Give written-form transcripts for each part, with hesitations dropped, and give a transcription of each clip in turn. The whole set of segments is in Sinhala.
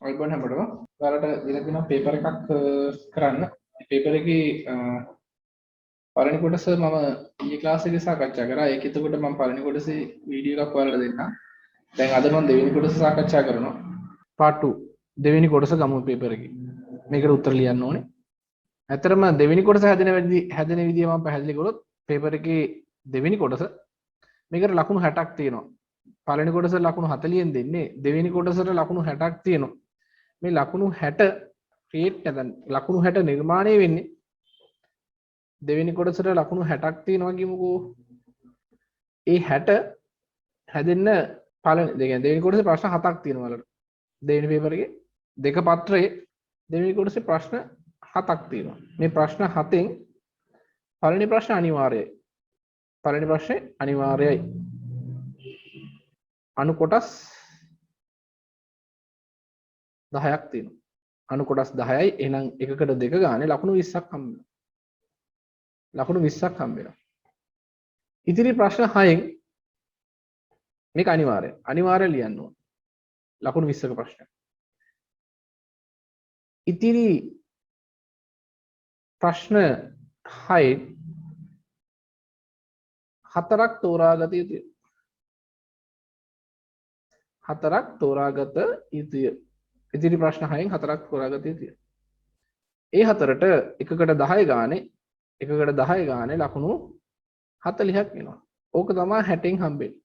ඔයගොල්ලෝ හැමෝටම ඔයාලට දීලා තියෙනවා පේපර් එකක් කරන්න. පේපර් එකේ පළවෙනි කොටස මම ඊයේ ක්ලාස් එකේ සාකච්ඡා කරා. ඒක එතකොට මම පළවෙනි කොටසේ වීඩියෝ එකක් ඔයාලට දෙන්නම්. දැන් අද මම දෙවෙනි කොටස සාකච්ඡා කරනවා. part 2 දෙවෙනි කොටස ගමු පේපර් එකේ. මේකට උත්තර ලියන්න ඕනේ. ඇත්තටම දෙවෙනි කොටස හැදෙන විදිය මම පැහැදිලි කරොත් පේපර් එකේ දෙවෙනි කොටස මේකට ලකුණු 60ක් තියෙනවා. පළවෙනි කොටසේ ලකුණු 40න් දෙන්නේ, දෙවෙනි කොටසට ලකුණු 60ක් තියෙනවා. මේ ලකුණු 60 ක්‍රියේට් නැත්නම් ලකුණු 60 නිර්මාණය වෙන්නේ දෙවෙනි කොටසට ලකුණු 60ක් තියෙනවා කියමුකෝ. ඒ 60 හැදෙන්න දෙවෙනි කොටසේ ප්‍රශ්න 7ක් තියෙනවා වලට. දෙවෙනි පේපර් එකේ දෙක පත්‍රයේ දෙවෙනි කොටසේ ප්‍රශ්න 7ක් තියෙනවා. මේ ප්‍රශ්න 7න් පළවෙනි ප්‍රශ්න අනිවාර්යයි. පළවෙනි ප්‍රශ්නේ අනිවාර්යයි. අණු කොටස් 10ක් තියෙනවා. අණු කොටස් 10යි. එහෙනම් එකකට දෙක ගානේ ලකුණු 20ක් හම්බ වෙනවා. ලකුණු 20ක් හම්බ වෙනවා. ඉතිරි ප්‍රශ්න 6න් මේක අනිවාර්යයි. අනිවාර්යයෙන් ලියන්න ඕන. ලකුණු 20ක ප්‍රශ්නයක්. ඉතිරි ප්‍රශ්න 6 හතරක් තෝරාගත යුතුයි. හතරක් තෝරාගත යුතුය. ඉතිරි ප්‍රශ්න 6න් හතරක් තෝරාගත යුතුය. ඒ හතරට එකකට 10 ගානේ ලකුණු 40ක් වෙනවා. ඕක තමයි 60න් හම්බෙන්නේ.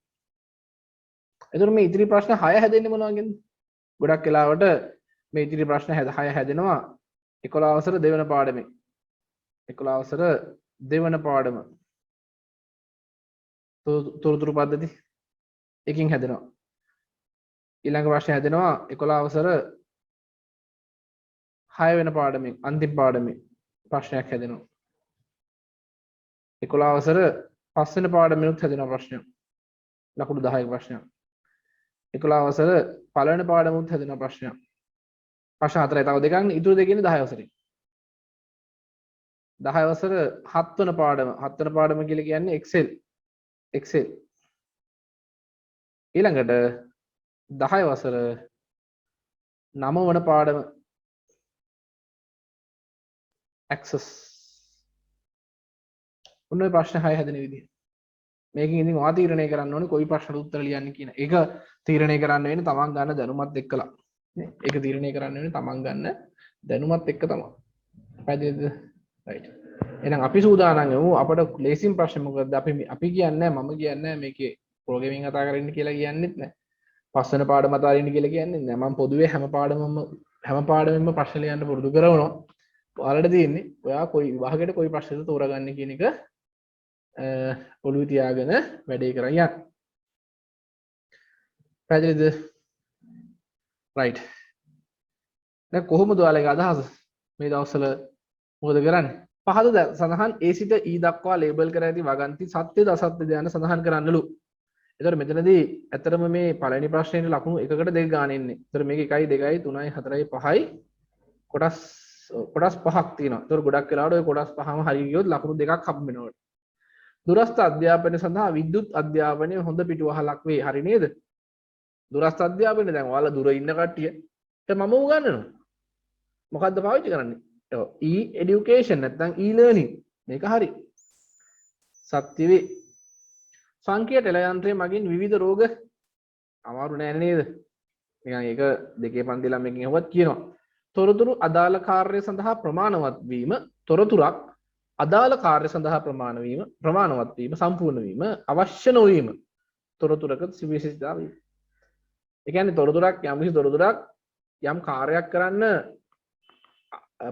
එතකොට මේ ඉතිරි ප්‍රශ්න 6 හැදෙන්නේ මොනවගෙන්ද? ගොඩක් වෙලාවට මේ ඉතිරි ප්‍රශ්න 6 හැදෙනවා 11 අවසර දෙවන පාඩමේ. 11 අවසර දෙවන පාඩම. තොරතුරු පද්ධති එකකින් හැදෙනවා. ඊළඟ ප්‍රශ්නය හැදෙනවා 11 අවසර 6 වෙන පාඩමෙන් අන්තිම පාඩමේ ප්‍රශ්නයක් හැදෙනවා. 11 අවසර 5 වෙන පාඩමෙනුත් හැදෙනවා ප්‍රශ්නයක්. ලකුණු 10ක ප්‍රශ්නයක්. 11 අවසර පළවෙනි පාඩමුත් හැදෙනවා ප්‍රශ්නයක්. ප්‍රශ්න 4යි තව දෙකක් නේ. ඉතුරු දෙක ඉන්නේ 10 අවසරේ. 10 අවසර 7 වෙන පාඩම. 7 වෙන පාඩම කියලා කියන්නේ Excel. ඊළඟට 10 වසර 9 වන පාඩම Access. ඔන්න ඔය ප්‍රශ්න 6 හැදෙන විදිහ. මේකෙන් ඉතින් ඔයා තීරණය කරන්න ඕනේ කොයි ප්‍රශ්නට උත්තර ලියන්නේ කියන එක. තීරණය කරන්න වෙන්නේ තමන් ගන්න දැනුමත් එක්කලා. නේ? ඒක තීරණය කරන්න වෙන්නේ තමන් ගන්න දැනුමත් එක්ක තමයි. පැහැදිලිද? රයිට්. එහෙනම් අපි සූදානම් වෙමු අපිට ලේසිම ප්‍රශ්න මොකද අපි කියන්නේ මම කියන්නේ මේකේ ප්‍රෝග්‍රෑමින් කතා කරන්න කියලා කියන්නෙත් නැහැ. පස්වෙනි පාඩම අතාරින්න කියලා කියන්නේ නැහැ. මම පොදුවේ හැම පාඩමෙම ප්‍රශ්න ලියන්න පුරුදු කරනවා. ඔයාලට තියෙන්නේ ඔයා කොයි විභාගයට කොයි ප්‍රශ්නද තෝරගන්නේ කියන එක ඔළුවේ තියාගෙන වැඩේ කරන් යන්න. පැහැදිලිද? රයිට්. දැන් කොහොමද ඔයාලගේ අදහස? මේ දවස්වල මොකද කරන්නේ? පහත සඳහන් A සිට E දක්වා ලේබල් කර ඇති වගන්ති සත්‍යද අසත්‍යද යන සඳහන් කරන්නලු. එතකොට මෙතනදී ඇත්තටම මේ පළවෙනි ප්‍රශ්නේට ලකුණු එකකට දෙක ගන්න ඉන්නේ. එතකොට මේක 1යි 2යි 3යි 4යි 5යි කොටස් 5ක් තියෙනවා. එතකොට ගොඩක් වෙලාවට ඔය කොටස් පහම හරි ගියොත් ලකුණු දෙකක් හම්බ වෙනවා. දුරස්ථ අධ්‍යාපනය සඳහා විද්‍යුත් අධ්‍යාපනය හොඳ පිටුවහලක් වේ. හරි නේද? දුරස්ථ අධ්‍යාපනය දැන් ඔයාලා දුර ඉන්න කට්ටියට මම උගන්වනවා. මොකද්ද පාවිච්චි කරන්නේ? e-education නැත්නම් e-learning. මේක හරි. සත්‍ය වේ. සංකීර්ණ ටෙල යන්ත්‍රය මගින් විවිධ රෝග අමාරු නෑ නේද? නිකන් ඒක දෙකේ පන්ති ළමයකින් අහුවත් කියනවා. තොරතුරු අදාළ කාර්ය සඳහා ප්‍රමාණවත් වීම, තොරතුරක් අදාළ කාර්ය සඳහා ප්‍රමාණවත් වීම, සම්පූර්ණ වීම, අවශ්‍ය නොවීම, තොරතුරක විශේෂතාවය. ඒ කියන්නේ තොරතුරක් යම් කාර්යයක් කරන්න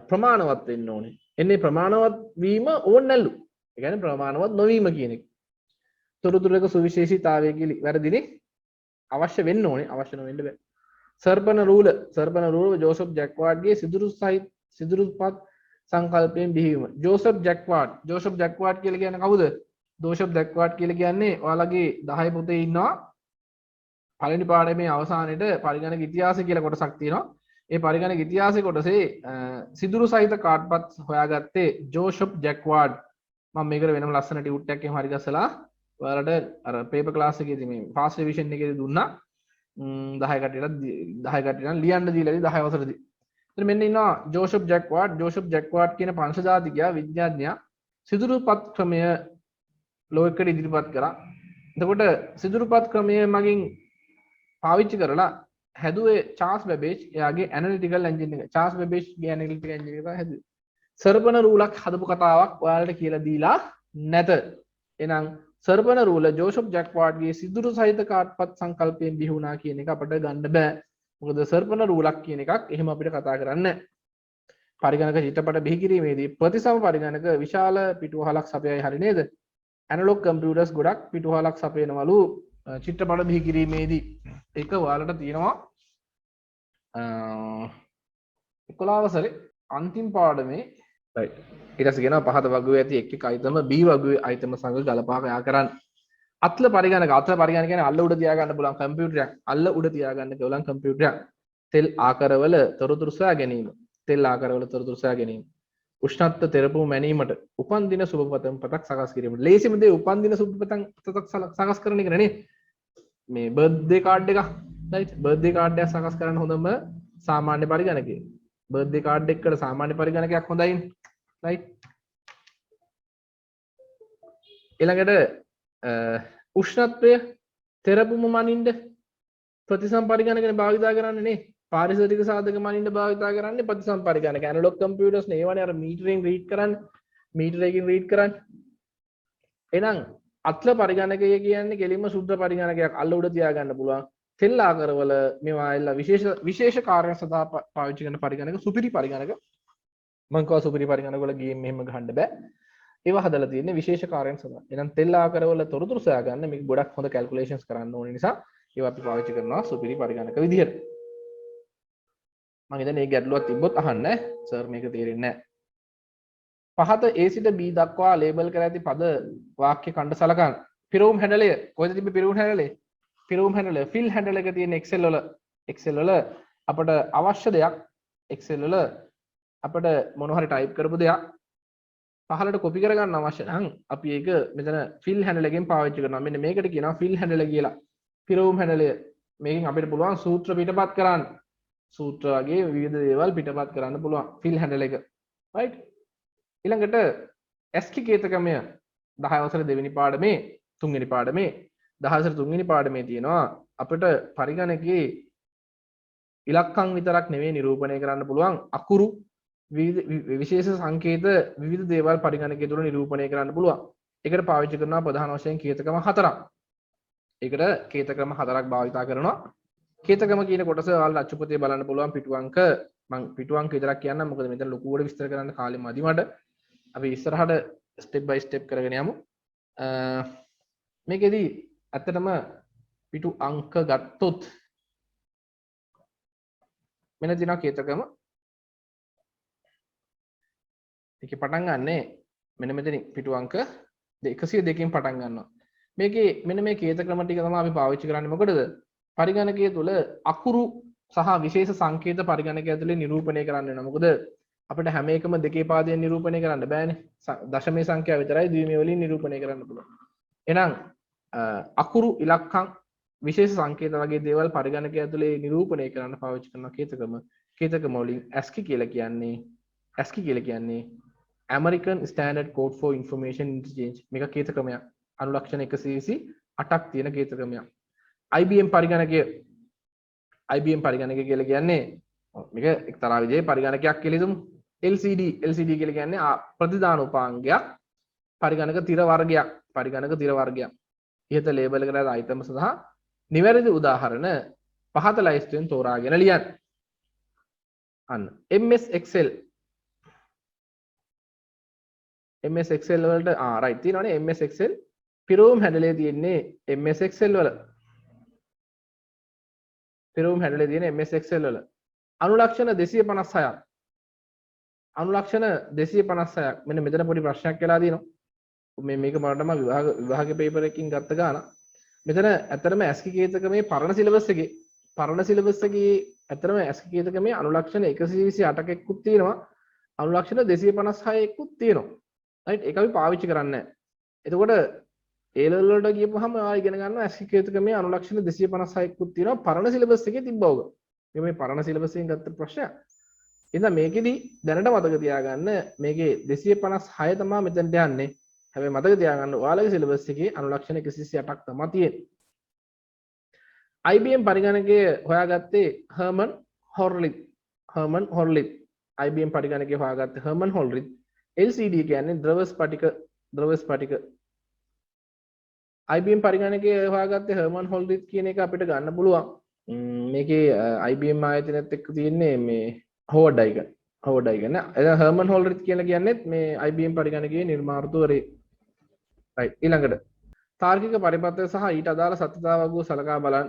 ප්‍රමාණවත් වෙන්න ඕනේ. එන්නේ ප්‍රමාණවත් වීම ඕන නැල්ලු. ඒ කියන්නේ ප්‍රමාණවත් නොවීම කියන එක. තොරතුරක සුවිශේෂීතාවය කියලා වැරදිනේ. අවශ්‍ය වෙන්න ඕනේ, අවශ්‍ය නොවෙන්න බෑ. සර්පන රූල ජෝසප් ජැක්වාඩ්ගේ සිදුරුපත් සංකල්පයෙන් බිහිවීම. ජෝසප් ජැක්වාඩ් කියලා කියන්නේ කවුද? ජෝසප් ජැක්වාඩ් කියලා කියන්නේ ඔයාලගේ 10 පුතේ ඉන්නවා. පළවෙනි පාඩමේ අවසානයේට පරිගණක ඉතිහාසය කියලා කොටසක් තියෙනවා. ඒ පරිගණක ඉතිහාසයේ කොටසේ සිදුරු සහිත කාඩ්පත් හොයාගත්තේ ජෝසප් ජැක්වාඩ්. මම මේකට වෙනම ලස්සන ටියුට් එකක් එහෙම හරි ගස්සලා ඔයාලට අර පේපර් ක්ලාස් එකේදී මේ ෆාස්ට් රිවිෂන් එකේදී දුන්නා. 10 කට්ටියට 10 කට්ටියට ලියන්න දීලාදී 10 වසරේදී. එතන මෙන්න ඉන්නවා ජෝෂප් ජැක්වාඩ් කියන පංශ ජාතිකයා විද්‍යාඥයා සිදුරුපත් ක්‍රමය ලෝකෙට ඉදිරිපත් කරා. එතකොට සිදුරුපත් ක්‍රමය මගින් පාවිච්චි කරලා හැදුවේ චාර්ල්ස් බැබේජ් එයාගේ ඇනලිටිකල් එන්ජින් එක. චාර්ල්ස් බැබේජ්ගේ ඇනලිටිකල් එන්ජින් එක හැදුවේ. සර්පන රූලක් හදපු කතාවක් ඔයාලට කියලා දීලා නැත. එහෙනම් සර්පන රූල ජෝෂප් ජැක්වාඩ්ගේ සිදුරු සහිත කාඩ්පත් සංකල්පයෙන් බිහි වුණා කියන එක අපිට ගන්න බෑ. මොකද සර්පන රූලක් කියන එකක් එහෙම අපිට කතා කරන්න නැහැ. පරිගණක චිත්‍රපට බිහි කිරීමේදී ප්‍රතිසම පරිගණක විශාල පිටුවහලක් සපයයි හරි නේද? ඇනලොග් කම්පියුටර්ස් ගොඩක් පිටුවහලක් සපයනවලු චිත්‍රපට බිහි කිරීමේදී. ඒක ඔයාලට තියෙනවා 11 වසරේ අන්තිම පාඩමේ right ඊට පස්සේ කියනවා පහත වගුවේ ඇති එක් එක් අයිතම B වගුවේ අයිතම සංග ගලපා කයා කරන්න. අත්ල පරිගණක කියන්නේ අල්ල උඩ තියාගන්න පුළුවන් කම්පියුටරයක්. අල්ල උඩ තියාගන්න පුළුවන් කම්පියුටරයක්. තෙල් ආකාරවල තොරතුරු සොයා ගැනීම. තෙල් ආකාරවල තොරතුරු සොයා ගැනීම. උෂ්ණත්ව තෙරපුම මැනීමට උපන්දින සුබපතම් පතක් සකස් කිරීමට. ලේසිම දේ උපන්දින සුබපතම් පතක් සකස් කරන එක නේ. මේ බර්ත්ඩේ කාඩ් එක right බර්ත්ඩේ කාඩ් එකක් සකස් කරන්න හොඳම සාමාන්‍ය පරිගණකය. බර්ත්ඩේ කාඩ් එකකට සාමාන්‍ය පරිගණකයක් හොඳයි right. ඊළඟට උෂ්ණත්වය තෙරපුම මනින්න ප්‍රතිසම් පරිගණකනේ භාවිතා කරන්නේ නේ. පාරිසරික සාධක මනින්න භාවිතා කරන්නේ ප්‍රතිසම් පරිගණක. ඇනලොග් කම්පියුටර්ස් නේ ඒවනේ අර මීටරෙන් රීඩ් කරන්නේ. එහෙනම් අත්ල පරිගණකය කියන්නේ කෙලින්ම සුද්ධ පරිගණකයක් අල්ල උඩ තියාගන්න පුළුවන්. තෙල් ආකාරවල මේවා ඇල්ල විශේෂ කාර්යයන් සඳහා පාවිච්චි කරන පරිගණක සුපිරි පරිගණක. මම කව සුපිරි පරිගණක වල ගේම් මෙහෙම ගහන්න බෑ. ඒවා හදලා තියෙන්නේ විශේෂ කාර්යයන් සඳහා. එහෙනම් තෙල් ආකාරවල තොරතුරු සොයා ගන්න මේක ගොඩක් හොඳ කැල්කියුලේෂන්ස් කරන්න ඕන නිසා ඒවා අපි පාවිච්චි කරනවා සුපිරි පරිගණක විදිහට. මම හිතන්නේ මේ ගැටලුවක් තිබ්බොත් අහන්න සර් මේක තේරෙන්නේ නැහැ. පහත A සිට B දක්වා ලේබල් කර ඇති පද වාක්‍ය ඛණ්ඩ සලකන්න. පිරවුම් හැඩලය කොහෙද තිබ්බේ පිරවුම් හැඩලය? පිරවුම් හැඩලය ෆිල් හැන්ඩල් එක තියෙන Excel වල අපිට අවශ්‍ය දෙයක් Excel වල අපිට මොන හරි ටයිප් කරපු දෙයක් පහලට කොපි කරගන්න අවශ්‍ය නම් අපි ඒක මෙතන ෆිල් හැන්ඩල් එකෙන් පාවිච්චි කරනවා. මෙන්න මේකට කියනවා ෆිල් හැන්ඩල් කියලා. පිරවුම් හැන්ඩලය මේකෙන් අපිට පුළුවන් සූත්‍ර පිටපත් කරන්න. සූත්‍ර වගේ විවිධ දේවල් පිටපත් කරන්න පුළුවන් ෆිල් හැන්ඩල් එක. right? ඊළඟට ASCII කේතකමය 10 වසර දෙවෙනි පාඩමේ තුන්වෙනි පාඩමේ 10 වසර තුන්වෙනි පාඩමේ තියෙනවා අපිට පරිගණකයේ ඉලක්කම් විතරක් නෙවෙයි නිරූපණය කරන්න පුළුවන් අකුරු විශේෂ සංකේත විවිධ දේවල් පරිගණකයේ තුල නිරූපණය කරන්න පුළුවන්. ඒකට පාවිච්චි කරනවා ප්‍රධාන වශයෙන් කේතකම 4ක්. ඒකට කේතකම 4ක් භාවිතා කරනවා. කේතකම කියන කොටස ඔයාලට අච්චුපතේ බලන්න පුළුවන් පිටු අංක මම පිටු අංක විතරක් කියන්නම් මොකද මෙතන ලොකුවට විස්තර කරන්න කාලෙ මදි මට. අපි ඉස්සරහට ස්ටෙප් බයි ස්ටෙප් කරගෙන යමු. මේකෙදි ඇත්තටම පිටු අංක ගත්තොත් මෙන්න තියෙනවා කේතකම. ඒකේ පටන් ගන්නෙ මෙන්න මෙතනින් පිටු අංක 102කින් පටන් ගන්නවා. මේකේ මෙන්න මේ කේතක්‍රම ටික තමයි අපි පාවිච්චි කරන්නේ මොකටද? පරිගණකය තුල අකුරු සහ විශේෂ සංකේත පරිගණකය ඇතුලේ නිරූපණය කරන්න වෙනවා. මොකද අපිට හැම එකම දෙකේ පාදයෙන් නිරූපණය කරන්න බෑනේ. දශමයේ සංඛ්‍යාව විතරයි ද්විමය වලින් නිරූපණය කරන්න පුළුවන්. එහෙනම් අකුරු ඉලක්කම් විශේෂ සංකේත වගේ දේවල් පරිගණකය ඇතුලේ නිරූපණය කරන්න පාවිච්චි කරන කේතකම වලින් ASCII කියලා කියන්නේ American Standard Code for Information Interchange. මේක කේතකමයක්. අනුලක්ෂණ 128ක් තියෙන කේතකමයක්. IBM පරිගණකය කියලා කියන්නේ මේක එක්තරා විදිහේ පරිගණකයක් කියලා හිතමු. LCD කියලා කියන්නේ ප්‍රතිදාන උපාංගයක්. පරිගණක තිර වර්ගයක්. ඉහත ලේබල් කරලා අයිටම් සහ නිවැරදි උදාහරණ පහත ලයිස්ට්ෙන් තෝරාගෙන ලියන්න. අන්න MS Excel වලට right තියෙනවනේ MS Excel පිරවුම් හැඩලේ තියෙන්නේ MS Excel වල. අනුලක්ෂණ 256ක්. මෙන්න මෙතන පොඩි ප්‍රශ්නයක් වෙලා තියෙනවා. මේක මටම විභාග පේපර් එකකින් ගත්ත ගාන. මෙතන ඇත්තටම ASCII කේතකමේ පරණ සිලබස් එකේ ඇත්තටම ASCII කේතකමේ අනුලක්ෂණ 128ක එක්කුත් තියෙනවා. අනුලක්ෂණ 256 එක්කුත් තියෙනවා. right ඒක අපි පාවිච්චි කරන්නේ නැහැ. එතකොට A level වලට ගියපුවාම ඔයා ඉගෙන ගන්නවා ASCII කේතු ක්‍රමයේ අනුලක්ෂණ 256කුත් තියෙනවා පරණ සිලබස් එකේ තිබ්බා ඔක. මේ පරණ සිලබස් එකෙන් ගත්ත ප්‍රශ්නයක්. එහෙනම් මේකෙදි දැනට මතක තියාගන්න මේකේ 256 තමයි මෙතනට යන්නේ. හැබැයි මතක තියාගන්න ඔයාලගේ සිලබස් එකේ අනුලක්ෂණ 128ක් තමයි තියෙන්නේ. IBM පරිගණකයේ හොයාගත්තේ හර්මන් හොර්ලිත්. IBM පරිගණකයේ හොයාගත්තේ හර්මන් හොර්ලිත්. LCD කියන්නේ ද්‍රව ස්පටික. IBM පරිගණකයේ හොයාගත්තේ හර්මන් හොර්ලිත් කියන එක අපිට ගන්න පුළුවන්. මේකේ IBM ආයතනයත් එක්ක තියෙන්නේ මේ හෝවර්ඩ් අයිගන් නේද? හර්මන් හොල්රිත් කියලා කියන්නේත් මේ IBM පරිගණකයේ නිර්මාතෘවරයෙක්. රයිට්. ඊළඟට තාර්කික පරිපත්‍ය සහ ඊට අදාළ සත්‍යතාව වගුව සලකා බලන්න.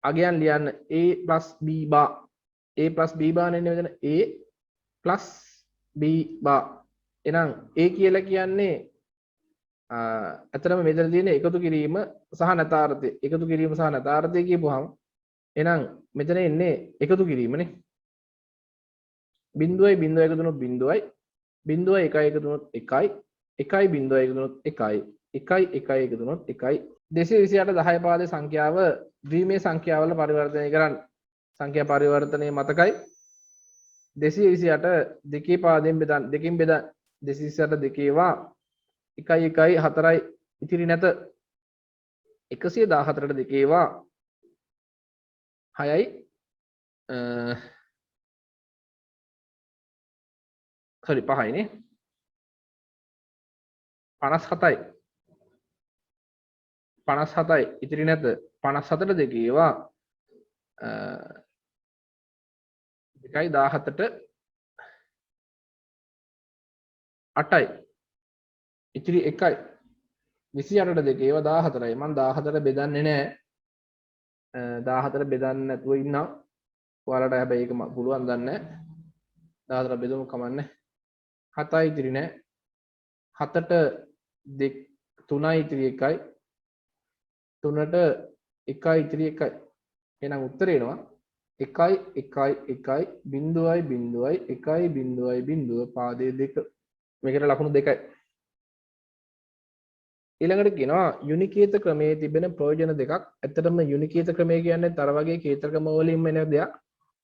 අගයන් ලියන්න a+b බා. a+b බා නෙන්නේ මෙතන a+b බා. එහෙනම් a කියලා කියන්නේ අතරම මෙතන තියෙන එකතු කිරීම සහ නැතාර්ථය. එකතු කිරීම සහ නැතාර්ථය කියපුවාම එහෙනම් මෙතන එන්නේ එකතු කිරීමනේ. බිඳුවයි බිඳුව එකතු වුණොත් බිඳුවයි, බිඳුවයි එකයි එකතු වුණොත් එකයි, එකයි බිඳුවයි එකතු වුණොත් එකයි, එකයි එකයි එකතු වුණොත් එකයි. 228 10 පාදේ සංඛ්‍යාව ද්විමේ සංඛ්‍යාවල පරිවර්තනය කරන්න. සංඛ්‍යා පරිවර්තනයේ මතකයි 228 දෙකේ පාදයෙන් බෙදන්න. දෙකෙන් බෙදන්න. 228 දෙකේවා 1 1 4යි ඉතිරි නැත. 114ට දෙකේවා 6යි sorry 5යි නේ 57යි ඉතිරි නැත 57ට දෙකේවා 217ට 8යි ඉතිරි 1යි 28ට දෙකේවා 14යි මම 14ට බෙදන්නේ නැහැ 14ට බෙදන්නේ නැතුව ඉන්නම් ඔයාලට හැබැයි ඒක පුළුවන් දන්නේ නැහැ 14ට බෙදමු කමන්නේ 7යි ඉතිරි නැහැ 7ට 3යි ඉතිරි 1යි 3ට 1යි ඉතිරි 1යි එහෙනම් උත්තරේ එනවා 1යි 1යි 1යි බිඳුවයි බිඳුවයි 1යි බිඳුවයි බිඳුව පාදයේ 2 මේකට ලකුණු 2යි ඊළඟට කියනවා යුනිකේත ක්‍රමයේ තිබෙන ප්‍රයෝජන දෙකක් ඇත්තටම යුනිකේත ක්‍රමය කියන්නේ තර වගේ කේතකම වලින් එන දෙයක්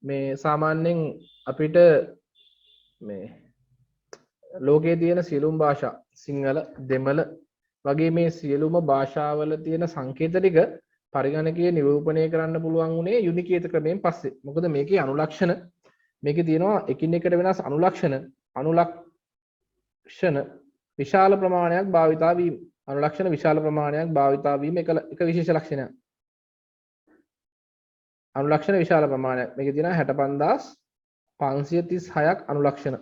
මේ සාමාන්‍යයෙන් අපිට මේ ලෝකයේ තියෙන සියලුම භාෂා සිංහල දෙමළ වගේ මේ සියලුම භාෂාවල තියෙන සංකේත ටික පරිගණකයේ නිරූපණය කරන්න පුළුවන් උනේ යුනිකේත ක්‍රමයෙන් පස්සේ. මොකද මේකේ අනුලක්ෂණ මේකේ තියෙනවා එකින් එකට වෙනස් අනුලක්ෂණ විශාල ප්‍රමාණයක් භාවිතා වීම. අනුලක්ෂණ විශාල ප්‍රමාණයක් භාවිතා වීම එක විශේෂ ලක්ෂණයක්. අනුලක්ෂණ විශාල ප්‍රමාණයක්. මේකේ තියෙනවා 65536ක් අනුලක්ෂණ.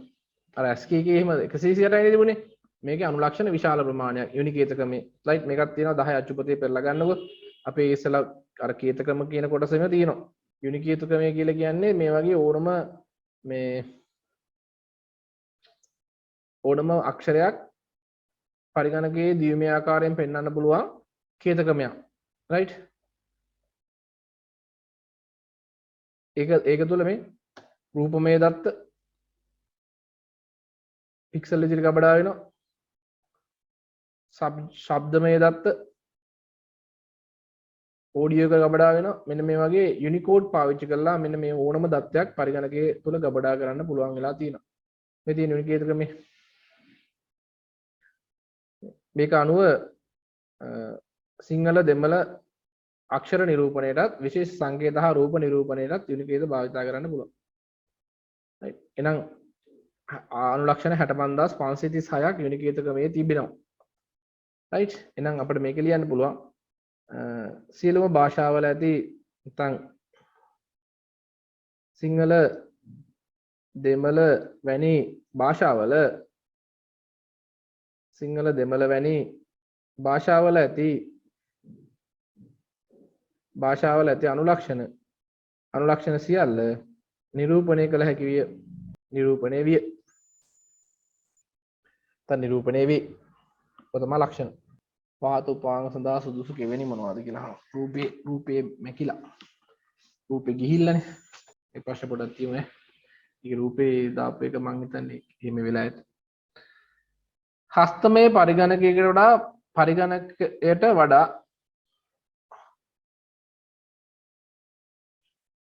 අර ASCII එකේ එහෙම 128යි තිබුණේ. මේකේ අනුලක්ෂණ විශාල ප්‍රමාණයක් යුනිකේත ක්‍රමේ. ස්ලයිඩ් මේකක් තියෙනවා 10 අච්චුපතේ පෙරලා ගන්නකො. අපේ ඉස්සලා අර කේත ක්‍රම කියන කොටසෙම තියෙනවා. යුනිකේත ක්‍රමය කියලා කියන්නේ මේ වගේ ඕනම අක්ෂරයක් පරිගණකයේ දියුමේ ආකාරයෙන් පෙන්වන්න පුළුවන් කේත ක්‍රමයක්. රයිට්? ඒක තුල මේ රූපමය දත්ත පික්සල් විදිහට ගබඩා වෙනවා. ශබ්දමය දත්ත ඔඩියෝ එක ගබඩා වෙනවා. මෙන්න මේ වගේ යුනිකෝඩ් පාවිච්චි කරලා මෙන්න මේ ඕනම දත්තයක් පරිගණකයේ තුල ගබඩා කරන්න පුළුවන් වෙලා තියෙනවා. මේ තියෙන යුනිකේත ක්‍රමේ මේක අනුව සිංහල දෙමළ අක්ෂර නිරූපණයටත් විශේෂ සංකේත හා රූප නිරූපණයටත් යුනිකේත භාවිත කරන්න පුළුවන්. right එහෙනම් අනුලක්ෂණ 65536ක් යුනිකේත ක්‍රමයේ තිබෙනවා. right එහෙනම් අපිට මේක ලියන්න පුළුවන් සියලුම භාෂාවල ඇති නැත්නම් සිංහල දෙමළ වැනි භාෂාවල සිංහල දෙමළ වැනි භාෂාවල ඇති අනුලක්ෂණ සියල්ල නිරූපණය කළ හැකි විය. නිරූපණය විය. නිරූපණය වේ. ප්‍රථම ලක්ෂණ. පහත උපාංග සඳහා සුදුසු කෙවෙනි මොනවද කියලා. රූපේ මැකිලා. රූපේ ගිහිල්ලානේ. ඒ ප්‍රශ්න පොඩක් තියෙන්නේ. ඒක රූපේ දාපු එක මං හිතන්නේ එහෙම වෙලා ඇති. හස්තමය පරිගණකයකට වඩා පරිගණකයට වඩා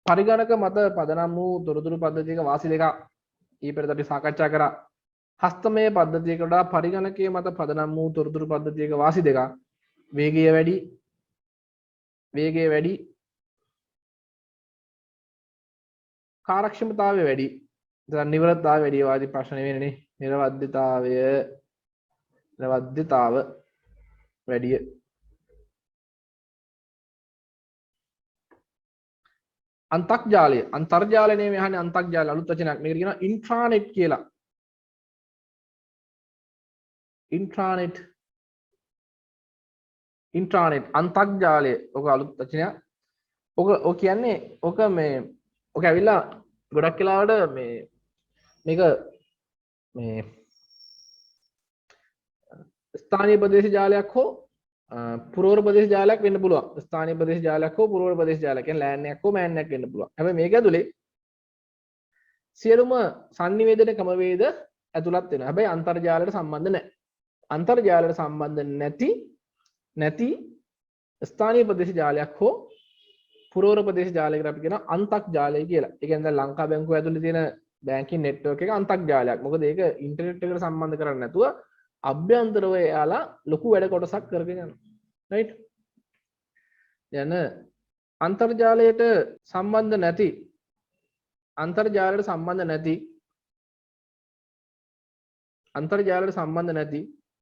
පරිගණක මත පදනම් වූ තොරතුරු පද්ධතියක වාසි දෙකක් ඊපෙරට අපි සාකච්ඡා කරා. හස්තමය පද්ධතියකට වඩා පරිගණකයේ මත පදනම් වූ තොරතුරු පද්ධතියක වාසි දෙකක් වේගය වැඩි කාර්යක්ෂමතාවය වැඩි නිරවද්‍යතාවය වැඩි වාදී ප්‍රශ්න නෙවෙයිනේ නිරවද්‍යතාව වැඩි අන්තර්ජාලය නෙමෙයි අහන්නේ අන්තර්ජාලය අලුත් වචනයක් මේකට කියනවා ඉන්ට්‍රානෙට් කියලා ඉන්ට්‍රානෙට් අන්තර්ජාලය ඔක අලුත් වචනයක් ඔක කියන්නේ ඔක මේ ඔක ඇවිල්ලා ගොඩක් වෙලාවට මේක මේ ස්ථානීය ප්‍රදේශ ජාලයක් හෝ පුරවර ප්‍රදේශ ජාලයක් වෙන්න පුළුවන්. ස්ථානීය ප්‍රදේශ ජාලයක් හෝ පුරවර ප්‍රදේශ ජාලයක් කියන්නේ ලෑන් එකක් හෝ මෑන් එකක් වෙන්න පුළුවන්. හැබැයි මේක ඇතුලේ සියලුම sannivedana ක්‍රම වේද ඇතුළත් වෙනවා. හැබැයි අන්තර්ජාලයට සම්බන්ධ නැහැ. අන්තර්ජාලයට සම්බන්ධ නැති ස්ථානීය ප්‍රදේශ ජාලයක් හෝ පුරවර ප්‍රදේශ ජාලයකට අපි කියනවා අන්තක් ජාලය කියලා. ඒ කියන්නේ දැන් ලංකා බැංකුව ඇතුලේ තියෙන බැංකින් නෙට්වර්ක් එක අන්තක් ජාලයක්. මොකද ඒක ඉන්ටර්නෙට් එකට සම්බන්ධ කරන්නේ නැතුව අභ්‍යන්තරව එයාලා ලොකු වැඩ කොටසක් කරගෙන යනවා. රයිට්? යන අන්තර්ජාලයට සම්බන්ධ නැති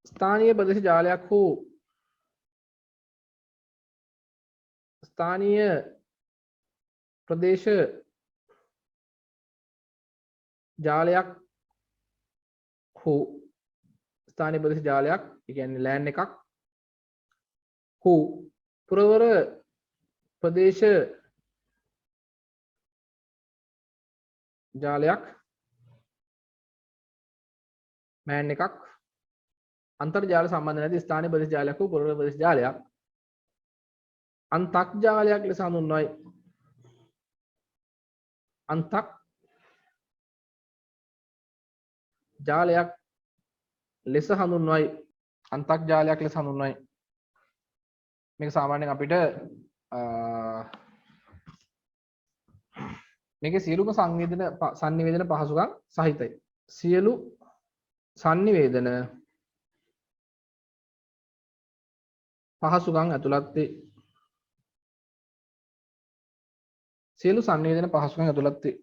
ස්ථානීය ප්‍රදේශ ජාලයක් හෝ ස්ථානීය ප්‍රදේශ ජාලයක් හෝ ස්ථානීය ප්‍රදේශ ජාලයක් ඒ කියන්නේ ලෑන් එකක් හෝ පුරවර ප්‍රදේශ ජාලයක් මෑන් එකක් අන්තර්ජාල සම්බන්ධ නැති ස්ථානීය ප්‍රදේශ ජාලයක් හෝ පුරවර ප්‍රදේශ ජාලයක් අන්තක් ජාලයක් ලෙස හඳුන්වයි. අන්තක් ජාලයක් ලෙස හඳුන්වයි. අන්තක් ජාලයක් ලෙස හඳුන්වයි. මේක සාමාන්‍යයෙන් අපිට මේකේ සියලුම සංනිවේදන පහසුකම් සහිතයි. සියලු සංනිවේදන පහසුකම් ඇතුළත් වේ. සියලු සංනිවේදන පහසුකම් ඇතුළත් වේ.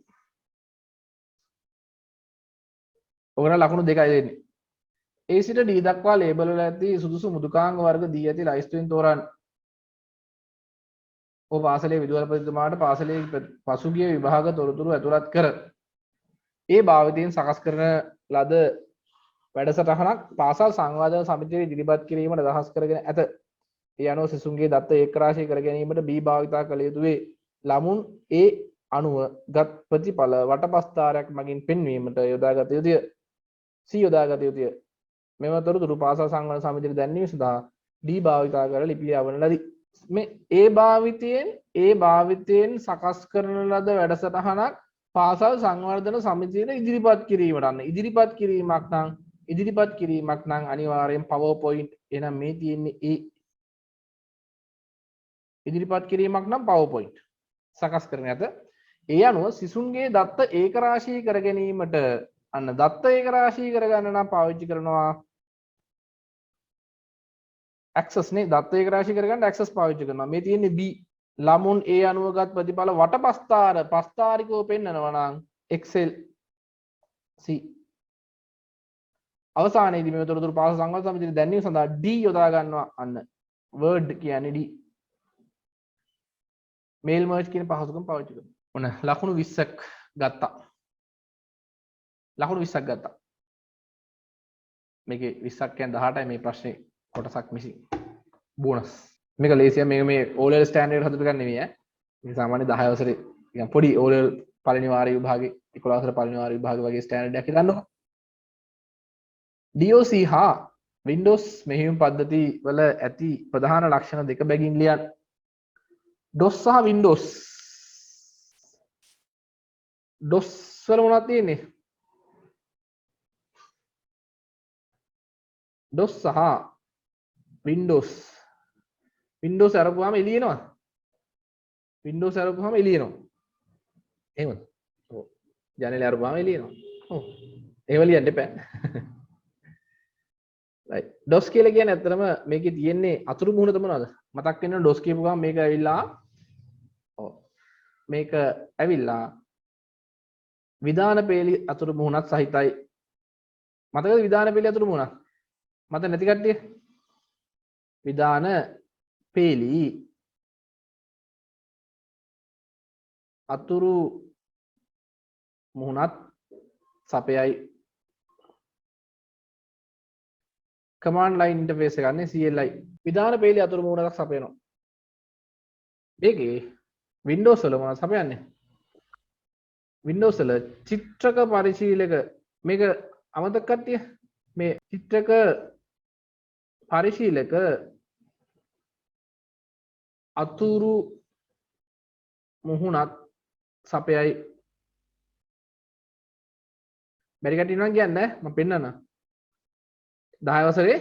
ඔයගොල්ලෝ ලකුණු දෙකයි දෙන්නේ. A සිට D දක්වා ලේබල් වල ඇති සුදුසු මෘදුකාංග වර්ග දී ඇති ලයිස්තුවෙන් තෝරන්න. ඔබ පාසලේ විදුහල්පතිතුමාට පාසලේ පසුගිය විභාග තොරතුරු ඇතුළත් කර ඒ භාවිතයෙන් සකස් කරන ලද වැඩසටහනක් පාසල් සංවාදන සමිතියේ ඉදිරිපත් කිරීමට අදහස් කරගෙන ඇත. ඒ අනුව සිසුන්ගේ දත්ත ඒකරාශී කර ගැනීමට B භාවිතා කළ යුතු වේ. ළමුන් ඒ අනුව ගත් ප්‍රතිඵල වටපස්තාරයක් මගින් පෙන්වීමට යොදාගත යුතුය. C යොදාගත යුතුය. මෙම තොරතුරු පාසල් සංවාදන සමිතියට දැන්වීම සඳහා D භාවිතා කර ලිපිය යවන ලදී. මේ ඒ භාවිතයෙන් සකස් කරන ලද වැඩසටහනක් පාසල් සංවර්ධන සමිතියට ඉදිරිපත් කිරීමට අන්න ඉදිරිපත් කිරීමක් නම් අනිවාර්යෙන් PowerPoint එහෙනම් මේ තියෙන්නේ ඒ ඉදිරිපත් කිරීමක් නම් PowerPoint සකස් කරන ඇත. ඒ අනුව සිසුන්ගේ දත්ත ඒකරාශී කර ගැනීමට අන්න දත්ත ඒකරාශී කරගන්න නම් පාවිච්චි කරනවා access නේ දත්ත ඒකරාශී කරගන්න access පාවිච්චි කරනවා. මේ තියෙන්නේ B ළමුන් ඒ අනුවගත් ප්‍රතිඵල පස්තාරිකව පෙන්වනවා නම් Excel C අවසානයේදී මේ තොරතුරු පාසල් සංවාද සමිතියට දැන්වීම සඳහා D යොදා ගන්නවා අන්න Word කියන්නේ D mail merge කියන පහසුකම පාවිච්චි කරනවා. ඔන්න ලකුණු 20ක් ගත්තා. මේකේ 20ක් කියන්නේ 18යි මේ ප්‍රශ්නේ කොටසක් මිසි බෝනස්. මේක ලේසියෙන් මේ O level standard හදපු ගන්න නෙවෙයි ඈ. මේ සාමාන්‍ය 10 වසරේ නිකන් පොඩි O level පළවෙනි වාරයේ විභාගේ 11 වසර පළවෙනි වාරයේ විභාගේ වගේ ස්ටෑන්ඩඩ් එකක් දාන්නකො. DOC හා Windows මෙහෙයුම් පද්ධති වල ඇති ප්‍රධාන ලක්ෂණ දෙක බැගින් ලියන්න. DOS සහ Windows. DOS වල මොනවද තියෙන්නේ? DOS සහ Windows අරපුවාම එළියනවා. Windows අරපුවාම එළියනවා. එහෙමද? ඔව්. ජනේලේ අරපුවාම එළියනවා. ඔව්. එහෙම ලියන්න එපා. right. DOS කියලා කියන්නේ ඇත්තටම මේකේ තියෙන්නේ අතුරු මුහුණ මොනවද? මතක් වෙනවා DOS කියපු ගමන් මේක ඇවිල්ලා ඔව්. මේක ඇවිල්ලා විධාන පේලි අතුරු මුහුණත් සහිතයි. මතකද විධාන පේලි අතුරු මුහුණ? මත නැති කට්ටිය? විධාන පේලි අතුරු මුහුණත් සපයයි. command line interface එක ගන්න CLI විධාන පේලි අතුරු මුහුණක් සපයනවා. මේකේ Windows වල මොනවද සපයන්නේ? Windows වල චිත්‍රක පරිශීලක මේක අමතක කට්ටිය මේ චිත්‍රක පරිශීලක අතුරු මුහුණත් සපයයි. බැරි කට්ටිය නම් කියන්නේ මම පෙන්නන්න 10 වසරේ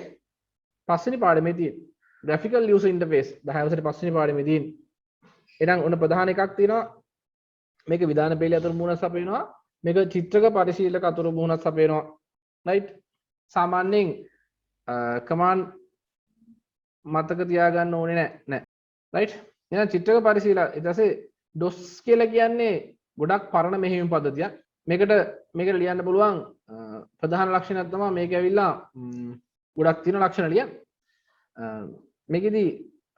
පස්වෙනි පාඩමේ තියෙන graphical user interface 10 වසරේ පස්වෙනි පාඩමේ තියෙන. එහෙනම් ඔන්න ප්‍රධාන එකක් තියෙනවා මේක විධාන පේලි අතුරු මුහුණක් සපයනවා. මේක චිත්‍රක පරිශීලක අතුරු මුහුණක් සපයනවා. right සාමාන්‍යයෙන් command මතක තියාගන්න ඕනේ නෑ. right එහෙනම් චිත්‍රක පරිශීලක ඊට පස්සේ DOS කියලා කියන්නේ ගොඩක් පරණ මෙහෙයුම් පද්ධතියක්. මේකට ලියන්න පුළුවන් ප්‍රධාන ලක්ෂණයක් තමයි මේක ඇවිල්ලා ගොඩක් තියෙන ලක්ෂණ ලියන්න. මේකෙදි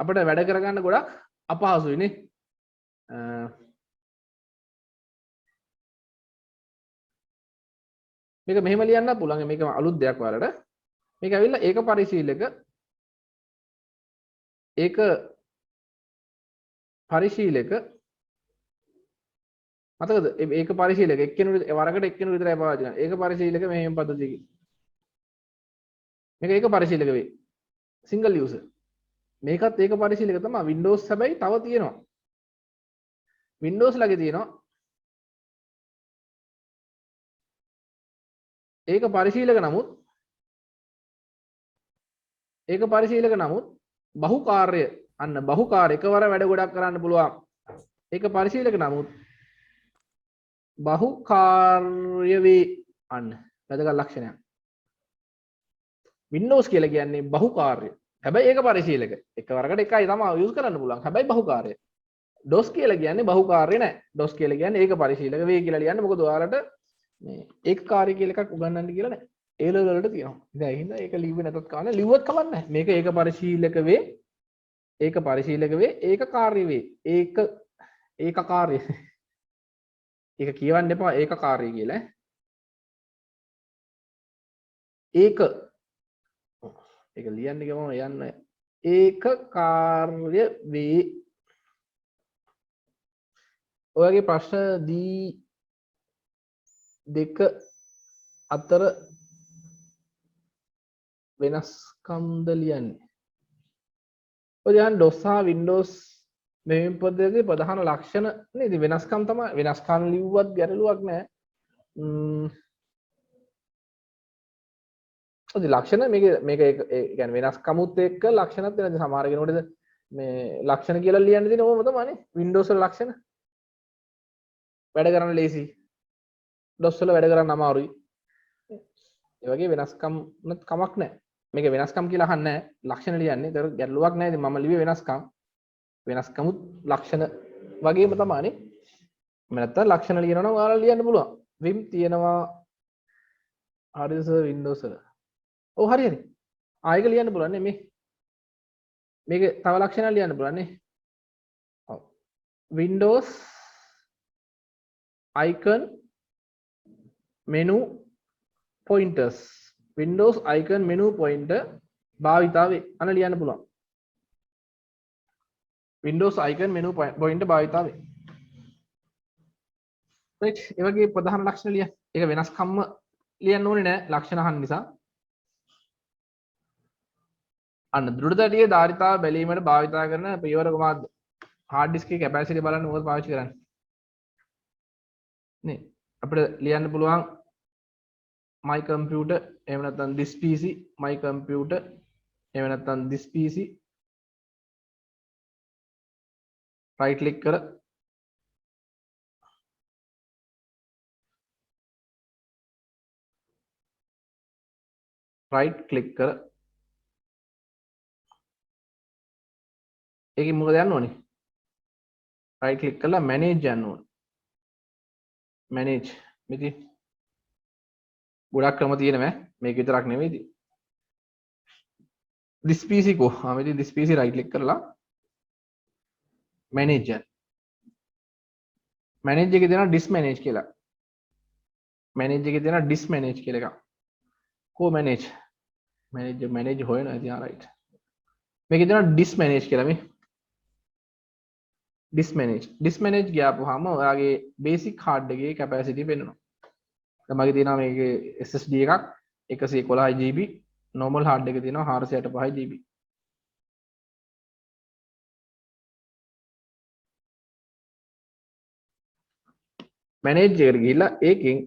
අපිට වැඩ කරගන්න ගොඩක් අපහසුයි නේ. මේක මෙහෙම ලියන්න පුළුවන්. මේක අලුත් දෙයක් වලට. මේක ඇවිල්ලා ඒක පරිශීලක මතකද ඒක පරිශීලක එක්කෙනෙකුට වරකට එක්කෙනෙකුට විතරයි පාවිච්චි කරන්නේ. ඒක පරිශීලක මෙහෙම පද්ධතියකින්. මේක ඒක පරිශීලක වෙයි. single user. මේකත් ඒක පරිශීලක තමයි. Windows හැබැයි තව තියෙනවා. Windows ළඟේ තියෙනවා ඒක පරිශීලක නමුත් බහුකාර්ය අන්න බහුකාර්ය එකවර වැඩ ගොඩක් කරන්න පුළුවන්. ඒක පරිශීලක නමුත් බහුකාර්ය වේ අන්න වැදගත් ලක්ෂණයක්. Windows කියලා කියන්නේ බහුකාර්ය. හැබැයි ඒක පරිශීලක. එකවරකට එකයි තමයි යූස් කරන්න පුළුවන්. හැබැයි බහුකාර්ය. DOS කියලා කියන්නේ බහුකාර්ය නෑ. DOS කියලා කියන්නේ ඒක පරිශීලක වේ කියලා ලියන්න. මොකද ඔයාලට මේ ඒකකාරී කියලා එකක් උගන්වන්න කියලා නෑ. ඒ ලෙවල් වලට තියෙනවා. ඉතින් ඒ හින්දා ඒක ලිව්වේ නැතත් කවන්න. ලිව්වත් කවන්න නැහැ. මේක ඒක පරිශීලක වේ. ඒකකාරී වේ. ඒකකාරී. ඒක කියවන්න එපා ඒකකාරී කියලා. ඒක ලියන්න ගමම යන්න ඒකකාර්ය වේ. ඔයගේ ප්‍රශ්න දෙක අතර වෙනස්කම්ද ලියන්නේ. ඔය දැන් DOS හා Windows මෙහෙම පද්ධතියේ ප්‍රධාන ලක්ෂණ නේද වෙනස්කම් තමයි. වෙනස්කම් ලිව්වත් ගැටලුවක් නැහැ. ඔය ලක්ෂණ මේක ඒ කියන්නේ වෙනස්කමුත් එක්ක ලක්ෂණත් වෙනද සමහර කෙනෙකුට මේ ලක්ෂණ කියලා ලියන්න තියෙන ඕම තමයිනේ. Windows වල ලක්ෂණ වැඩ කරන්න ලේසි. DOS වල වැඩ කරන්න අමාරුයි. ඒ වගේ වෙනස්කම් නැත් කමක් නැහැ. මේක වෙනස්කම් කියලා අහන්නේ නැහැ. ලක්ෂණ ලියන්නේ. ඒක ගැටලුවක් නැහැ. ඉතින් මම ලිව්වේ වෙනස්කමුත් ලක්ෂණ වගේම තමයිනේ. මම නැත්තම් ලක්ෂණ ලියනවා නම් ඔයාලා ලියන්න පුළුවන්. vim තියෙනවා හරිද සර් Windows වල. ඔව් හරි. ආයෙක ලියන්න පුළුවන් නේ මේක තව ලක්ෂණ ලියන්න පුළුවන් නේ. ඔව්. Windows icon menu pointers. Windows icon menu pointer භාවිතාවේ අන ලියන්න පුළුවන්. Windows icon menu pointer භාවිතාවේ. right ඒ වගේ ප්‍රධාන ලක්ෂණ ලියන්න. ඒක වෙනස්කම්ම ලියන්න ඕනේ නෑ ලක්ෂණ අහන්න නිසා. අන්න දෘಢතටියේ ධාරිතාව බැලීමට භාවිතා කරන පියවර කොහොමද? hard disk එකේ capacity බලන්න මොකද පාවිච්චි කරන්නේ? නේ අපිට ලියන්න පුළුවන් my computer එහෙම නැත්නම් this PC my computer එහෙම නැත්නම් this PC right click කර right click කර ඒකෙන් මොකද යන්න ඕනේ right click කරලා manage යන්න ඕනේ manage මෙතන ගොඩක් ක්‍රම තියෙනවා මේක විතරක් නෙවෙයි ඉතින් this PC को මෙතන this PC right click කරලා manage යන්න manage එකේ තියෙනවා disk manage කියලා manage එකේ තියෙනවා disk manage කියලා එකක් को manage manage හොයනවා ඉතින් right මේකේ තියෙනවා disk manage කියලා මේ disk manage ගියාපුවාම ඔයාගේ basic hard එකේ capacity පෙන්නනවා දැන් මගේ තියෙනවා මේකේ SSD එකක් 111 GB normal hard එකේ තියෙනවා 485 GB manage එකට ගිහිල්ලා ඒකෙන්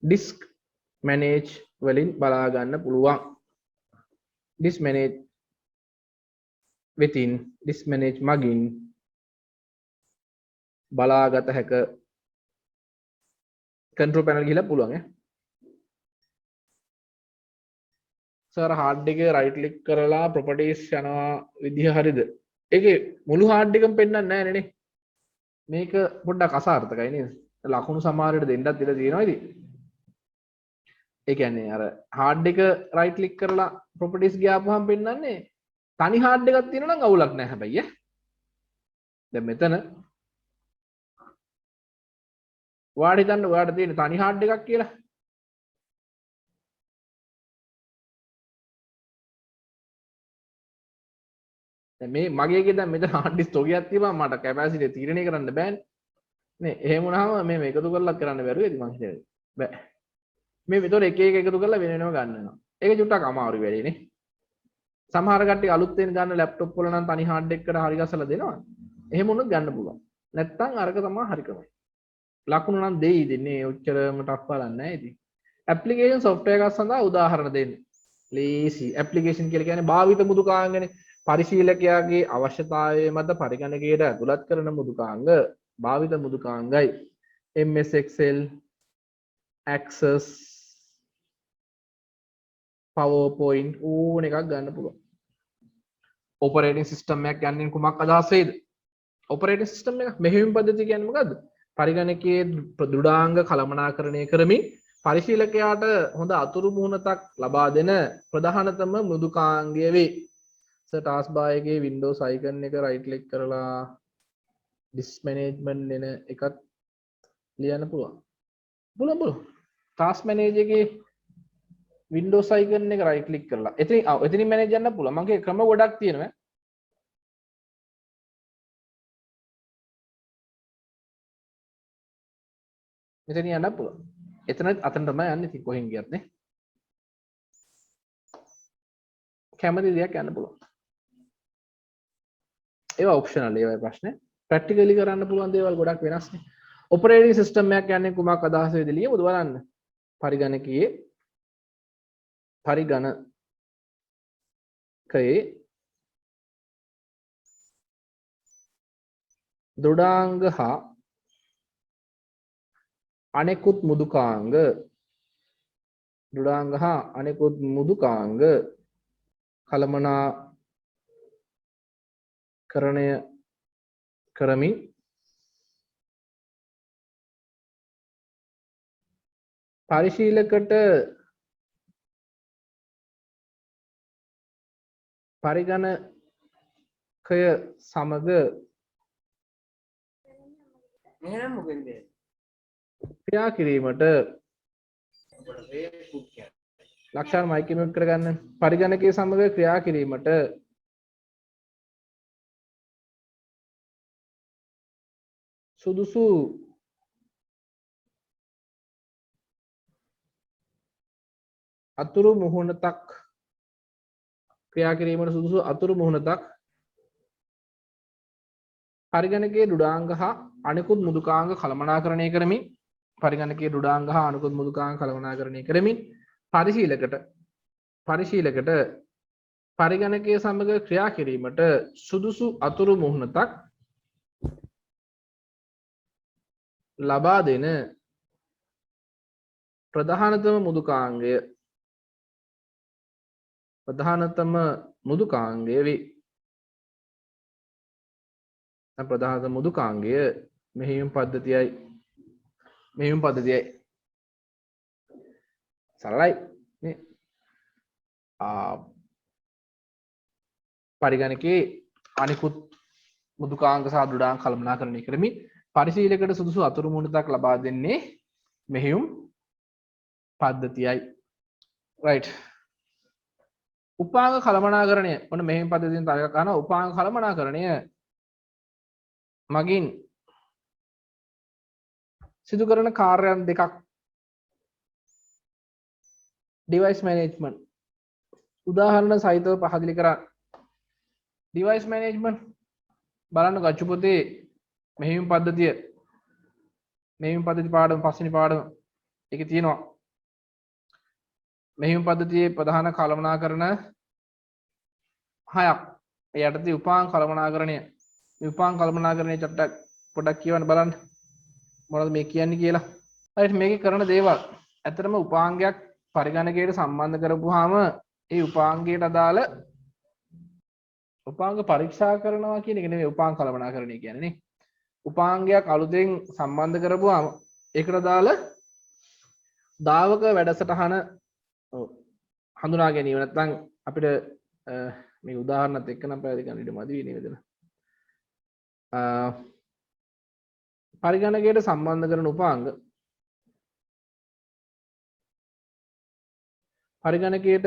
disk manage වලින් බලා ගන්න පුළුවන් disk manage within disk manage මගින් බලාගත හැක control panel ගිහිල්ලා පුළුවන් සර් hard එකේ right click කරලා properties යනවා විදිහ හරියද ඒකේ මුළු hard එකම පෙන්නන්නේ නැහැ නේ මේක පොඩ්ඩක් අසාර්ථකයි නේද ලකුණු සමහරට දෙන්නත් ඉඩ තියෙනවා ඉතින් ඒ කියන්නේ අර hard එක right click කරලා properties ගියාපුවම පෙන්නන්නේ තනි hard එකක් තියෙනවා නම් අවුලක් නැහැ හැබැයි දැන් මෙතන ඔයාලට හිතන්න ඔයාලට තියෙන තනි hard එකක් කියලා දැන් මේ මගේ එකේ දැන් මෙතන hard disk තොගයක් තියපන් මට capacity තීරණය කරන්න බෑනේ නේ එහෙම වුණාම මේ එකතු කරලා කරන්න බැරුව ඉතින් මං හිතන්නේ බෑ මේ විතර එක එක එකතු කරලා වෙන වෙනම ගන්න වෙනවා ඒක චුට්ටක් අමාරු වෙලේ නේ සමහර කට්ටිය අලුත් වෙන ගන්න ලැප්ටොප් වල නම් තනි hard එකකට හරි ගසලා දෙනවා එහෙම වුණොත් ගන්න පුළුවන් නැත්තම් අරක තමයි හරි ක්‍රමය ලකුණු නම් දෙයි දෙන්නේ ඔච්චරම ටෆ් බලන්නේ නැහැ ඉතින් ඇප්ලිකේෂන් software එකක් සඳහා උදාහරණ දෙන්න ලේසි ඇප්ලිකේෂන් කියලා කියන්නේ භාවිත මෘදුකාංගනේ පරිශීලකයාගේ අවශ්‍යතාවය මත පරිගණකයට ඇතුළත් කරන මෘදුකාංග භාවිත මෘදුකාංගයි MS Excel Access PowerPoint ඕන එකක් ගන්න පුළුවන් operating system එකක් ගන්න කුමක් අදහස් වෙයිද operating system එක මෙහෙයුම් පද්ධතිය කියන්නේ මොකද්ද පරිගණකයේ දෘඩාංග කළමනාකරණය කරමින් පරිශීලකයාට හොඳ අතුරු මුහුණතක් ලබා දෙන ප්‍රධානතම මෘදුකාංගය වේ task bar එකේ Windows icon එක right click කරලා disk management දෙන එකක් ලියන්න පුළුවන් task manager එකේ Windows icon එක right click කරලා එතනින් manage කරන්න පුළුවන් මගේ ක්‍රම ගොඩක් තියෙනවා මෙතන යන්න පුළුවන් එතන අතන තමයි යන්නේ ඉතින් කොහෙන් ගියත් නේ කැමති දෙයක් යන්න පුළුවන් ඒවා ඔප්ෂනල් ඒවා ප්‍රශ්නේ ප්‍රැක්ටිකලි කරන්න පුළුවන් දේවල් ගොඩක් වෙනස් නේ ඔපරේටින් සිස්ටම් එකක් කියන්නේ කුමක් අදහස වේද ලියමුද බලන්න පරිගණකයේ දෘඩාංග හා අනෙකුත් මෘදුකාංග කළමනාකරණය කරමින් පරිශීලකට පරිගණකය සමග ක්‍රියා කිරීමට ලක්ෂණ මයික් මියුට් කරගන්න පරිගණකයේ සමග ක්‍රියා කිරීමට සුදුසු අතුරු මුහුණතක් පරිගණකයේ දෘඩාංග හා අනෙකුත් මෘදුකාංග කළමනාකරණය කරමින් පරිශීලකට පරිශීලකට පරිගණකයේ සමග ක්‍රියා කිරීමට සුදුසු අතුරු මුහුණතක් ලබා දෙන ප්‍රධානතම මුදුකාංගය වේ. ප්‍රධානතම මුදුකාංගය මෙහෙයුම් පද්ධතියයි. සරලයි නේ. පරිගණකයේ අනිකුත් මුදුකාංග සහ දෘඩාංග කළමනාකරණය කරමින් පරිශීලකයට සුදුසු අතුරු මුහුණතක් ලබා දෙන්නේ මෙහෙයුම් පද්ධතියයි. right. උපාංග කළමනාකරණය ඔන්න මෙහෙයුම් පද්ධතියෙන් තව එකක් අහනවා. උපාංග කළමනාකරණය මගින් සිදු කරන කාර්යයන් දෙකක්. device management උදාහරණ සහිතව පහදලි කරන්න. device management බලන්න ගච්ඡු පොතේ මෙහෙයුම් පද්ධතිය පාඩම පස්වෙනි පාඩම ඒකේ තියෙනවා. මෙහෙයුම් පද්ධතියේ ප්‍රධාන කළමනාකරණ 6ක්. ඒ යටතේ උපාංග කළමනාකරණය. මේ උපාංග කළමනාකරණය චට්ටක් පොඩ්ඩක් කියවන්න බලන්න. මොනවද මේ කියන්නේ කියලා. හරියට මේකේ කරන දේවල්. ඇත්තටම උපාංගයක් පරිගණකයට සම්බන්ධ කරපුවාම ඒ උපාංගයට අදාළ උපාංග පරීක්ෂා කරනවා කියන එක නෙමෙයි උපාංග කළමනාකරණය කියන්නේ නේ. උපාංගයක් අලුතෙන් සම්බන්ධ කරපුවාම ඒකට අදාළ දාවක වැඩසටහන හඳුනා ගැනීම. නැත්නම් අපිට මේ උදාහරණත් එක්ක නම් පැහැදිලි කරන්න ඉඩ මදි වෙන්නේ මෙතන. පරිගණකයට සම්බන්ධ කරන උපාංග පරිගණකයට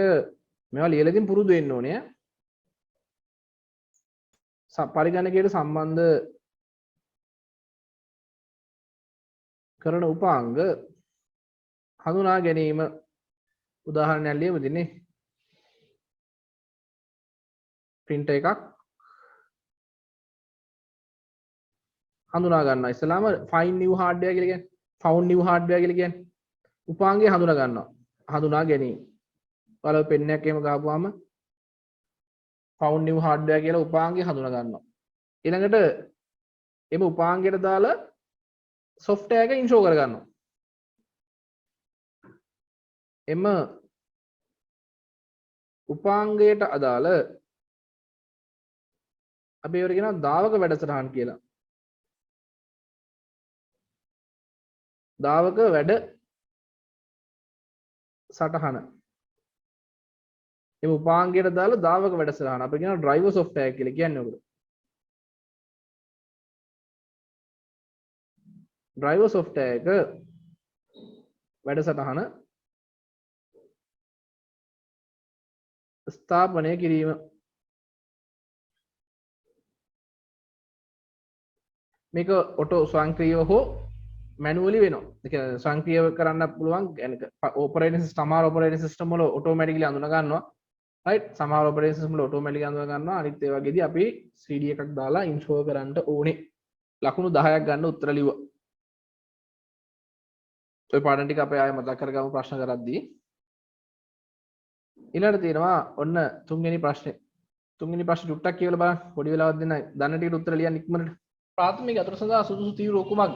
මේවා ලියලා ඉතින් පුරුදු වෙන්න ඕනේ. පරිගණකයට සම්බන්ධ කරන උපාංග හඳුනා ගැනීම උදාහරණයක් ලියමු දිනේ. printer එකක් හඳුනා ගන්නවා. ඉස්සලාම find new hardware කියලා කියන්නේ found new hardware කියලා කියන්නේ උපාංගය හඳුනා ගන්නවා. හඳුනා ගැනීම. බලව පෙන් එකක් එහෙම ගහපුවාම found new hardware කියලා උපාංගය හඳුනා ගන්නවා. ඊළඟට එම උපාංගයට දාලා software එක install කර ගන්නවා. එම උපාංගයට අදාළ අපි ඒවට කියනවා දාවක වැඩසටහන් කියලා. දාවක වැඩ සටහන. එම උපාංගයට දාලා දාවක වැඩසටහන අපි කියනවා driver software කියලා කියන්නේ උකට. driver software එක වැඩසටහන ස්ථාපනය කිරීම. මේක ඔටෝ ස්වයංක්‍රීයව හෝ මැනුවලි වෙනවා. ඒ කියන්නේ ස්වයංක්‍රීයව කරන්න පුළුවන්. ඔපරේටින් සිස්ටම් සමහර ඔපරේටින් සිස්ටම් වල ඔටෝමැටිකලි අඳුන ගන්නවා. රයිට්. සමහර ඔපරේටින් සිස්ටම් වල ඔටෝමැටිකලි අඳුන ගන්නවා. අනිත් ඒ වගේදී අපි CD එකක් දාලා ඉන්ස්ටෝල් කරන්න ඕනේ. ලකුණු 10ක් ගන්න උත්තර ලිව්වා. ඔය පාඩම් ටික අපි ආයෙ මතක් කරගමු ප්‍රශ්න කරද්දී. ඊළඟට තියෙනවා ඔන්න තුන්වෙනි ප්‍රශ්නේ. තුන්වෙනි ප්‍රශ්නේ ටුක්ටක් කියලා බලන්න. පොඩි වෙලාවක් දෙන්න. දන්න ටිකට උත්තර ලියන්න ඉක්මනට. ප්‍රාථමික යතුරු සඳහා සුදුසු තීරුව කුමක්ද?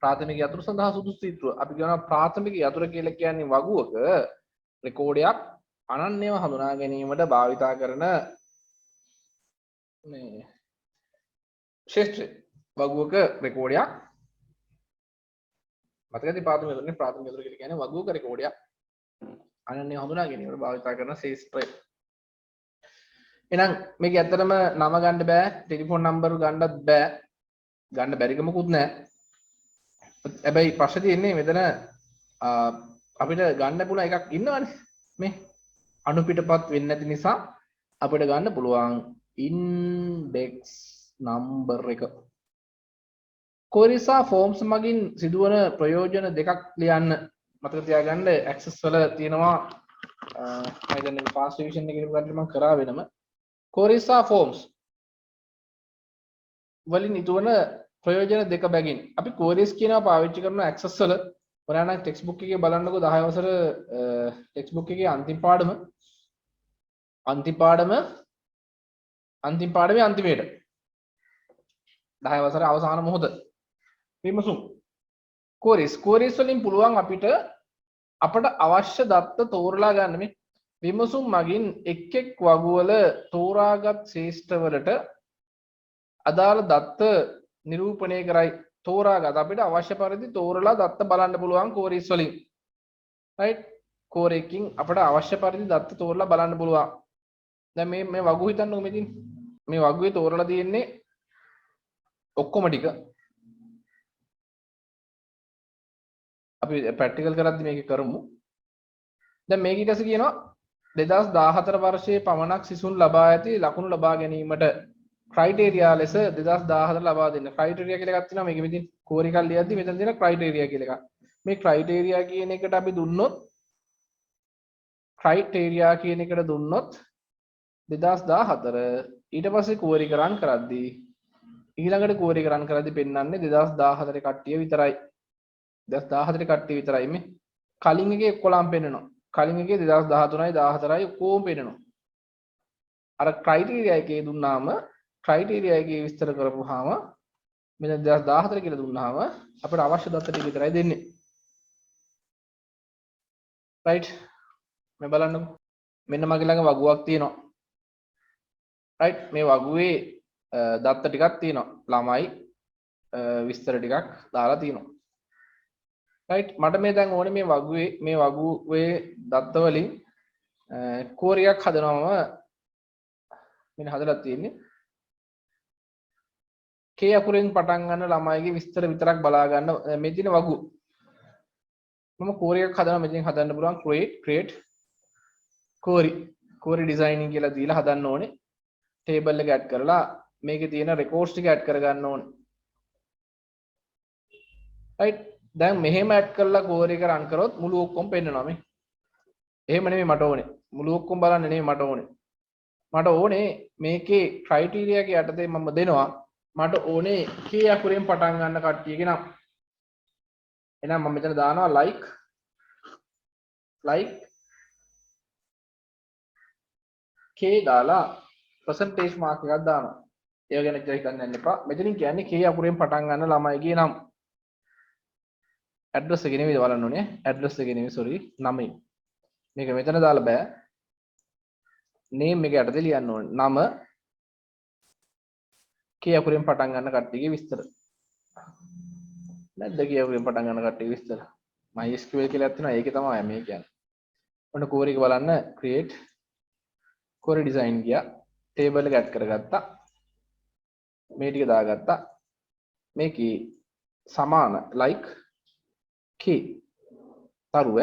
ප්‍රාථමික යතුරු සඳහා සුදුසු තීරුව අපි කියනවා ප්‍රාථමික යතුර කියලා කියන්නේ වගුවක රෙකෝඩයක් අනන්‍යව හඳුනා ගැනීමට භාවිතා කරන මේ ශේෂ්ත්‍රය. වගුවක රෙකෝඩයක් මතකද ප්‍රාථමික යතුර කියලා කියන්නේ වගුවක රෙකෝඩයක් අනන්‍යව හඳුනා ගැනීමට භාවිතා කරන ශේෂ්ත්‍රය. එහෙනම් මේක ඇත්තටම නම ගන්න බෑ, ටෙලිෆෝන් නම්බර් ගන්නත් බෑ. ගන්න බැරිකමකුත් නැහැ. හැබැයි ප්‍රශ්නේ තියෙන්නේ මෙතන අපිට ගන්න පුළුවන් එකක් ඉන්නවනේ. මේ අනුපිටපත් වෙන්නේ නැති නිසා අපිට ගන්න පුළුවන් ඉන්ඩෙක්ස් නම්බර් එක. කොරිසා ෆෝම්ස් මගින් සිදුවන ප්‍රයෝජන දෙකක් ලියන්න. මතක තියාගන්න ඇක්සස් වල තියෙනවා මම දැන් ෆාස්ට් රිවිෂන් එකේ ඉගෙන මම කරා වෙනම කොරිසා ෆෝම්ස් වලින් ඉතුවන ප්‍රයෝජන දෙක බැගින් අපි කොරිස් කියනවා පාවිච්චි කරන ඇක්සස් වල ඔයාලා නම් ටෙක්ස්ට් බුක් එකේ බලන්නකෝ 10 වසර ටෙක්ස්ට් බුක් එකේ අන්තිම පාඩමේ අන්තිමේට 10 වසරේ අවසාන මොහොත විමසුම් කෝරිස් වලින් පුළුවන් අපිට අවශ්‍ය දත්ත තෝරලා ගන්න මේ විමසුම් මගින් එක් වගුවල තෝරාගත් ශේෂ්ඨවලට අදාළ දත්ත නිරූපණය කරයි තෝරාගත් අපිට අවශ්‍ය පරිදි තෝරලා දත්ත බලන්න පුළුවන් කෝරිස් වලින් රයිට් කෝර එකකින් අපිට අවශ්‍ය පරිදි දත්ත තෝරලා බලන්න පුළුවන් දැන් මේ වගුව හිතන්නකෝ මෙතින් මේ වගුවේ තෝරලා තියෙන්නේ ඔක්කොම ටික අපි ප්‍රැක්ටිකල් කරද්දි මේක කරමු දැන් මේක ඊට පස්සේ කියනවා 2014 වර්ෂයේ පමණක් සිසුන් ලබා ඇති ලකුණු ලබා ගැනීමට ක්‍රයිටේරියා ලෙස 2014 ලබා දෙන්න ක්‍රයිටේරියා කියලා එකක් තියෙනවා මේක මෙතින් කෝරි එකක් ලියද්දි මෙතන තියෙන ක්‍රයිටේරියා කියලා එකක් මේ ක්‍රයිටේරියා කියන එකට අපි දුන්නොත් ක්‍රයිටේරියා කියන එකට දුන්නොත් 2014 ඊට පස්සේ කෝරිකරන් කරද්දී ඊළඟට කෝරිකරන් කරද්දී පෙන්වන්නේ 2014 කට්ටිය විතරයි 2014 කට්ටිය විතරයි මේ කලින් එකේ 11න් පෙන්නනවා කලින් එකේ 2013යි 14යි කොහොම පෙන්නනවා අර ක්‍රයිටේරියා එකේ දුන්නාම ක්‍රයිටේරියා එකේ විස්තර කරපුවාම මෙන්න 2014 කියලා දුන්නාම අපිට අවශ්‍ය දත්ත ටික විතරයි දෙන්නේ රයිට් මේ බලන්නකෝ මෙන්න මගේ ළඟ වගුවක් තියෙනවා රයිට් මේ වගුවේ දත්ත ටිකක් තියෙනවා ළමයි විස්තර ටිකක් දාලා තියෙනවා රයිට් මට මේ දැන් ඕනේ මේ වගුවේ දත්ත වලින් කෝරියක් හදනවම මෙන්න හදලා තියෙන්නේ K අකුරෙන් පටන් ගන්න ළමයිගේ විස්තර විතරක් බලා ගන්න මේ තියෙන වගුව මම කෝරියක් හදනවා මෙතෙන් හදන්න පුළුවන් create කෝරි ඩිසයිනින් කියලා දීලා හදන්න ඕනේ ටේබල් එක ඇඩ් කරලා මේකේ තියෙන රෙකෝඩ්ස් ටික ඇඩ් කර ගන්න ඕනේ රයිට් දැන් මෙහෙම ඇඩ් කරලා කෝරි එක රන් කරොත් මුළු ඔක්කොම පෙන්නනවා මේ එහෙම නෙමෙයි මට ඕනේ මුළු ඔක්කොම බලන්න නෙමෙයි මට ඕනේ මේකේ ක්‍රයිටීරියා එක යටතේ මම දෙනවා මට ඕනේ K අකුරෙන් පටන් ගන්න කට්ටියගේ නම් එහෙනම් මම මෙතන දානවා like K දාලා percentage mark එකක් දානවා ඒව ගැන කියලා හිතන්න යන්න එපා මෙතනින් කියන්නේ K අකුරෙන් පටන් ගන්න ළමයිගේ නම් ඇඩ්‍රස් එක නෙමෙයි බලන්න ඕනේ ඇඩ්‍රස් එක නෙමෙයි sorry නම මේක මෙතන දාලා බෑ name එක යටතේ ලියන්න ඕනේ නම K අකුරෙන් පටන් ගන්න කට්ටියගේ විස්තර නැද්ද K අකුරෙන් පටන් ගන්න කට්ටියගේ විස්තර MySQL කියලා තියෙනවා ඒකේ තමයි මේ කියන්නේ ඔන්න කෝරි එක බලන්න create කෝරි ඩිසයින් ගියා ටේබල් එක ඇඩ් කරගත්තා මේ ටික දාගත්තා මේකේ සමාන like K තරුව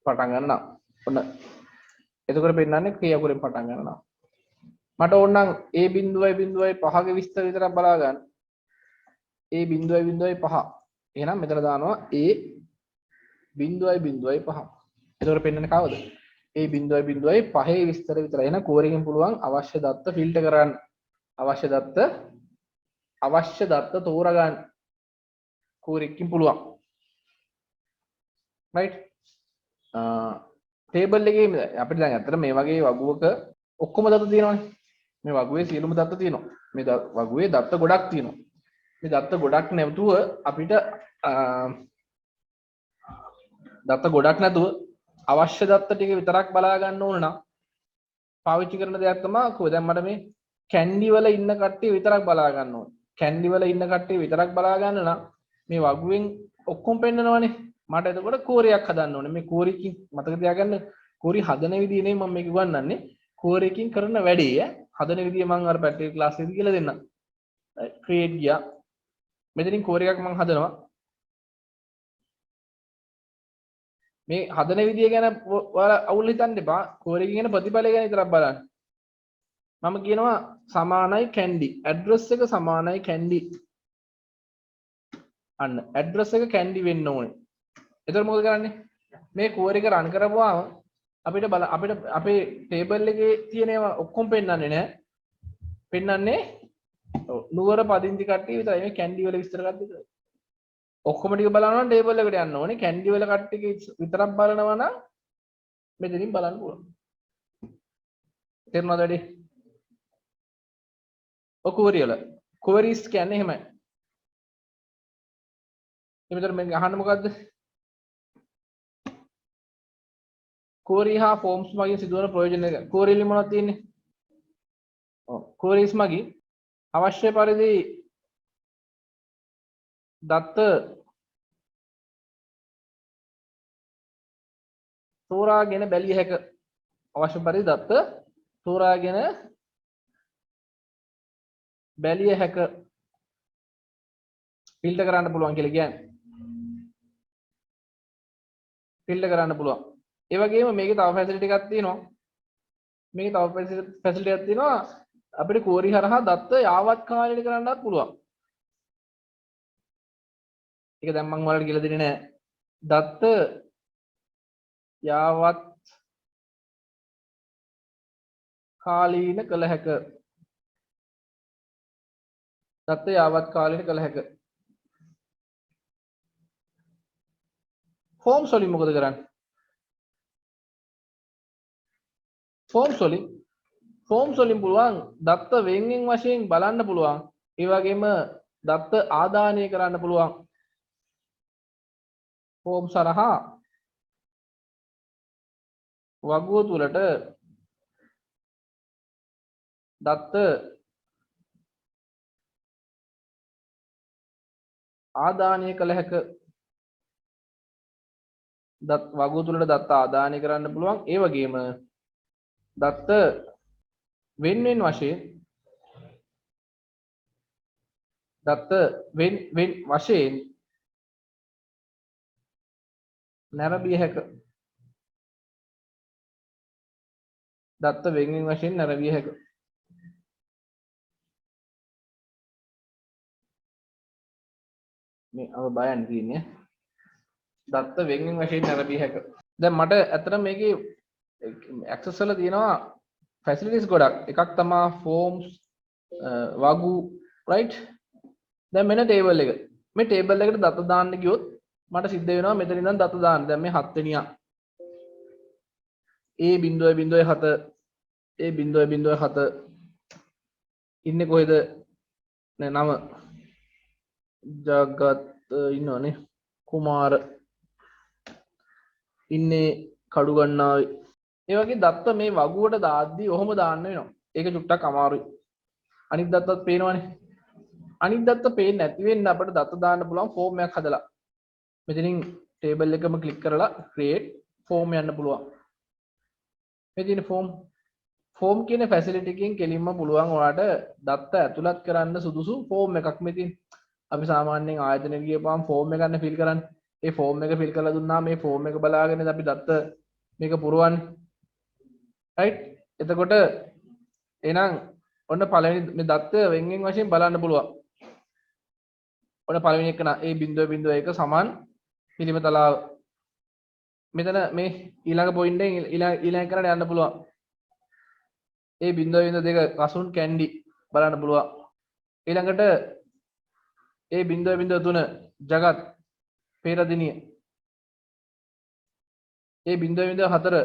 පටන් ගන්න නම් ඔන්න එතකොට පෙන්නන්නේ K අකුරෙන් පටන් ගන්න නම් මට ඕන නම් a බිඳුවයි 5ගේ විස්තර විතරක් බලා ගන්න a බිඳුවයි 5 එහෙනම් මෙතන දානවා a බිඳුවයි 5 එතකොට පෙන්නන්නේ කවද a බිඳුවයි 5ේ විස්තර විතරයි එහෙනම් කෝරියෙන් පුළුවන් අවශ්‍ය දත්ත ෆිල්ටර් කරන්න අවශ්‍ය දත්ත තෝරගන්න කෝරියකින් පුළුවන් රයිට් ටේබල් එකේ අපිට දැන් අතට මේ වගේ වගුවක ඔක්කොම දත්ත තියෙනවානේ මේ වගුවේ සියලුම දත්ත තියෙනවා මේ වගුවේ දත්ත ගොඩක් තියෙනවා මේ දත්ත ගොඩක් නැතුව අපිට දත්ත ගොඩක් නැතුව අවශ්‍ය දත්ත ටික විතරක් බලා ගන්න ඕන නම් පාවිච්චි කරන දෙයක් තමයි කොහොමද දැන් මට මේ කැන්ඩි වල ඉන්න කට්ටිය විතරක් බලා ගන්න ඕන කැන්ඩි වල ඉන්න කට්ටිය විතරක් බලා ගන්න නම් මේ වගුවෙන් ඔක්කොම පෙන්නනවනේ මට එතකොට කෝරියක් හදන්න ඕනේ මේ කෝරියකින් මතක තියාගන්න කෝරි හදන විදිය නෙමෙයි මම මේක උගන්වන්නේ කෝරියකින් කරන වැඩේ හදන විදිය මම අර ප්‍රැක්ටිකල් ක්ලාස් එකේදී කියලා දෙන්නම් ක්‍රියේට් ගියා මෙතනින් කෝරි එකක් මම හදනවා මේ හදන විදිය ගැන ඔයාලා අවුල් හිතන්න එපා කෝරි එකේ කියන ප්‍රතිඵලය ගැන විතරක් බලන්න මම කියනවා සමානයි කැන්ඩි ඇඩ්‍රස් එක සමානයි කැන්ඩි අන්න ඇඩ්‍රස් එක කැන්ඩි වෙන්න ඕනේ එතකොට මොකද කරන්නේ මේ කෝරි එක රන් කරපුවාම අපිට අපේ ටේබල් එකේ තියෙන ඒවා ඔක්කොම පෙන්වන්නේ නැහැ පෙන්වන්නේ නුවර පදිංචි කට්ටිය විතරයි මේ කැන්ඩි වල විස්තර ගන්න විතරයි ඔක්කොම ටික බලනවා නම් ටේබල් එකට යන්න ඕනේ. කැන්ඩි වල කට්ටිය විතරක් බලනවා නම් මෙතනින් බලන්න පුළුවන්. තේරුණාද වැඩි? ඔය query වල queries කියන්නේ එහෙමයි. එතකොට මම අහන්න මොකද්ද? query හා forms මගින් සිදුවන ප්‍රයෝජන එක. query වලින් මොනවද තියෙන්නේ? ඔව් queries මගින් අවශ්‍ය පරිදි දත්ත තෝරාගෙන බැලිය හැක. අවශ්‍ය පරිදි දත්ත තෝරාගෙන බැලිය හැක. ෆිල්ටර් කරන්න පුළුවන් කියලා කියන්නේ. ෆිල්ටර් කරන්න පුළුවන්. ඒ වගේම මේකේ තව ෆැසිලිටි එකක් තියෙනවා. මේකේ තව ෆැසිලිටි එකක් තියෙනවා. අපිට query හරහා දත්ත යාවත් කාලීන කරන්නත් පුළුවන්. ඒක දැන් මම ඔයාලට කියලා දෙන්නේ නැහැ. දත්ත යාවත් කාලීන කළ හැක. දත්ත යාවත් කාලීන කළ හැක. forms වලින් මොකද කරන්නේ? forms වලින් පුළුවන් දත්ත වෙන්වෙන් වශයෙන් බලන්න පුළුවන්. ඒ වගේම දත්ත ආදානය කරන්න පුළුවන්. forms හරහා වගුව තුලට දත්ත ආදානය කළ හැක. වගුව තුලට දත්ත ආදානය කරන්න පුළුවන්. ඒ වගේම දත්ත වෙන් වශයෙන් නැරඹිය හැක. දත්ත වෙන් වශයෙන් නැරඹිය හැක. මේ අව බයන් කියන්නේ දත්ත වෙන් වශයෙන් නැරඹිය හැක. දැන් මට ඇත්තටම මේකේ access වල තියෙනවා facilities ගොඩක්. එකක් තමයි forms වගු right. දැන් මෙන්න table එක. මේ table එකට දත්ත දාන්න ගියොත් මට සිද්ධ වෙනවා මෙතන ඉඳන් දත්ත දාන්න. දැන් මේ 7 වෙනියා A.07 ඉන්නේ කොහෙද? නෑ නම ජගත් ඉන්නවනේ. කුමාර ඉන්නේ කඩුගන්නාවේ. ඒ වගේ දත්ත මේ වගුවට දාද්දී ඔහොම දාන්න වෙනවා. ඒක චුට්ටක් අමාරුයි. අනිත් දත්තත් පේනවනේ. අනිත් දත්ත පේන්නේ නැති වෙන්න අපිට දත්ත දාන්න පුළුවන් ෆෝම් එකක් හදලා. මෙතනින් ටේබල් එකම ක්ලික් කරලා create form යන්න පුළුවන්. මේ තියෙන form කියන facility එකෙන් කෙලින්ම පුළුවන් ඔයාලට දත්ත ඇතුළත් කරන්න සුදුසු form එකක් මේ තියෙන. අපි සාමාන්‍යයෙන් ආයතනෙට ගියපුවාම form එක ගන්න fill කරන්නේ. ඒ form එක fill කරලා දුන්නාම මේ form එක බලාගෙන අපි දත්ත මේක පුරවන්නේ. right? එතකොට එහෙනම් ඔන්න පළවෙනි මේ දත්ත වෙන්වෙන් වශයෙන් බලන්න පුළුවන්. ඔන්න පළවෙනි එක නා A.01 සමාන පිළිම තලාව. මෙතන මේ ඊළඟ පොයින්ට් එකෙන් ඊළඟ කරට යන්න පුළුවන්. A.02 කසුන් කැන්ඩි බලන්න පුළුවන්. ඊළඟට A.03 Jagath පේරදිනිය. A.04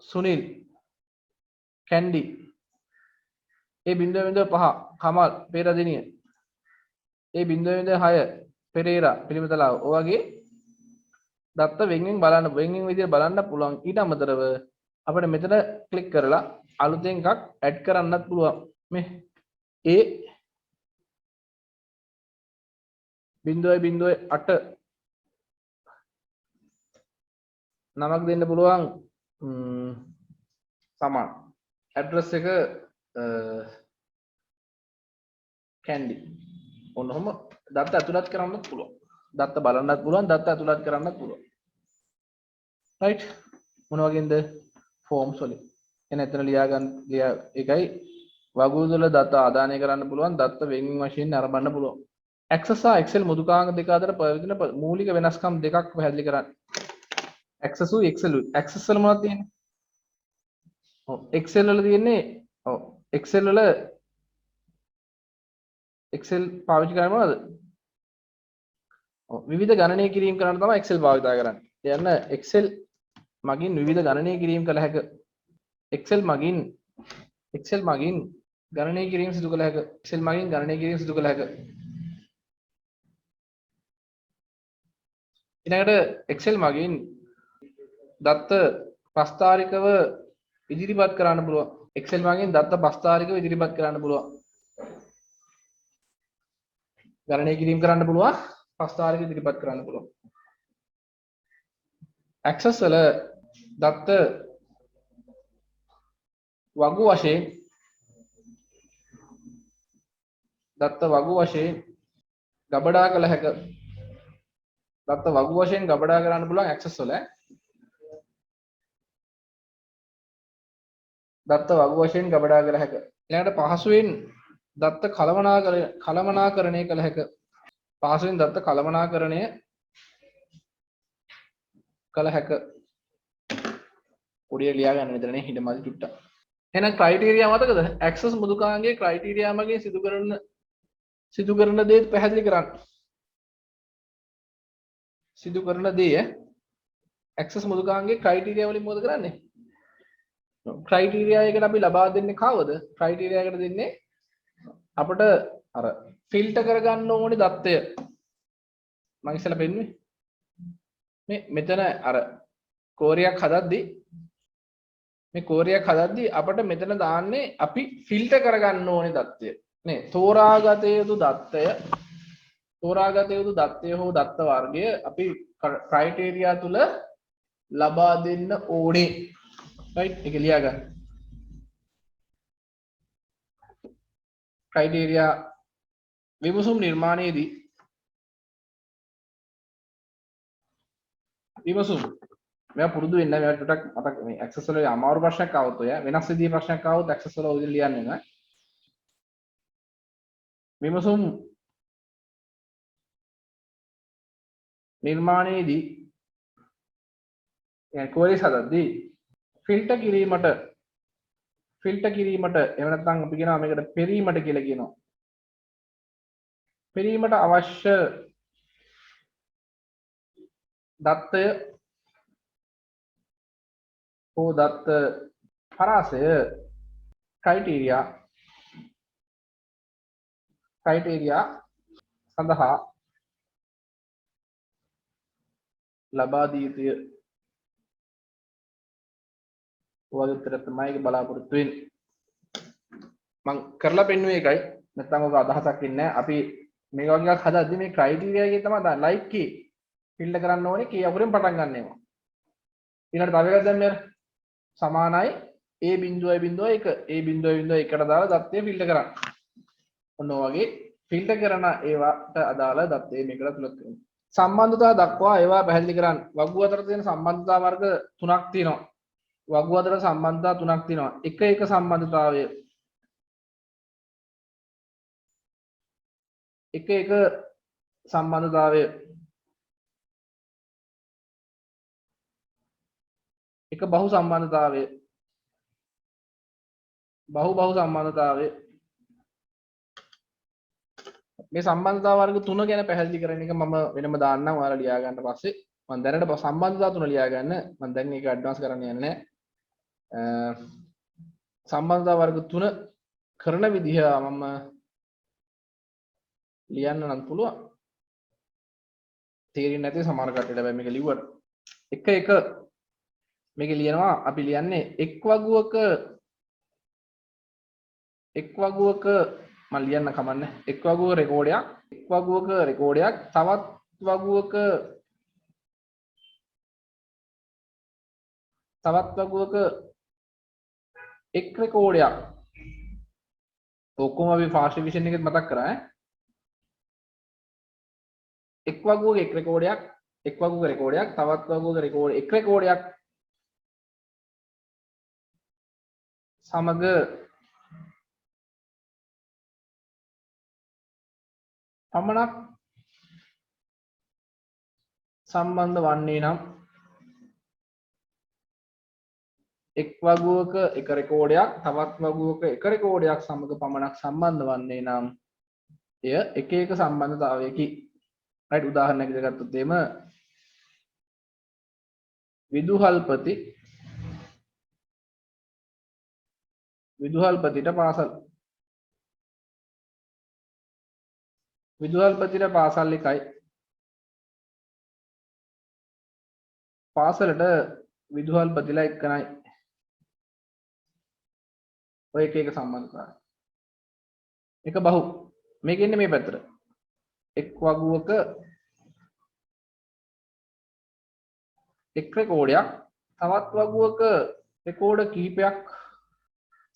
Sunil Kandy. A.05 Kamal පේරදිනිය. A.06 Perera පිළිමතලාව. ඔය වගේ දත්ත වෙන්වෙන් විදිහට බලන්න පුළුවන්. ඊට අමතරව අපිට මෙතන ක්ලික් කරලා අලුතෙන් එකක් ඇඩ් කරන්නත් පුළුවන්. මේ A.08 නමක් දෙන්න පුළුවන්. සමාන ඇඩ්‍රස් එක කැන්ඩි. ඔන්නෝම දත්ත ඇතුළත් කරන්නත් පුළුවන්. දත්ත බලන්නත් පුළුවන්. දත්ත ඇතුළත් කරන්නත් පුළුවන්. right? මොන වගේද? forms වලින්. එන එතන ඒකයි වගුව තුළ දත්ත ආදානය කරන්න පුළුවන්. දත්ත වෙන් වශයෙන් නරඹන්න පුළුවන්. access සහ excel මෘදුකාංග දෙක අතර පවතින මූලික වෙනස්කම් දෙකක් පැහැදිලි කරන්න. access access වල මොනවද තියෙන්නේ? ඔව් excel වල තියෙන්නේ excel පාවිච්චි කරන්නේ මොනවද? විවිධ ගණනය කිරීම කරන්න තමයි Excel භාවිත කරන්නේ. යන්න Excel මගින් විවිධ ගණනය කිරීම කළ හැක. Excel මගින් ගණනය කිරීම සිදු කළ හැක. Excel මගින් ගණනය කිරීම සිදු කළ හැක. ඊළඟට Excel මගින් දත්ත ප්‍රස්ථාරිකව ඉදිරිපත් කරන්න පුළුවන්. Excel මගින් දත්ත ප්‍රස්ථාරිකව ඉදිරිපත් කරන්න පුළුවන්. ගණනය කිරීම කරන්න පුළුවන්. ප්‍රස්ථාරික ඉදිරිපත් කරන්න පුළුවන්. Access වල දත්ත වගු වශයෙන් ගබඩා කළ හැක. දත්ත වගු වශයෙන් ගබඩා කරන්න පුළුවන් Access වල. දත්ත වගු වශයෙන් ගබඩා කළ හැක. ඊළඟට පහසුවෙන් දත්ත කළමනාකරණය කළ හැක. පහසුවෙන් දත්ත කළමනාකරණය කළ හැක. පොඩිය ලියා ගන්න විතරනේ හිටමදි චුට්ටක්. එහෙනම් ක්‍රයිටීරියා මතකද? Access මෘදුකාංගයේ ක්‍රයිටීරියා මගින් සිදු කරන දේ පැහැදිලි කරන්න. සිදු කරන දේ Access මෘදුකාංගයේ ක්‍රයිටීරියා වලින් මොකද කරන්නේ? ක්‍රයිටීරියා එකට අපි ලබා දෙන්නේ කවද? ක්‍රයිටීරියා එකට දෙන්නේ අපිට අර ෆිල්ටර් කරගන්න ඕනේ දත්තය. මම ඉස්සෙල්ලා පෙන්නුවේ. මෙතන අර කෝරියක් හදද්දී අපිට මෙතන දාන්නේ අපි ෆිල්ටර් කරගන්න ඕනේ දත්තය. නේ තෝරාගත යුතු දත්තය හෝ දත්ත වර්ගය අපි ක්‍රයිටීරියා තුල ලබා දෙන්න ඕනේ. right එක ලියා ගන්න. ක්‍රයිටීරියා විමසුම් නිර්මාණයේදී මෙයා පුරුදු වෙන්න මෙයා ටිකක් මතක මේ Access වල අමාරු ප්‍රශ්නයක් ආවොත් ඔය වෙනස් විදිහේ ප්‍රශ්නයක් ආවොත් Access වල ඔය ලියන්න වෙනවා. විමසුම් නිර්මාණයේදී queries හදද්දී ෆිල්ටර් කිරීමට එහෙම නැත්නම් අපි කියනවා මේකට පෙරීමට කියලා කියනවා. පෙරීමට අවශ්‍ය දත්තය හෝ දත්ත පරාසය ක්‍රයිටීරියා සඳහා ලබා දී යුතුය. ඔයගේ උත්තර තමයි ඒක බලාපොරොත්තු වෙන්නේ. මම කරලා පෙන්නුවේ ඒකයි. නැත්නම් ඔක අදහසක් ඉන්නේ නැහැ. අපි මේක වගේ එකක් හදද්දි මේ ක්‍රයිටීරියා එකේ තමයි ලයික් කී ෆිල්ටර් කරන්න ඕනේ කී අකුරෙන් පටන් ගන්න ඒවා. ඊළඟට තව එකක් දැම්මේ සමානයි a.1 එකට දාලා දත්තය ෆිල්ටර් කරන්න. ඔන්න වගේ ෆිල්ටර් කරන ඒවාට අදාළ දත්තය මේකට තුලක් කරනවා. සම්බන්ධතාව දක්වා ඒවා පැහැදිලි කරන්න. වගු අතර තියෙන සම්බන්ධතා වර්ග තුනක් තියෙනවා. වගු අතර සම්බන්ධතා තුනක් තියෙනවා. එක සම්බන්ධතාවය එක බහු සම්බන්ධතාවය බහු සම්බන්ධතාවය මේ සම්බන්ධතා වර්ග තුන ගැන පැහැදිලි කරන එක මම වෙනම දාන්නම් ඔයාලා ලියා ගන්න පස්සේ මම දැනට සම්බන්ධතා තුන ලියා ගන්න මම දැන් ඒක ඇඩ්වාන්ස් කරන්න යන්නේ නැහැ සම්බන්ධතා වර්ග තුන කරන විදිහ මම ලියන්න නම් පුළුවන් තේරෙන්නේ නැති සමහර කට්ටියට හැබැයි මේක ලිව්වට එක මේක ලියනවා අපි ලියන්නේ එක් වගුවක මම ලියන්න කමන්නේ එක් වගුවක රෙකෝඩයක් තවත් වගුවක එක් රෙකෝඩයක් ඔක්කොම අපි ෆාස්ට් රිවිෂන් එකෙත් මතක් කරා එක් වගුවක එක් රෙකෝඩයක් තවත් වගුවක එක් රෙකෝඩයක් සමග පමණක් සම්බන්ධ වන්නේ නම් එක් වගුවක එක රෙකෝඩයක් තවත් වගුවක එක රෙකෝඩයක් සමග පමණක් සම්බන්ධ වන්නේ නම් එය එක සම්බන්ධතාවයකි රයිට් උදාහරණයක් විදිහට ගත්තොත් එහෙම විදුහල්පතිට පාසල් එකයි පාසලට විදුහල්පතිලා එක්කනයි ඔය එක සම්බන්ධතාවය එක බහු මේක ඉන්නේ මේ පැත්තට එක් වගුවක එක් රෙකෝඩයක් තවත් වගුවක රෙකෝඩ කීපයක්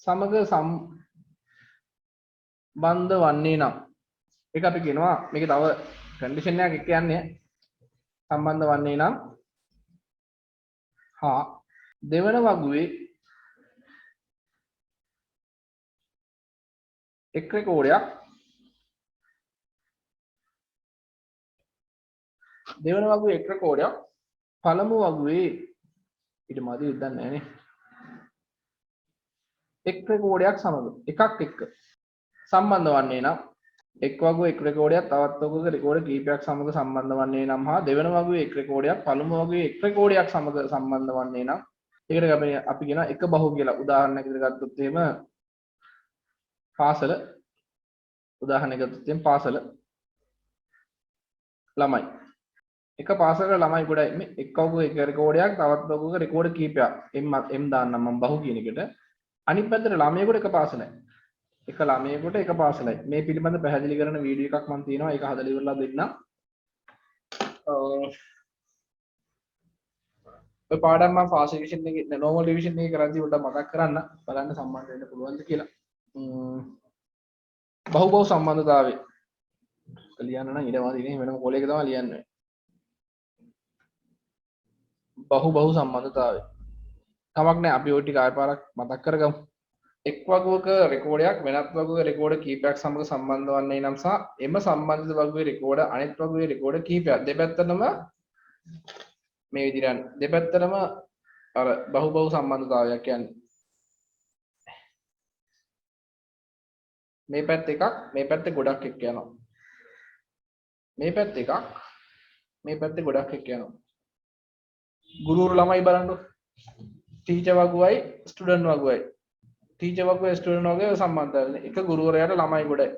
සමග සම්බන්ධ වන්නේ නම් ඒක අපි කියනවා මේක තව කන්ඩිෂන් එකක් එක්ක යන්නේ සම්බන්ධ වන්නේ නම් හා දෙවන වගුවේ එක් රෙකෝඩයක් පළමු වගුවේ ඊට මදි ඉදන්නේ නැහනේ එක් රෙකෝඩයක් සමග එකක් එක්ක සම්බන්ධ වන්නේ නම් එක් වගුවේ එක් රෙකෝඩයක් තවත් වගුවක රෙකෝඩ කීපයක් සමග සම්බන්ධ වන්නේ නම් හා දෙවන වගුවේ එක් රෙකෝඩයක් පළමු වගුවේ එක් රෙකෝඩයක් සමග සම්බන්ධ වන්නේ නම් ඒකට අපි කියනවා එක බහු කියලා. උදාහරණයක් විදිහට ගත්තොත් එහෙම පාසල උදාහරණයක් ගත්තොත් එහෙම පාසල ළමයි එක පාසලක ළමයි ගොඩයි මේ එක් වගුවක එක රෙකෝඩයක් තවත් වගුවක රෙකෝඩ කීපයක් m දාන්නම් මම බහු කියන එකට අනිත් පැත්තට ළමයෙකුට එක පාසලයි එක ළමයෙකුට එක පාසලයි මේ පිළිබඳ පැහැදිලි කරන වීඩියෝ එකක් මම තියෙනවා ඒක හදලා ඉවරලා දෙන්නම් ඔය පාඩම් මම ෆාස්ට් රිවිෂන් එකේ නෝමල් රිවිෂන් එකේ කරද්දී උඩ මතක් කරන්න බලන්න සම්බන්ධ වෙන්න පුළුවන්ද කියලා බහු සම්බන්ධතාවය ලියන්න නම් ඊට පස්සේ ඉතින් වෙනම කොලයක තමයි ලියන්නේ බහු සම්බන්ධතාවය කමක් නැහැ අපි ওই ටික ආයෙ පාරක් මතක් කරගමු එක් වගුවක රෙකෝඩයක් වෙනත් වගුවක රෙකෝඩ කීපයක් සමග සම්බන්ධ වන්නේ නම් සහ එම සම්බන්ධිත වගුවේ රෙකෝඩ අනෙක් වගුවේ රෙකෝඩ කීපයක් දෙපැත්තටම මේ විදිහට දෙපැත්තටම අර බහු සම්බන්ධතාවයක් කියන්නේ මේ පැත්ත එකක් මේ පැත්තේ ගොඩක් එක්ක යනවා මේ පැත්ත එකක් මේ පැත්තේ ගොඩක් එක්ක යනවා ගුරුවරු ළමයි බලන්න ටීචර් වගුවයි ස්ටුඩන්ට් වගුවයි ටීචර් වගුවේ ස්ටුඩන්ට් වගේ සම්බන්ධතාවය එක ගුරුවරයාට ළමයි ගොඩයි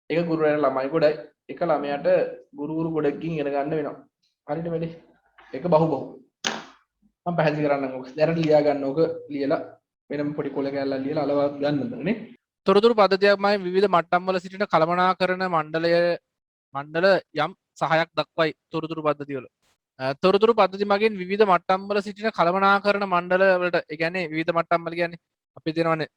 එක ගුරුවරයාට ළමයි ගොඩයි එක ළමයාට ගුරුවරු ගොඩකින් ඉගෙන ගන්න වෙනවා හරියට වැඩි එක බහු මම පැහැදිලි කරන්නම් ඔක දැනට ලියා ගන්න ඕක ලියලා වෙනම පොඩි කොළ කැල්ලක් ලියලා අලවා ගන්නද නේ තොරතුරු පද්ධතියක්මයි විවිධ මට්ටම් වල සිටින කළමනාකරණ මණ්ඩල යම් සහයක් දක්වයි තොරතුරු පද්ධතිය වල තොරතුරු පද්ධති මගින් විවිධ මට්ටම් වල සිටින කළමනාකරණ මණ්ඩල වලට ඒ කියන්නේ විවිධ මට්ටම් වල කියන්නේ අපි දෙනවනේ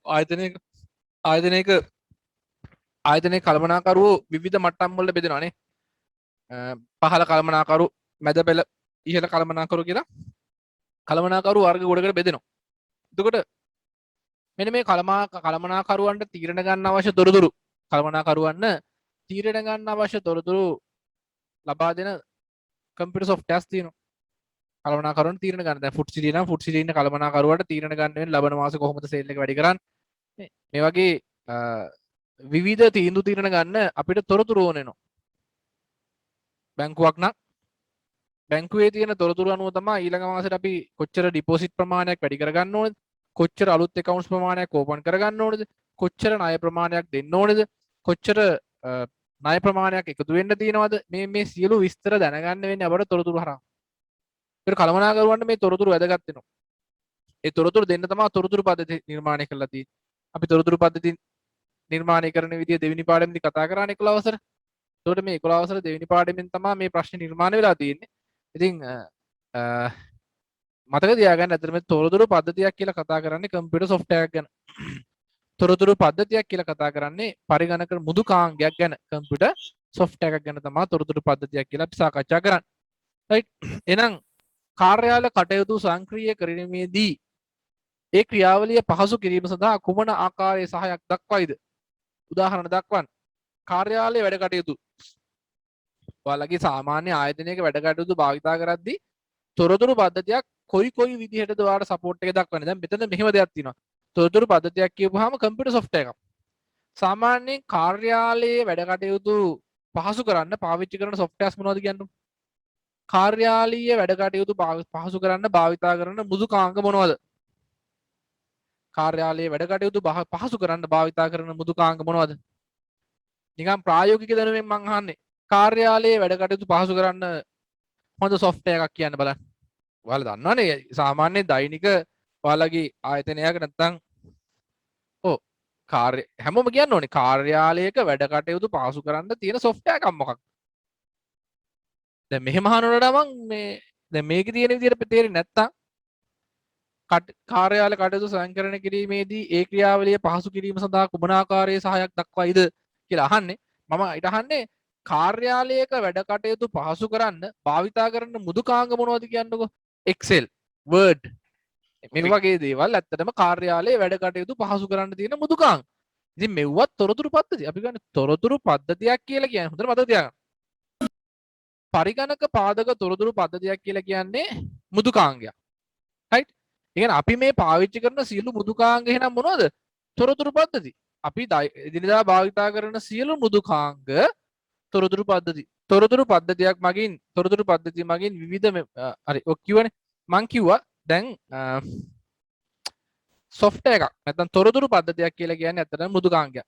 ආයතනයේ කළමනාකරුවෝ විවිධ මට්ටම් වල බෙදෙනවානේ පහළ කළමනාකරු මැද පෙළ ඉහළ කළමනාකරු කියලා කළමනාකරු වර්ග ගොඩකට බෙදෙනවා. එතකොට මෙන්න මේ කළමනාකරුවන්ට තීරණ ගන්න අවශ්‍ය තොරතුරු කළමනාකරුවන්ට තීරණ ගන්න අවශ්‍ය තොරතුරු ලබා දෙන කම්පියුටර් සොෆ්ට්වෙයාර්ස් තියෙනවා. කළමනාකරුවන්ට තීරණ ගන්න. දැන් ෆුඩ් සිටි නම් ෆුඩ් සිටි ඉන්න කළමනාකරුවන්ට තීරණ ගන්න වෙන ලබන මාසේ කොහොමද සේල් එක වැඩි කරන්නේ? මේ වගේ විවිධ තීන්දුව තීරණ ගන්න අපිට තොරතුරු ඕන වෙනවා. බැංකුවක් නම් බැංකුවේ තියෙන තොරතුරු අනුව තමයි ඊළඟ මාසෙට අපි කොච්චර ඩිපොසිට් ප්‍රමාණයක් වැඩි කරගන්න ඕනද? කොච්චර අලුත් accounts ප්‍රමාණයක් ඕපන් කරගන්න ඕනද? කොච්චර ණය ප්‍රමාණයක් දෙන්න ඕනද? කොච්චර ණය ප්‍රමාණයක් එකතු වෙන්න තියෙනවද? මේ සියලු විස්තර දැනගන්න වෙන්නේ අපට තොරතුරු හරහා. ඒක කළමනාකරුවන්ට මේ තොරතුරු වැදගත් වෙනවා. ඒ තොරතුරු දෙන්න තමයි තොරතුරු පද්ධති නිර්මාණය කරලා තියෙන්නේ. අපි තොරතුරු පද්ධති නිර්මාණය කරන විදිය දෙවෙනි පාඩමේදී කතා කරානේ 11 වසර. එතකොට මේ 11 වසර දෙවෙනි පාඩමෙන් තමයි මේ ප්‍රශ්නේ නිර්මාණය වෙලා තියෙන්නේ. ඉතින් මතක තියාගන්න ඇත්තට මේ තොරතුරු පද්ධතියක් කියලා කතා කරන්නේ කම්පියුටර් සොෆ්ට්වෙයාර් ගැන. තොරතුරු පද්ධතියක් කියලා කතා කරන්නේ පරිගණක මෘදුකාංගයක් ගැන. කම්පියුටර් සොෆ්ට්වෙයාර් එකක් ගැන තමයි තොරතුරු පද්ධතියක් කියලා අපි සාකච්ඡා කරන්නේ. රයිට්. එහෙනම් කාර්යාල කටයුතු සංක්‍රීය කිරීමේදී ඒ ක්‍රියාවලිය පහසු කිරීම සඳහා කුමන ආකාරයේ සහායක් දක්වයිද? උදාහරණ දක්වන්න. කාර්යාලයේ වැඩ කටයුතු ඔයාලගේ සාමාන්‍ය ආයතනයක වැඩ කටයුතු භාවිතා කරද්දී තොරතුරු පද්ධතියක් කොයි විදිහටද ඔයාලට සපෝට් එක දක්වන්නේ? දැන් මෙතන මෙහෙම දෙයක් තියෙනවා. තොරතුරු පද්ධතියක් කියපුවාම කම්පියුටර් සොෆ්ට්වෙයාර් එකක්. සාමාන්‍යයෙන් කාර්යාලයේ වැඩ කටයුතු පහසු කරන්න පාවිච්චි කරන softwares මොනවද කියන්නේ? කාර්යාලීය වැඩ කටයුතු පහසු කරන්න භාවිතා කරන මෘදුකාංග මොනවද? කාර්යාලීය වැඩ කටයුතු පහසු කරන්න භාවිතා කරන මෘදුකාංග මොනවද? නිකන් ප්‍රායෝගික දැනුමෙන් මං අහන්නේ. කාර්යාලීය වැඩ කටයුතු පහසු කරන්න හොඳ software එකක් කියන්න බලන්න. ඔයාලා දන්නවනේ සාමාන්‍ය දෛනික ඔයාලගේ ආයතනයක නැත්තම් ඔව් කාර්ය හැමෝම කියන්න ඕනේ කාර්යාලයක වැඩ කටයුතු පහසු කරන්න තියෙන software එකක් මොකක්ද? දැන් මෙහෙම අහනකොට මං මේ දැන් මේකේ තියෙන විදිහට තේරෙන්නේ නැත්තම් කාර්යාල කටයුතු සංකලන කිරීමේදී ඒ ක්‍රියාවලිය පහසු කිරීම සඳහා කුමන ආකාරයේ සහායක් දක්වයිද කියලා අහන්නේ. මම ඊට අහන්නේ කාර්යාලයක වැඩ කටයුතු පහසු කරන්න භාවිතා කරන මෘදුකාංග මොනවද කියන්නකෝ? Excel, Word මේ වගේ දේවල් ඇත්තටම කාර්යාලයේ වැඩ කටයුතු පහසු කරන්න තියෙන මෘදුකාංග. ඉතින් මෙව්වත් තොරතුරු පද්ධති. අපි ගන්න තොරතුරු පද්ධතියක් කියලා කියන්නේ හොඳට මතක තියාගන්න. පරිගණක පාදක තොරතුරු පද්ධතියක් කියලා කියන්නේ මෘදුකාංගයක්. right? ඒ කියන්නේ අපි මේ පාවිච්චි කරන සියලු මෘදුකාංග එහෙනම් මොනවද? තොරතුරු පද්ධති. අපි එදිනදා භාවිතා කරන සියලු මෘදුකාංග තොරතුරු පද්ධති. තොරතුරු පද්ධතියක් මගින් තොරතුරු පද්ධතිය මගින් විවිධ හරි ඔක් කිව්වනේ. මං කිව්වා දැන් software එකක් නැත්නම් තොරතුරු පද්ධතියක් කියලා කියන්නේ ඇත්තටම මෘදුකාංගයක්.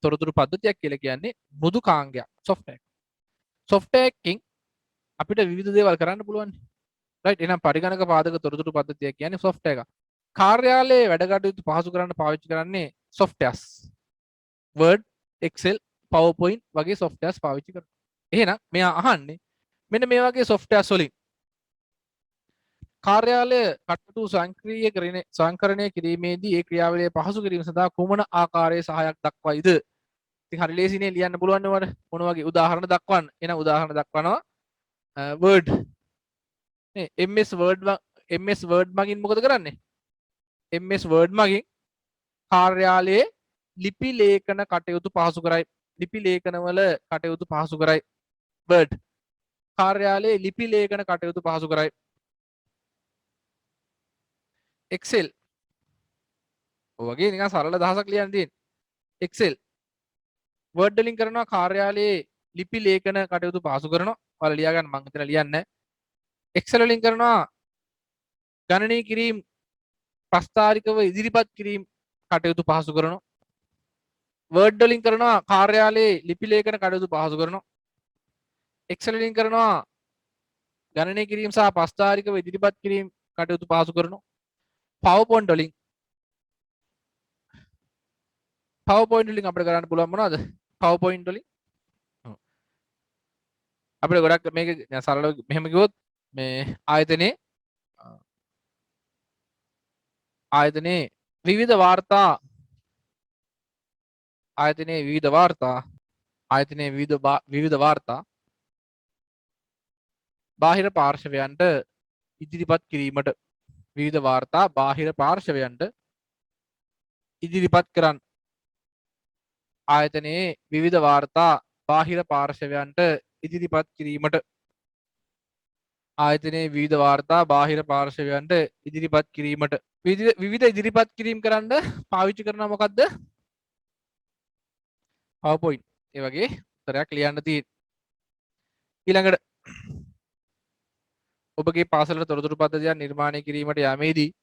තොරතුරු පද්ධතියක් කියලා කියන්නේ මෘදුකාංගයක් software එක. software එකකින් අපිට විවිධ දේවල් කරන්න පුළුවන්. right? එහෙනම් පරිගණක පාදක තොරතුරු පද්ධතිය කියන්නේ software එකක්. කාර්යාලයේ වැඩ කටයුතු පහසු කරන්න පාවිච්චි කරන්නේ softwares. Word, Excel, PowerPoint වගේ softwares පාවිච්චි කරනවා. එහෙනම් මෙයා අහන්නේ මෙන්න මේ වගේ softwares වලින් කාර්යාලය කටයුතු සංකරණය කිරීමේදී ඒ ක්‍රියාවලිය පහසු කිරීම සඳහා කුමන ආකාරයේ සහායක් දක්වයිද? ඉතින් හරි ලේසිනේ ලියන්න පුළුවන් නේ මට. මොන වගේ උදාහරණ දක්වන්න. එහෙනම් උදාහරණ දක්වනවා Word නේ MS Word මගින් මොකද කරන්නේ? MS Word මගින් කාර්යාලයේ ලිපි ලේඛන කටයුතු පහසු කරයි. ලිපි ලේඛන වල කටයුතු පහසු කරයි. Word කාර්යාලයේ ලිපි ලේඛන කටයුතු පහසු කරයි. Excel ඔය වගේ නිකන් සරල දහසක් ලියන්න තියෙන්නේ. Excel Word වලින් කරනවා කාර්යාලයේ ලිපි ලේඛන කටයුතු පහසු කරනවා. ඔයාලා ලියා ගන්න මම හිතලා ලියන්නේ නැහැ. Excel වලින් කරනවා ගණනය කිරීම ප්‍රස්තාරිකව ඉදිරිපත් කිරීම කටයුතු පහසු කරනවා. Word වලින් කරනවා කාර්යාලයේ ලිපි ලේඛන කටයුතු පහසු කරනවා. Excel වලින් කරනවා ගණනය කිරීම සහ ප්‍රස්තාරිකව ඉදිරිපත් කිරීම කටයුතු පහසු කරනවා. PowerPoint වලින් අපිට කරන්න පුළුවන් මොනවද? PowerPoint වලින් අපිට ගොඩක් මේක සරලව මෙහෙම කිව්වොත් මේ ආයතනයේ විවිධ වාර්තා බාහිර පාර්ශවයන්ට ඉදිරිපත් කිරීමට බාහිර පාර්ශවයන්ට ඉදිරිපත් කරන්න. ආයතනයේ විවිධ වාර්තා බාහිර පාර්ශවයන්ට ඉදිරිපත් කිරීමට ආයතනයේ විවිධ වාර්තා බාහිර පාර්ශවයන්ට ඉදිරිපත් කිරීමට විවිධ ඉදිරිපත් කිරීම කරන්න පාවිච්චි කරනවා මොකද්ද? PowerPoint. ඒ වගේ උත්තරයක් ලියන්න තියෙන්නේ. ඊළඟට ඔබගේ පාසලට තොරතුරු පද්ධතියක් නිර්මාණය කිරීමට යාමේදී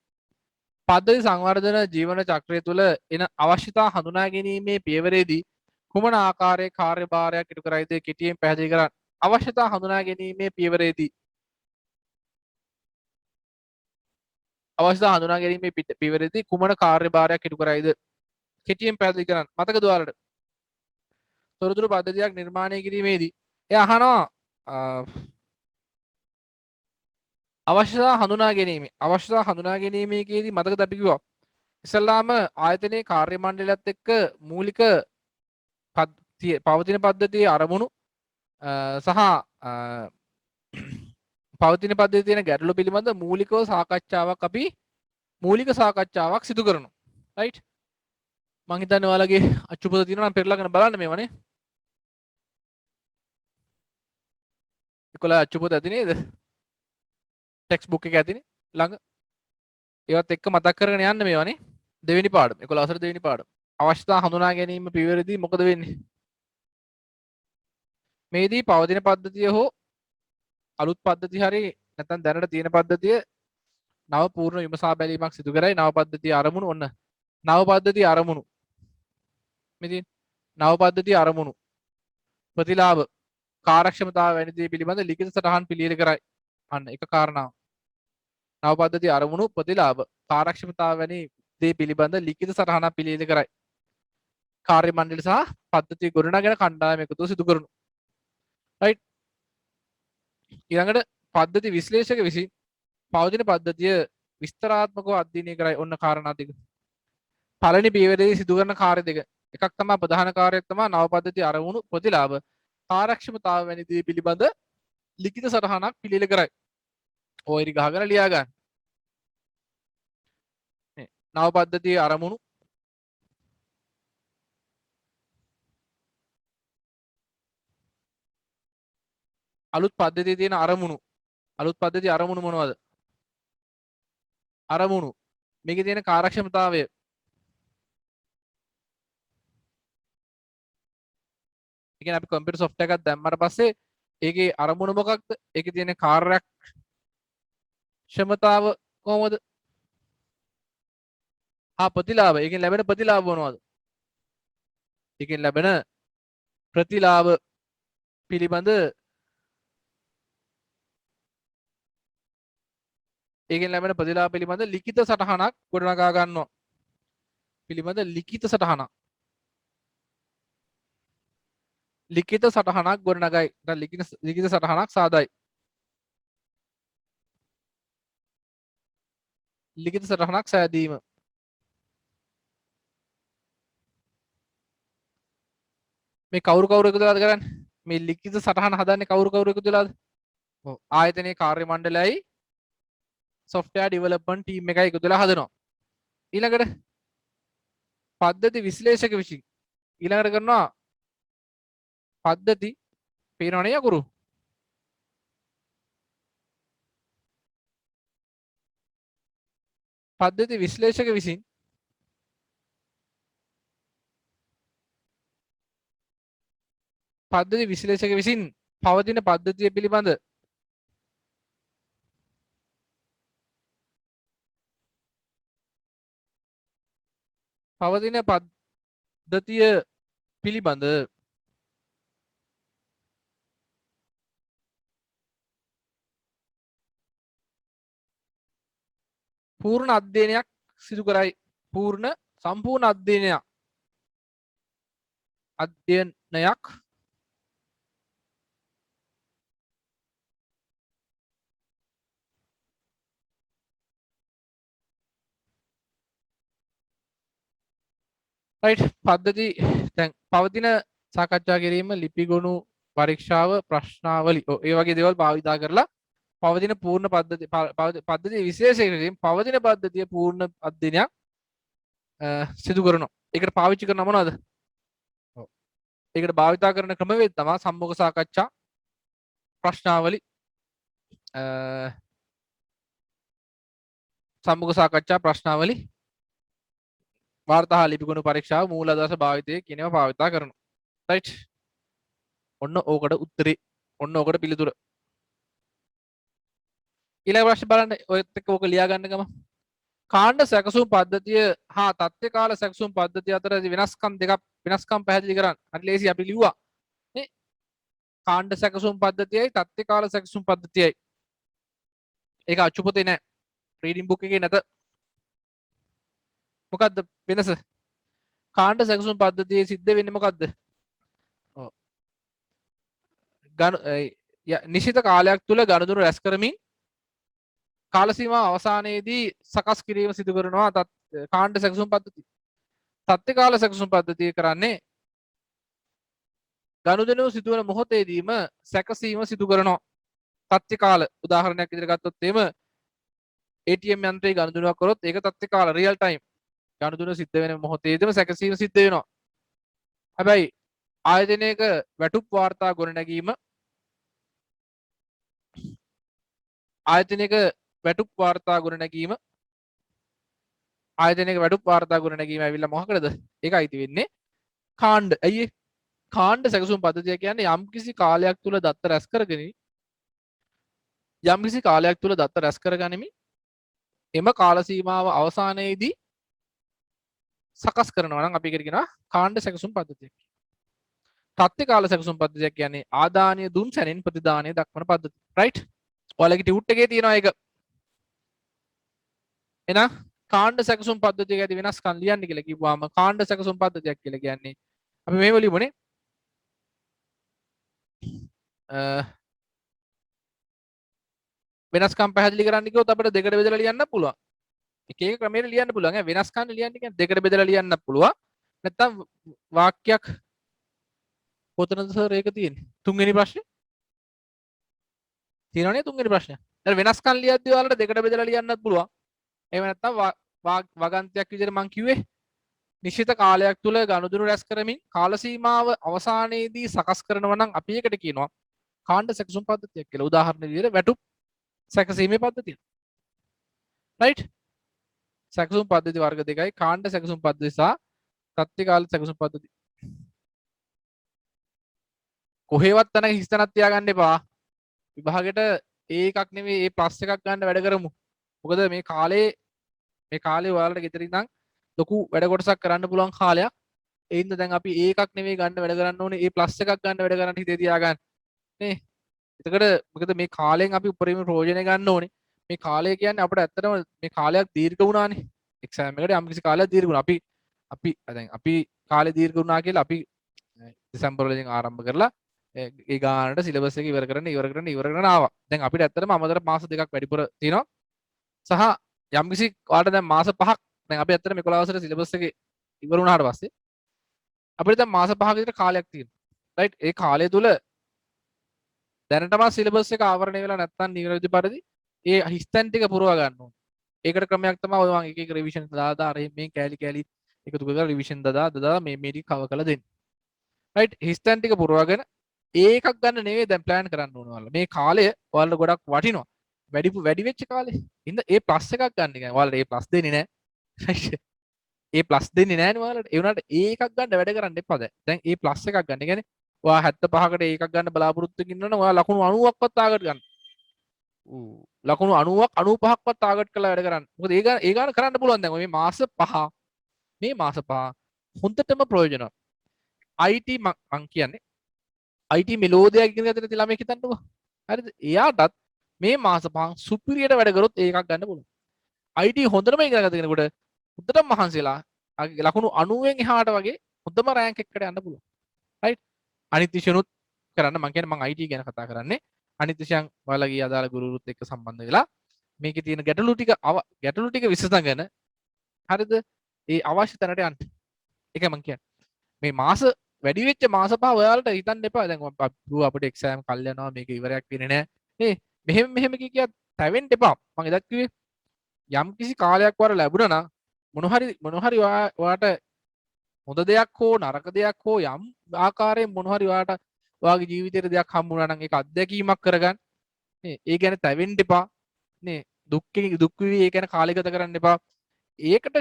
පද්ධති සංවර්ධන ජීවන චක්‍රය තුළ එන අවශ්‍යතා හඳුනා ගැනීමේ පියවරේදී කුමන ආකාරයේ කාර්යභාරයක් ඉටු කරයිද කෙටියෙන් පැහැදිලි කරන්න. අවශ්‍යතා හඳුනා ගැනීමේ පියවරේදී කුමන කාර්යභාරයක් ඉටු කරයිද කෙටියෙන් පැහැදිලි කරන්න. මතකද ඔයාලට? තොරතුරු පද්ධතියක් නිර්මාණය කිරීමේදී එයා අහනවා අවශ්‍යතා හඳුනා ගැනීමේදී මතකද අපි කිව්වා ඉස්සල්ලාම ආයතනයේ කාර්ය මණ්ඩලයත් එක්ක මූලික පවතින පද්ධතියේ අරමුණු සහ පවතින පද්ධතියේ තියෙන ගැටලු පිළිබඳ මූලික සාකච්ඡාවක් සිදු කරනවා. රයිට්? මම හිතන්නේ ඔයාලගේ අච්චුපත තියෙනවා නම් පෙරලාගෙන බලන්න මේවනේ. 11 අච්චුපත ඇති නේද? ටෙක්ස්ට් බුක් එක ඇතිනේ ළඟ. ඒවත් එක්ක මතක් කරගෙන යන්න මේවනේ. දෙවෙනි පාඩම 11 දෙවෙනි පාඩම. අවශ්‍යතා හඳුනා ගැනීම පියවරේදී මොකද වෙන්නේ? මේදී පවතින පද්ධතිය හෝ අලුත් පද්ධතිය හරි නැත්නම් දැනට තියෙන පද්ධතිය නව පූර්ණ විමසා බැලීමක් සිදු කරයි. නව පද්ධතිය අරමුණු ඔන්න නව පද්ධතිය අරමුණු මෙදී නව පද්ධතිය අරමුණු ප්‍රතිලාභ කාර්යක්ෂමතාව වැනි දේ පිළිබඳ ලිඛිත සටහන් පිළියෙල කරයි. අන්න එක කාරණාව. නව පද්ධතිය අරමුණු ප්‍රතිලාභ කාර්යක්ෂමතාව වැනි දේ පිළිබඳ ලිඛිත සටහනක් පිළියෙල කරයි. කාර්ය මණ්ඩල සහ පද්ධතිය ගොඩනගෙන කණ්ඩායම එකතුව සිදු කරනු. රයිට්. ඊළඟට පද්ධති විශ්ලේෂක විසින් පවතින පද්ධතිය විස්තරාත්මකව අධ්‍යයනය කරයි. ඔන්න කාරණා දෙක. පළවෙනි පියවරේදී සිදු කරන කාර්ය දෙක. එකක් තමයි ප්‍රධාන කාර්යයක් තමයි නව පද්ධතිය අරමුණු ප්‍රතිලාභ කාර්යක්ෂමතාව වැනි දේ පිළිබඳ ලිඛිත සටහනක් පිළියෙල කරයි. ඔය ඉරි ගහගෙන ලියා ගන්න. නව පද්ධතිය අරමුණු අලුත් පද්ධතියේ තියෙන අරමුණු අලුත් පද්ධතිය අරමුණු මොනවද? අරමුණු මේකේ තියෙන කාර්යක්ෂමතාවය ඒ කියන්නේ අපි කම්පියුටර් සොෆ්ට්වෙයාර් එකක් දැම්මට පස්සේ ඒකේ අරමුණ මොකක්ද? ඒකේ තියෙන කාර්යක්ෂමතාව කොහොමද? ප්‍රතිලාභ. ඒකෙන් ලැබෙන ප්‍රතිලාභ මොනවද? ඒකෙන් ලැබෙන ප්‍රතිලාභ පිළිබඳ ඒකෙන් ලැබෙන ප්‍රතිලාභ පිළිබඳ ලිඛිත සටහනක් ගොඩනගා ගන්නවා. පිළිබඳ ලිඛිත සටහනක් ගොඩනගයි. දැන් ලිඛිත සටහනක් සාදයි. ලිඛිත සටහනක් සෑදීම. මේ කවුරු එකතු වෙලාද කරන්නේ? මේ ලිඛිත සටහන හදන්නේ කවුරු එකතු වෙලාද? ඔව් ආයතනයේ කාර්ය මණ්ඩලයයි software development team එකයි එකතු වෙලා හදනවා. ඊළඟට පද්ධති විශ්ලේෂක විසින් ඊළඟට කරනවා පද්ධති පේනවනේ අකුරු. පද්ධති විශ්ලේෂක විසින් පවතින පද්ධතිය පිළිබඳ පූර්ණ අධ්‍යයනයක් සිදු කරයි. සම්පූර්ණ අධ්‍යයනයක් රයිට්. පද්ධති දැන් පවතින සාකච්ඡා කිරීම ලිපිගොනු පරීක්ෂාව ප්‍රශ්නාවලි ඒ වගේ දේවල් භාවිතා කරලා පවතින පූර්ණ පද්ධති විශේෂයෙන් පවතින පද්ධතිය පූර්ණ අධ්‍යයනයක් සිදු කරනවා. ඒකට පාවිච්චි කරන මොනවද? ඒකට භාවිතා කරන ක්‍රමවේද තමයි සම්මුඛ සාකච්ඡා ප්‍රශ්නාවලි වාර්තා ලිපිගොනු පරීක්ෂාව මූලාදර්ශ භාවිතය කියනවා භාවිතා කරනවා. රයිට්. ඔන්න ඕකට උත්තරේ. ඔන්න ඕකට පිළිතුර. ඊළඟ ප්‍රශ්න බලන්න ඔයත් එක්ක ඕක ලියා ගන්න ගම. කාණ්ඩ සැකසුම් පද්ධතිය හා තත්ත්ව කාල සැකසුම් පද්ධතිය අතර වෙනස්කම් පැහැදිලි කරන්න. හරි ලේසි අපි ලිව්වා. නේ? කාණ්ඩ සැකසුම් පද්ධතියයි තත්ත්ව කාල සැකසුම් පද්ධතියයි. ඒක අච්චු පොතේ නෑ. රීඩින් බුක් එකේ නැත. මොකද්ද වෙනස? කාණ්ඩ සැකසුම් පද්ධතියේ සිද්ධ වෙන්නේ මොකද්ද? නිශ්චිත කාලයක් තුළ ගනුදෙනු රැස් කරමින් කාල සීමාව අවසානයේදී සකස් කිරීම සිදු කරනවා කාණ්ඩ සැකසුම් පද්ධතිය. තත්ත්ව කාල සැකසුම් පද්ධතිය කරන්නේ ගනුදෙනු සිදුවන මොහොතේදීම සැකසීම සිදු කරනවා. තත්ත්ව කාල උදාහරණයක් විදිහට ගත්තොත් එහෙම ATM යන්ත්‍රයේ ගනුදෙනුවක් කරොත් ඒක තත්ත්ව කාල රියල් ටයිම් ගනුදෙනු සිද්ධ වෙන මොහොතේදීම සැකසීම සිද්ධ වෙනවා. හැබැයි ආයතනයක වැටුප් වාර්තා ගොඩනැගීම ආයතනයක වැටුප් වාර්තා ගොඩනැගීම ඇවිල්ලා මොකකටද? ඒක අයිති වෙන්නේ කාණ්ඩ. ඇයි කාණ්ඩ සැකසුම් පද්ධතිය කියන්නේ යම්කිසි කාලයක් තුල දත්ත රැස් කරගෙන යම්කිසි කාලයක් තුල දත්ත රැස් කරගනිමින් එම කාල සීමාව අවසානයේදී සකස් කරනවා නම් අපි ඒකට කියනවා කාණ්ඩ සැකසුම් පද්ධතිය. තත්ත්ව කාල සැකසුම් පද්ධතියක් කියන්නේ ආදානිය දුන් සැනින් ප්‍රතිදානය දක්වන පද්ධතිය. රයිට්? ඔයාලගේ ටියුට් එකේ තියෙනවා ඒක. එහෙනම් කාණ්ඩ සැකසුම් පද්ධතියක ඇති වෙනස්කම් ලියන්න කියලා කිව්වම කාණ්ඩ සැකසුම් පද්ධතියක් කියලා කියන්නේ අපි මේව ලියමුනේ. වෙනස්කම් පැහැදිලි කරන්න කිව්වොත් අපිට දෙකට බෙදලා ලියන්න පුළුවන්. එක එක ක්‍රමයකට ලියන්න පුළුවන්. වෙනස්කම් ලියන්න කියන්නේ දෙකට බෙදලා ලියන්න පුළුවන්. නැත්නම් වාක්‍යයක් කොතනද සර් ඒක තියෙන්නේ? තුන්වෙනි ප්‍රශ්නේ. තියෙනවනේ තුන්වෙනි ප්‍රශ්නය. දැන් වෙනස්කම් ලියද්දී ඔයාලට දෙකට බෙදලා ලියන්නත් පුළුවන්. එහෙම නැත්නම් වගන්තියක් විදිහට මම කිව්වේ නිශ්චිත කාලයක් තුල ගනුදෙනු රැස් කරමින් කාල සීමාව අවසානයේදී සකස් කරනවා නම් අපි ඒකට කියනවා කාණ්ඩ සැකසුම් පද්ධතියක් කියලා. උදාහරණ විදිහට වැටුප් සැකසීමේ පද්ධතිය. රයිට්? සැකසුම් පද්ධති වර්ග දෙකයි කාණ්ඩ සැකසුම් පද්ධති සහ තත්ත්වකාල සැකසුම් පද්ධති. කොහෙවත් තැනක හිස් තැනක් තියාගන්න එපා. විභාගෙට ඒකක් නෙවෙයි ඒ ප්ලස් එකක් ගන්න වැඩ කරමු. මොකද මේ කාලේ ඔයාලට ගෙදර ඉඳන් ලොකු වැඩ කොටසක් කරන්න පුළුවන් කාලයක්. ඒ හින්දා දැන් අපි ඒකක් නෙවෙයි ගන්න වැඩ කරන්න ඕනේ. ඒ ප්ලස් එකක් ගන්න වැඩ කරන්න හිතේ තියාගන්න. නේ? එතකොට මොකද මේ කාලයෙන් අපි උපරිම ප්‍රයෝජනය ගන්න ඕනේ. මේ කාලය කියන්නේ අපිට ඇත්තටම මේ කාලයක් දීර්ඝ වුණානේ. එක්සෑම් එකට යම්කිසි කාලයක් දීර්ඝ වුණා. අපි කාලේ දීර්ඝ වුණා කියලා අපි දෙසැම්බර් වලින් ආරම්භ කරලා ඒ ගානට සිලබස් එක ඉවර කරන්න ආවා. දැන් අපිට ඇත්තටම අමතර මාස දෙකක් වැඩිපුර තියෙනවා. සහ යම්කිසි ඔයාලට දැන් මාස 5ක් දැන් අපි ඇත්තටම 11 වසරේ සිලබස් එක ඉවර වුණාට පස්සේ අපිට දැන් මාස 5ක විතර කාලයක් තියෙනවා. රයිට්? ඒ කාලය තුල දැනටම සිලබස් එක ආවරණය වෙලා නැත්නම් නිවැරදි පරිදි ඒ හිස්තැන් ටික පුරවා ගන්න ඕනේ. ඒකට ක්‍රමයක් තමයි ඔය මම එක එක රිවිෂන් දාලා මේ කෑලි එකතු කරලා රිවිෂන් දදා මේ ටික කවර් කරලා දෙන්න. රයිට්? හිස්තැන් ටික පුරවාගෙන ඒකක් ගන්න නෙවෙයි දැන් ප්ලෑන් කරන්න ඕන ඔයාලා. මේ කාලය ඔයාලට ගොඩක් වටිනවා. වැඩි වෙච්ච කාලේ. ඉතින් ඒ ප්ලස් එකක් ගන්න කියන්නේ ඔයාලට ඒ ප්ලස් දෙන්නේ නැහැ. රයිට්? ඒ ප්ලස් දෙන්නේ නැහැනේ ඔයාලට. ඒ වුණාට ඒකක් ගන්න වැඩ කරන්න එපා දැන්. දැන් ඒ ප්ලස් එකක් ගන්න. ඒ කියන්නේ ඔයා 75කට ඒකක් ගන්න බලාපොරොත්තු වෙකින් ඉන්නවනම් ඔයා ලකුණු 90ක්වත් ටාගට් ගන්න. ලකුණු 90ක් 95ක්වත් ටාගට් කරලා වැඩ කරන්න. මොකද ඒ ගාන කරන්න පුළුවන් දැන් මේ මාස 5 හොඳටම ප්‍රයෝජනවත්. IT මං කියන්නේ IT මෙලෝඩියක් ඉගෙන ගන්න තියෙන ළමයෙක් හිතන්නකෝ. හරිද? එයාටත් මේ මාස 5 සුපිරියට වැඩ කරොත් ඒකක් ගන්න පුළුවන්. IT හොඳටම ඉගෙන ගන්න කෙනෙකුට හොඳටම මහන්සිලා ලකුණු 90න් එහාට වගේ හොඳම රෑන්ක් එකකට යන්න පුළුවන්. රයිට්? අනිත් විෂයනුත් කරන්න මං කියන්නේ මං IT ගැන කතා කරන්නේ. අනිත් විෂයන් ඔයාලගේ අදාළ ගුරුවරුත් එක්ක සම්බන්ධ වෙලා මේකේ තියෙන ගැටලු ටික විසඳගෙන හරිද? ඒ අවශ්‍ය තැනට යන්න. ඒකයි මං කියන්නේ. මේ මාස වැඩි වෙච්ච මාස 5 ඔයාලට හිතන්න එපා. දැන් අපිට එක්සෑම් කල් යනවා මේක ඉවරයක් වෙන්නේ නැහැ. නේ? මෙහෙම කිය තැවෙන්න එපා. මං එදත් කිව්වේ යම් කිසි කාලයක් වර ලැබුණා නම් මොන හරි ඔයාට හොඳ දෙයක් හෝ නරක දෙයක් හෝ යම් ආකාරයෙන් මොන හරි ඔයාට ඔයාගේ ජීවිතේට දෙයක් හම්බුණා නම් ඒක අත්දැකීමක් කරගන්න. නේ? ඒ ගැන තැවෙන්න එපා. නේ? දුක් විවි ඒ ගැන කාලය ගත කරන්න එපා. ඒකට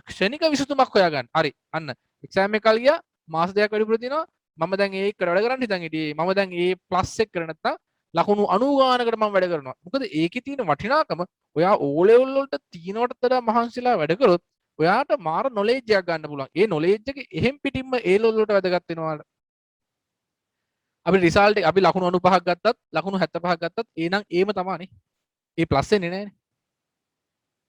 ක්ෂණික විසඳුමක් හොයාගන්න. හරි. අන්න එක්සෑම් එක කල් ගියා මාස දෙකක් වැඩිපුර තියෙනවා. මම දැන් ඒකට වැඩ කරන්න හිතන් හිටියේ. මම දැන් ඒ ප්ලස් එක කර නැත්තම් ලකුණු 90 ගානකට මම වැඩ කරනවා. මොකද ඒකේ තියෙන වටිනාකම ඔයා O level වලට තියෙනවට වඩා මහන්සිලා වැඩ කරොත් ඔයාට මාර නොලෙජ් එකක් ගන්න පුළුවන්. ඒ නොලෙජ් එක එහෙම් පිටින්ම A level වලට වැදගත් වෙනවා. අපි රිසල්ට් අපි ලකුණු 95ක් ගත්තත් ලකුණු 75ක් ගත්තත් ඒනම් ඒම තමයිනේ. ඒ ප්ලස් එන්නේ නැහැනේ.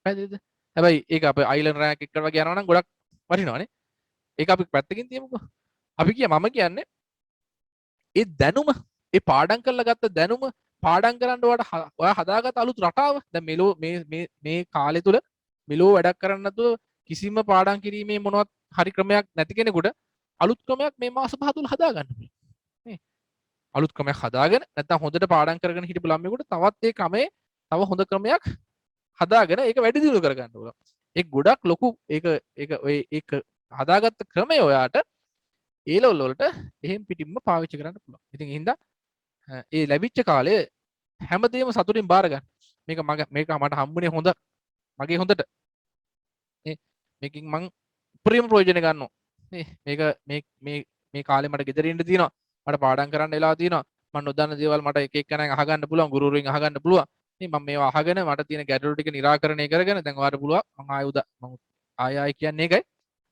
හරිද? හැබැයි ඒක අපේ අයිලන්ඩ් රෑන්ක් එකට වගේ යනවා නම් ගොඩක් වටිනවානේ. ඒක අපි පැත්තකින් තියමුකෝ. අපි මම කියන්නේ ඒ දැනුම ඒ පාඩම් කරලා ගත්ත දැනුම පාඩම් කරන්න ඔයා හදාගත්ත අලුත් රටාව දැන් මෙලෝ මේ කාලය තුල මෙලෝ වැඩක් කරන්න නැතුව කිසිම පාඩම් කිරීමේ මොනවත් හරි ක්‍රමයක් නැති කෙනෙකුට අලුත් ක්‍රමයක් මේ මාස 5 තුල හදාගන්න පුළුවන්. නේ? අලුත් ක්‍රමයක් හදාගෙන නැත්නම් හොඳට පාඩම් කරගෙන හිටපු ළමයෙකුට තවත් ඒ ක්‍රමයේ තව හොඳ ක්‍රමයක් හදාගෙන ඒක වැඩි දියුණු කරගන්න පුළුවන්. ඒක ගොඩක් ලොකු ඒක හදාගත්ත ක්‍රමය ඔයාට ඒ ලෙවල් වලට එහෙම් පිටින්ම පාවිච්චි කරන්න පුළුවන්. ඉතින් ඒ හින්දා ඒ ලැබිච්ච කාලේ හැමදේම සතුටින් බාර ගන්න. මේක මට හම්බුනේ මගේ හොඳට. නේ? මේකෙන් මං උපරිම ප්‍රයෝජන ගන්නවා. නේ? මේක මේ කාලේ මට ගෙදර ඉන්න තියෙනවා. මට පාඩම් කරන්න වෙලා තියෙනවා. මම නොදන්න දේවල් මට එක එක කෙනෙක් අහගන්න පුළුවන්. ගුරුවරුන් අහගන්න පුළුවන්. ඉතින් මම මේවා අහගෙන මට තියෙන ගැටලු ටික निराකරණය කරගෙන දැන් ඔයාලට පුළුවන් මම ආයෙ කියන්නේ ඒකයි.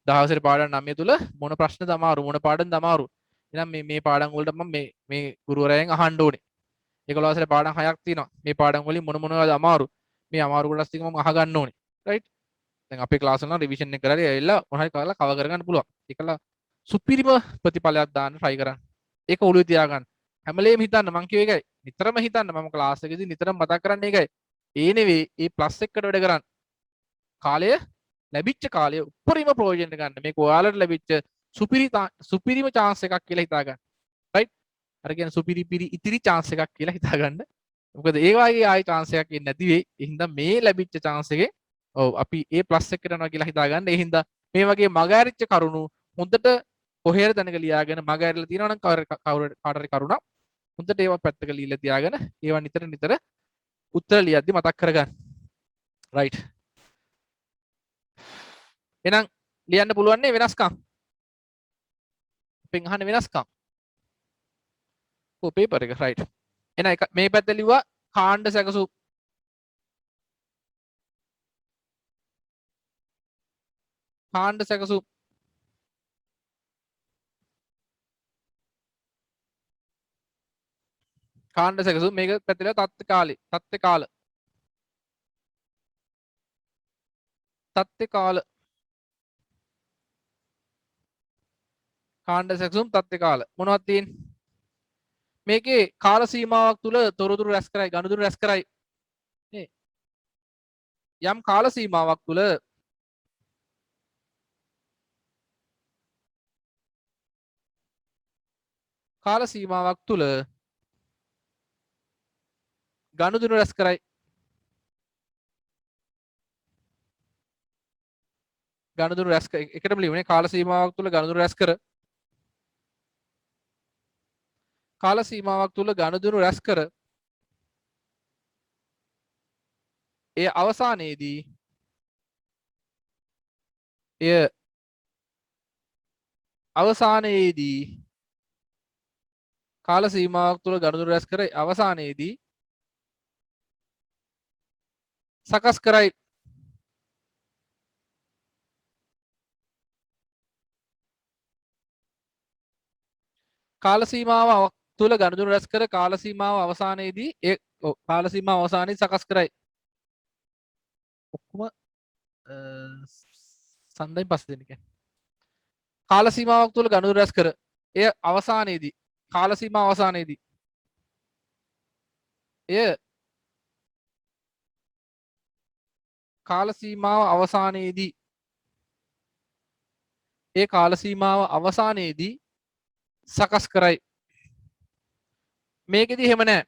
දහවසට පාඩම් 9 තුල මොන ප්‍රශ්නද අමාරු මොන පාඩම්ද අමාරු. එහෙනම් මේ පාඩම් වලට මම මේ ගුරුවරයන් අහන්න ඕනේ. 11 වසරේ පාඩම් 6ක් තියෙනවා. මේ පාඩම් වලින් මොන මොනවද අමාරු? මේ අමාරු කොටස් ටික මම අහගන්න ඕනේ. රයිට්? දැන් අපේ ක්ලාස් වල නම් රිවිෂන් එක කරලා ඇවිල්ලා මොනවද කරලා කවර් කරගන්න පුළුවන්. ඒකලා සුපිරිම ප්‍රතිඵලයක් දාන්න try කරන්න. ඒක ඔළුවේ තියාගන්න. හැම වෙලේම හිතන්න මං කියව එකයි. නිතරම හිතන්න මම ක්ලාස් එකේදී නිතරම මතක් කරන්නේ ඒකයි. ඒ නෙවෙයි ඒ ප්ලස් එකට වැඩ කරන්න. කාලය ලැබිච්ච කාලය උපරිම ප්‍රයෝජනට ගන්න. මේක ඔයාලට ලැබිච්ච සුපිරිම chance එකක් කියලා හිතාගන්න. රයිට්? අර කියන්නේ සුපිරි ඉතිරි chance එකක් කියලා හිතාගන්න. මොකද ඒ වගේ ආයි chance එකක් එන්නේ නැති වෙයි. ඒ හින්දා මේ ලැබිච්ච chance එකේ ඔව් අපි ඒ ප්ලස් එකට යනවා කියලා හිතාගන්න. ඒ හින්දා මේ වගේ මග ඇරිච්ච කරුණු හොඳට කොහෙර දැනක ලියාගෙන මග ඇරිලා තියෙනවා නම් කාටරි කරුණා හොඳට ඒවා පැත්තක ලියලා තියාගෙන ඒවා නිතර උත්තර ලියද්දි මතක් කරගන්න. රයිට්. එහෙනම් ලියන්න පුළුවන් නේ වෙනස්කම්. අපෙන් අහන්නේ වෙනස්කම්. පේපර් එක රයිට්. එහෙනම් මේ පැත්තේ ලිව්වා කාණ්ඩ සැකසුම්. කාණ්ඩ සැකසුම්. කාණ්ඩ සැකසුම් මේක පැත්තේ ලිව්වා තත්ත්ව කාලේ. තත්ත්ව කාල. තත්ත්ව කාල. කාණ්ඩ සැකසුම් තත්ත්ව කාල. මොනවද තියෙන්නේ? මේකේ කාල සීමාවක් තුල තොරතුරු රැස් කරයි ගනුදෙනු රැස් කරයි නේ. යම් කාල සීමාවක් තුල ගනුදෙනු රැස් කරයි. ගනුදෙනු රැස් කර එකටම ලියුනේ කාල සීමාවක් තුල ගනුදෙනු රැස් කර. කාල සීමාවක් තුල ගනුදෙනු රැස් කර එය අවසානයේදී කාල සීමාවක් තුල ගනුදෙනු රැස් කර අවසානයේදී සකස් කරයි. කාල සීමාව තුල ගනුදෙනු රැස් කර කාල සීමාව අවසානයේදී කාල සීමාව අවසානයේදී සකස් කරයි. ඔක්කොම සඳයින් පස්සේ දෙන්න කියන්නේ. කාල සීමාවක් තුල ගනුදෙනු රැස් කර එය අවසානයේදී කාල සීමාව අවසානයේදී එය කාල සීමාව අවසානයේදී ඒ කාල සීමාව අවසානයේදී සකස් කරයි. මේකෙදි එහෙම නැහැ.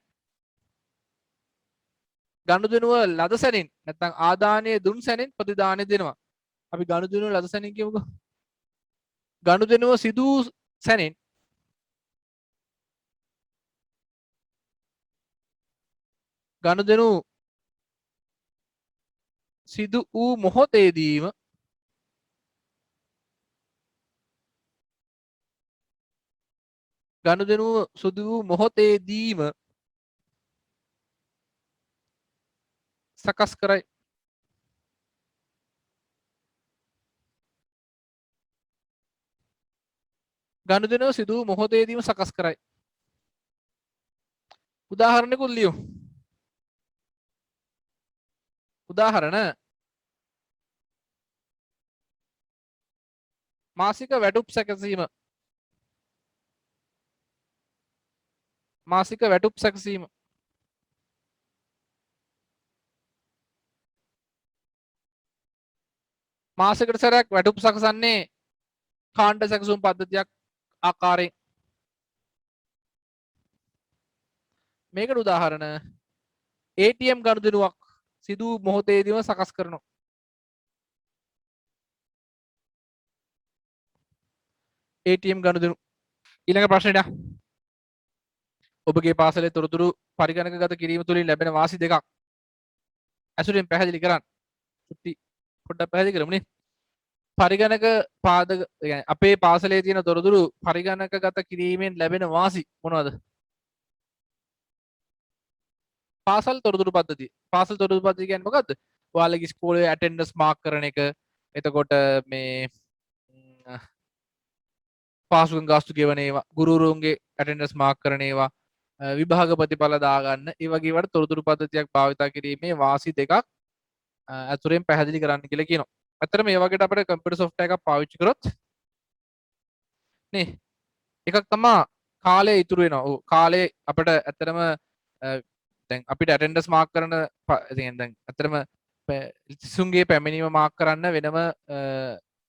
ගනුදෙනුව ලද සැනින් නැත්නම් ආදානය දුන් සැනින් ප්‍රතිදානය දෙනවා. අපි ගනුදෙනුව ලද සැනින් කියමුකෝ. ගනුදෙනුව සිදු සැනින් ගනුදෙනු සිදු වූ මොහොතේදීම ගනුදෙනුව සිදු වූ මොහොතේදීම සකස් කරයි. ගනුදෙනුව සිදු වූ මොහොතේදීම සකස් කරයි. උදාහරණයකුත් ලියමු. උදාහරණ මාසික වැටුප් සැකසීම. මාසික වැටුප් සැකසීම. මාසයකට සැරයක් වැටුප් සකසන්නේ කාණ්ඩ සැකසුම් පද්ධතියක් ආකාරයෙන්. මේකට උදාහරණ ATM ගනුදෙනුවක් සිදු මොහොතේදීම සකස් කරනවා. ATM ගනුදෙනු. ඊළඟ ප්‍රශ්නෙට ඔබගේ පාසලේ තොරතුරු පරිගණකගත කිරීම තුළින් ලැබෙන වාසි දෙකක් ඇසුරෙන් පැහැදිලි කරන්න. චුට්ටි පොඩ්ඩක් පැහැදිලි කරමුනේ. පරිගණක පාදක يعني අපේ පාසලේ තියෙන තොරතුරු පරිගණකගත කිරීමෙන් ලැබෙන වාසි මොනවද? පාසල් තොරතුරු පද්ධතිය. පාසල් තොරතුරු පද්ධතිය කියන්නේ මොකද්ද? ඔයාලගේ ඉස්කෝලේ ඇටෙන්ඩන්ස් මාක් කරන එක. එතකොට මේ පාසුකම් ගාස්තු ගෙවන ඒවා, ගුරුවරුන්ගේ ඇටෙන්ඩන්ස් මාක් කරන ඒවා, විභාග ප්‍රතිඵල දාගන්න, ඒ වගේ ඒවාට තොරතුරු පද්ධතියක් භාවිතා කිරීමේ වාසි දෙකක් අතුරෙන් පැහැදිලි කරන්න කියලා කියනවා. ඇත්තට මේ වගේට අපිට කම්පියුටර් සොෆ්ට්වෙයාර් එකක් පාවිච්චි කරොත් නේ එකක් තමයි කාලය ඉතුරු වෙනවා. ඔව් කාලේ අපිට ඇත්තටම දැන් අපිට ඇටෙන්ඩන්ස් මාක් කරන දැන් ඇත්තටම සිසුන්ගේ පැමිණීම මාක් කරන්න වෙනම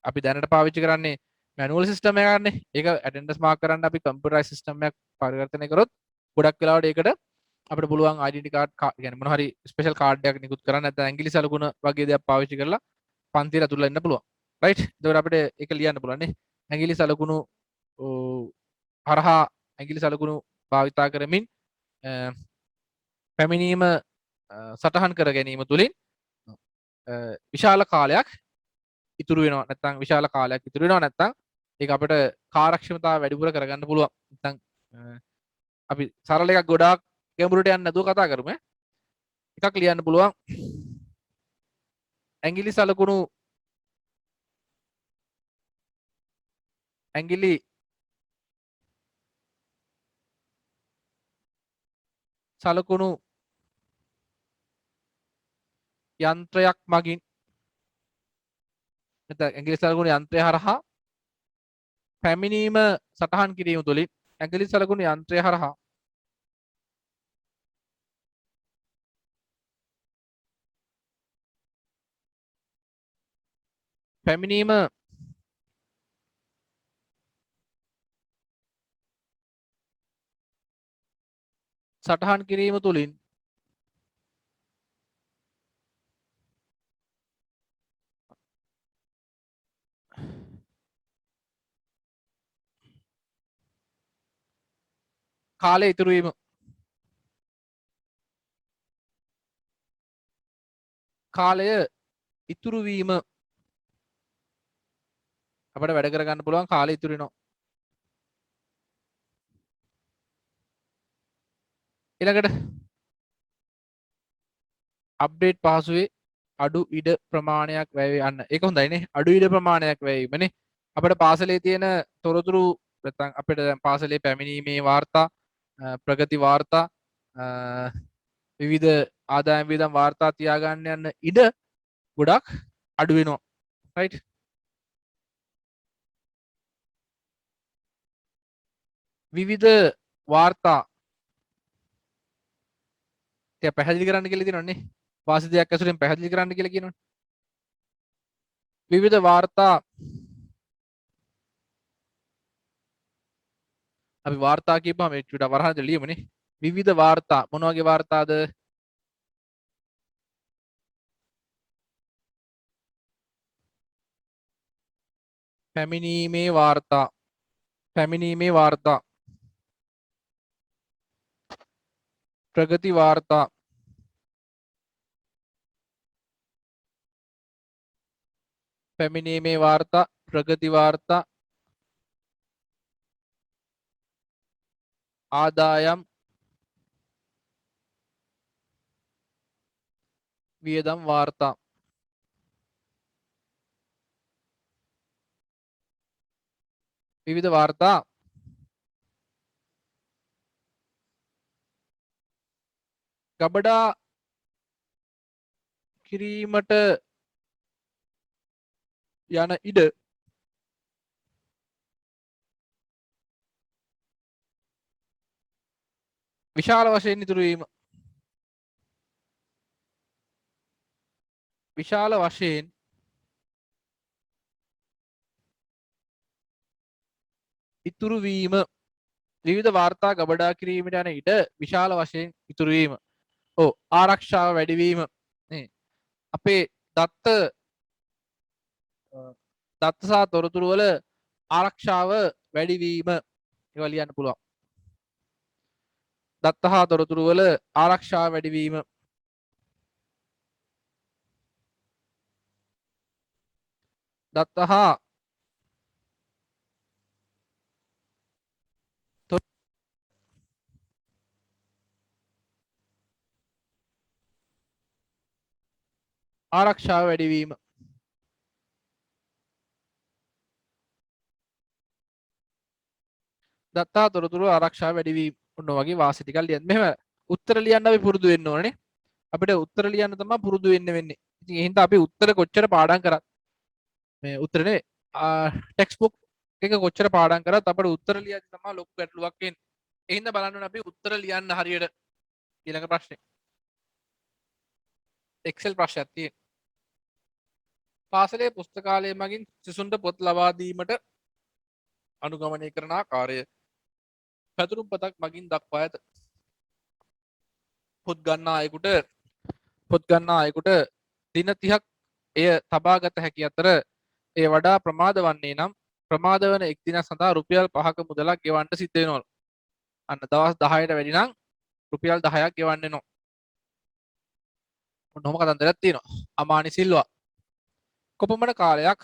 අපි දැනට පාවිච්චි කරන්නේ මැනුවල් සිස්ටම් එකක්නේ. ඒක ඇටෙන්ඩන්ස් මාක් කරන්න අපි කම්පියුටරයිස් සිස්ටම් එකක් පරිවර්තනය කරොත් ගොඩක් වෙලාවට ඒකට අපිට පුළුවන් ඩෙන්ටි කාඩ් يعني මොන හරි ස්පෙෂල් කාඩ් එකක් නිකුත් කරන්න නැත්නම් ඇඟිලි සලකුණ වගේ දේවල් පාවිච්චි කරලා පන්තියට ඇතුළට එන්න පුළුවන්. රයිට්? එතකොට අපිට ඒක ලියන්න පුළුවන් නේ. ඇඟිලි සලකුණු හරහා ඇඟිලි සලකුණු භාවිතා කරමින් පැමිණීම සටහන් කර ගැනීම තුළින් විශාල කාලයක් ඉතුරු වෙනවා. නැත්නම් විශාල කාලයක් ඉතුරු වෙනවා නැත්නම් ඒක අපිට කාර්යක්ෂමතාව වැඩිපුර කරගන්න පුළුවන්. නැත්නම් අපි සරල එකක් ගොඩාක් ගැඹුරට යන්න නැතුව කතා කරමු. එකක් ලියන්න පුළුවන්. ඇඟිලි සලකුණු යන්ත්‍රයක් මගින් නැත්නම් ඇඟිලි සලකුණු යන්ත්‍රය හරහා පැමිණීම සටහන් කිරීම තුළින් ඇඟිලි සලකුණු යන්ත්‍රය හරහා පැමිණීම සටහන් කිරීම තුළින් කාලය ඉතුරු වීම අපිට වැඩ කරගන්න පුළුවන් කාලය ඉතුරු වෙනවා. ඊළඟට අප්ඩේට් පහසුවේ අඩු ඉඩ ප්‍රමාණයක් වැය යන්න. ඒක හොඳයිනේ. අඩු ඉඩ ප්‍රමාණයක් වැයීමනේ. අපිට පාසලේ තියෙන තොරතුරු නැත්නම් අපිට දැන් පාසලේ පැමිණීමේ වාර්තා, ප්‍රගති වාර්තා, විවිධ ආදායම් වියදම් වාර්තා තියාගන්න යන ඉඩ ගොඩක් අඩු වෙනවා. රයිට්? විවිධ වාර්තා ටික පැහැදිලි කරන්න කියලා තියෙනවනේ. වාසි දෙයක් ඇසුරෙන් පැහැදිලි කරන්න කියලා කියනවනේ. විවිධ වාර්තා අපි වාර්තා කියපුවාම මේ චුට්ටක් වරහන් ලියමුනේ. විවිධ වාර්තා මොන වගේ වාර්තාද? පැමිණීමේ වාර්තා, ප්‍රගති වාර්තා, පැමිණීමේ වාර්තා, ප්‍රගති වාර්තා, ආදායම් වියදම් වාර්තා. විවිධ වාර්තා ගබඩා කිරීමට යන ඉඩ විශාල වශයෙන් ඉතුරු වීම. විශාල වශයෙන් ඉතුරු වීම. විවිධ වාර්තා ගබඩා කිරීමට යන ඉඩ විශාල වශයෙන් ඉතුරු වීම. ඔව් ආරක්ෂාව වැඩිවීම. නේ අපේ දත්ත සහ තොරතුරු වල ආරක්ෂාව වැඩිවීම. ඒවා ලියන්න පුළුවන්. දත්ත හා තොරතුරු වල ආරක්ෂාව වැඩිවීම. දත්ත හා ආරක්ෂාව වැඩිවීම. දත්තා තොරතුරු ආරක්ෂාව වැඩිවීම. ඔන්න වගේ වාසි ටිකක් ලියන්න. මෙහෙම උත්තර ලියන්න අපි පුරුදු වෙන්න ඕනේ. අපිට උත්තර ලියන්න තමයි පුරුදු වෙන්න වෙන්නේ. ඉතින් ඒ හින්දා අපි උත්තර කොච්චර පාඩම් කරත් මේ උත්තර නෙවෙයි ටෙක්ස්ට් බුක් එක කොච්චර පාඩම් කරත් අපිට උත්තර ලියද්දි තමයි ලොකු ගැටලුවක් එන්නේ. ඒ හින්දා බලන්න ඕනේ අපි උත්තර ලියන්න හරියට. ඊළඟ ප්‍රශ්නේ එක්සෙල් ප්‍රශ්නයක් තියෙනවා. පාසලේ පුස්තකාලය මගින් සිසුන්ට පොත් ලබා දීමට අනුගමනය කරන ආකාරය පැතුරුම් පතක් මගින් දක්වා ඇත. පොත් ගන්නා අයෙකුට දින 30ක් එය තබා ගත හැකි අතර එය වඩා ප්‍රමාද වන්නේ නම් ප්‍රමාද වන එක් දිනක් සඳහා රුපියල් 5ක මුදලක් ගෙවන්න සිද්ධ වෙනවලු. අන්න දවස් 10ට වැඩි නම් රුපියල් 10ක් ගෙවන්න වෙනවා. ඔන්නෝම කතන්දරයක් තියෙනවා. අමානි සිල්වා කොපමණ කාලයක්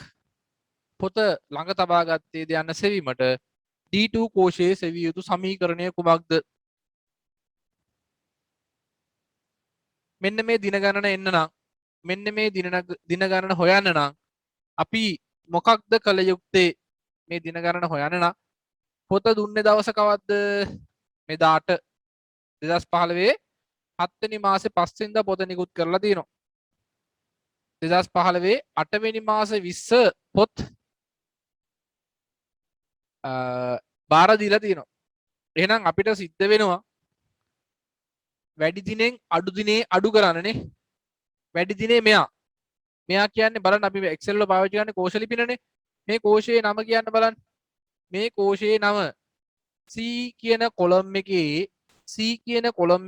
පොත ළඟ තබා ගත්තේද යන්න සෙවීමට D2 කෝෂයේ සෙවිය යුතු සමීකරණය කුමක්ද? මෙන්න මේ දින ගණන එන්න නම් මෙන්න මේ දින ගණන හොයන්න නම් අපි මොකක්ද කළ යුත්තේ? මේ දින ගණන හොයන්න නම් පොත දුන්නේ දවස කවද්ද? මෙදා 8 2015 7 වෙනි මාසේ 5 වෙනිදා පොත නිකුත් කරලා තියෙනවා. 2015 8 වෙනි මාසේ 20 පොත් බාර දීලා තියෙනවා. එහෙනම් අපිට සිද්ධ වෙනවා වැඩි දිනෙන් අඩු දිනේ අඩු කරන්නනේ. වැඩි දිනේ මෙයා කියන්නේ බලන්න අපි Excel වල පාවිච්චි කරන්නේ කෝෂ ලිපිනනේ. මේ කෝෂයේ නම කියන්න බලන්න. මේ කෝෂයේ නම C කියන කොලම්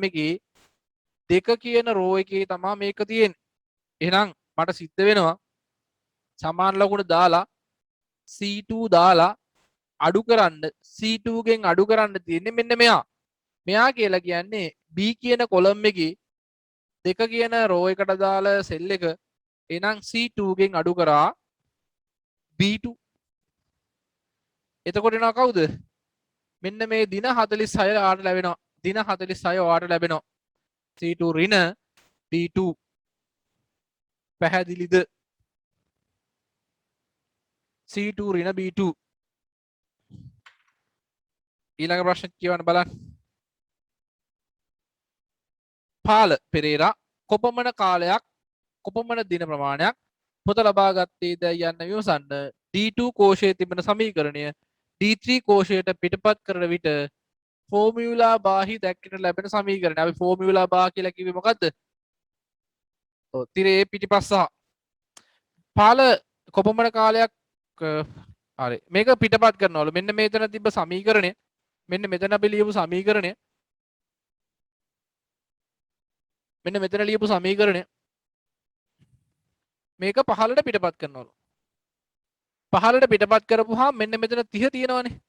එකේ දෙක කියන රෝ එකේ තමයි මේක තියෙන්නේ. එහෙනම් මට සිද්ධ වෙනවා සමාන ලකුණු දාලා C2 දාලා අඩු කරන්න C2 ගෙන් අඩු කරන්න තියෙන්නේ මෙන්න මෙයා කියලා කියන්නේ B කියන කොලම් එකේ දෙක කියන රෝ එකට දාලා සෙල් එක එහෙනම් C2 ගෙන් අඩු කරා B2. එතකොට එනවා කවුද? මෙන්න මේ දින 46 ආට ලැබෙනවා. දින 46 ඔයාට ලැබෙනවා. C2 ඍණ B2. පැහැදිලිද? C2 ඍණ B2. ඊළඟ ප්‍රශ්න කියවන්න බලන්න. පාල පෙරේරා කොපමණ කාලයක් කොපමණ දින ප්‍රමාණයක් පොත ලබා ගත්තේද යන්න විමසන්න. D2 කෝෂයේ තිබෙන සමීකරණය D3 කෝෂයට පිටපත් කරන විට ෆෝමියුලා බාහි දැක්කට ලැබෙන සමීකරණය. අපි ෆෝමියුලා බා කියලා කිව්වේ මොකද්ද? ඔව් තිරේ පිටිපස්ස. පාල කොපමණ කාලයක් හරි මේක පිටපත් කරනවලු. මෙන්න මේතන තිබ්බ සමීකරණය. මෙන්න මෙතන අපි ලියපු සමීකරණය. මෙන්න මෙතන ලියපු සමීකරණය. මේක පහළට පිටපත් කරනවලු. පහළට පිටපත් කරපුවාම මෙන්න මෙතන 30 තියෙනවනේ.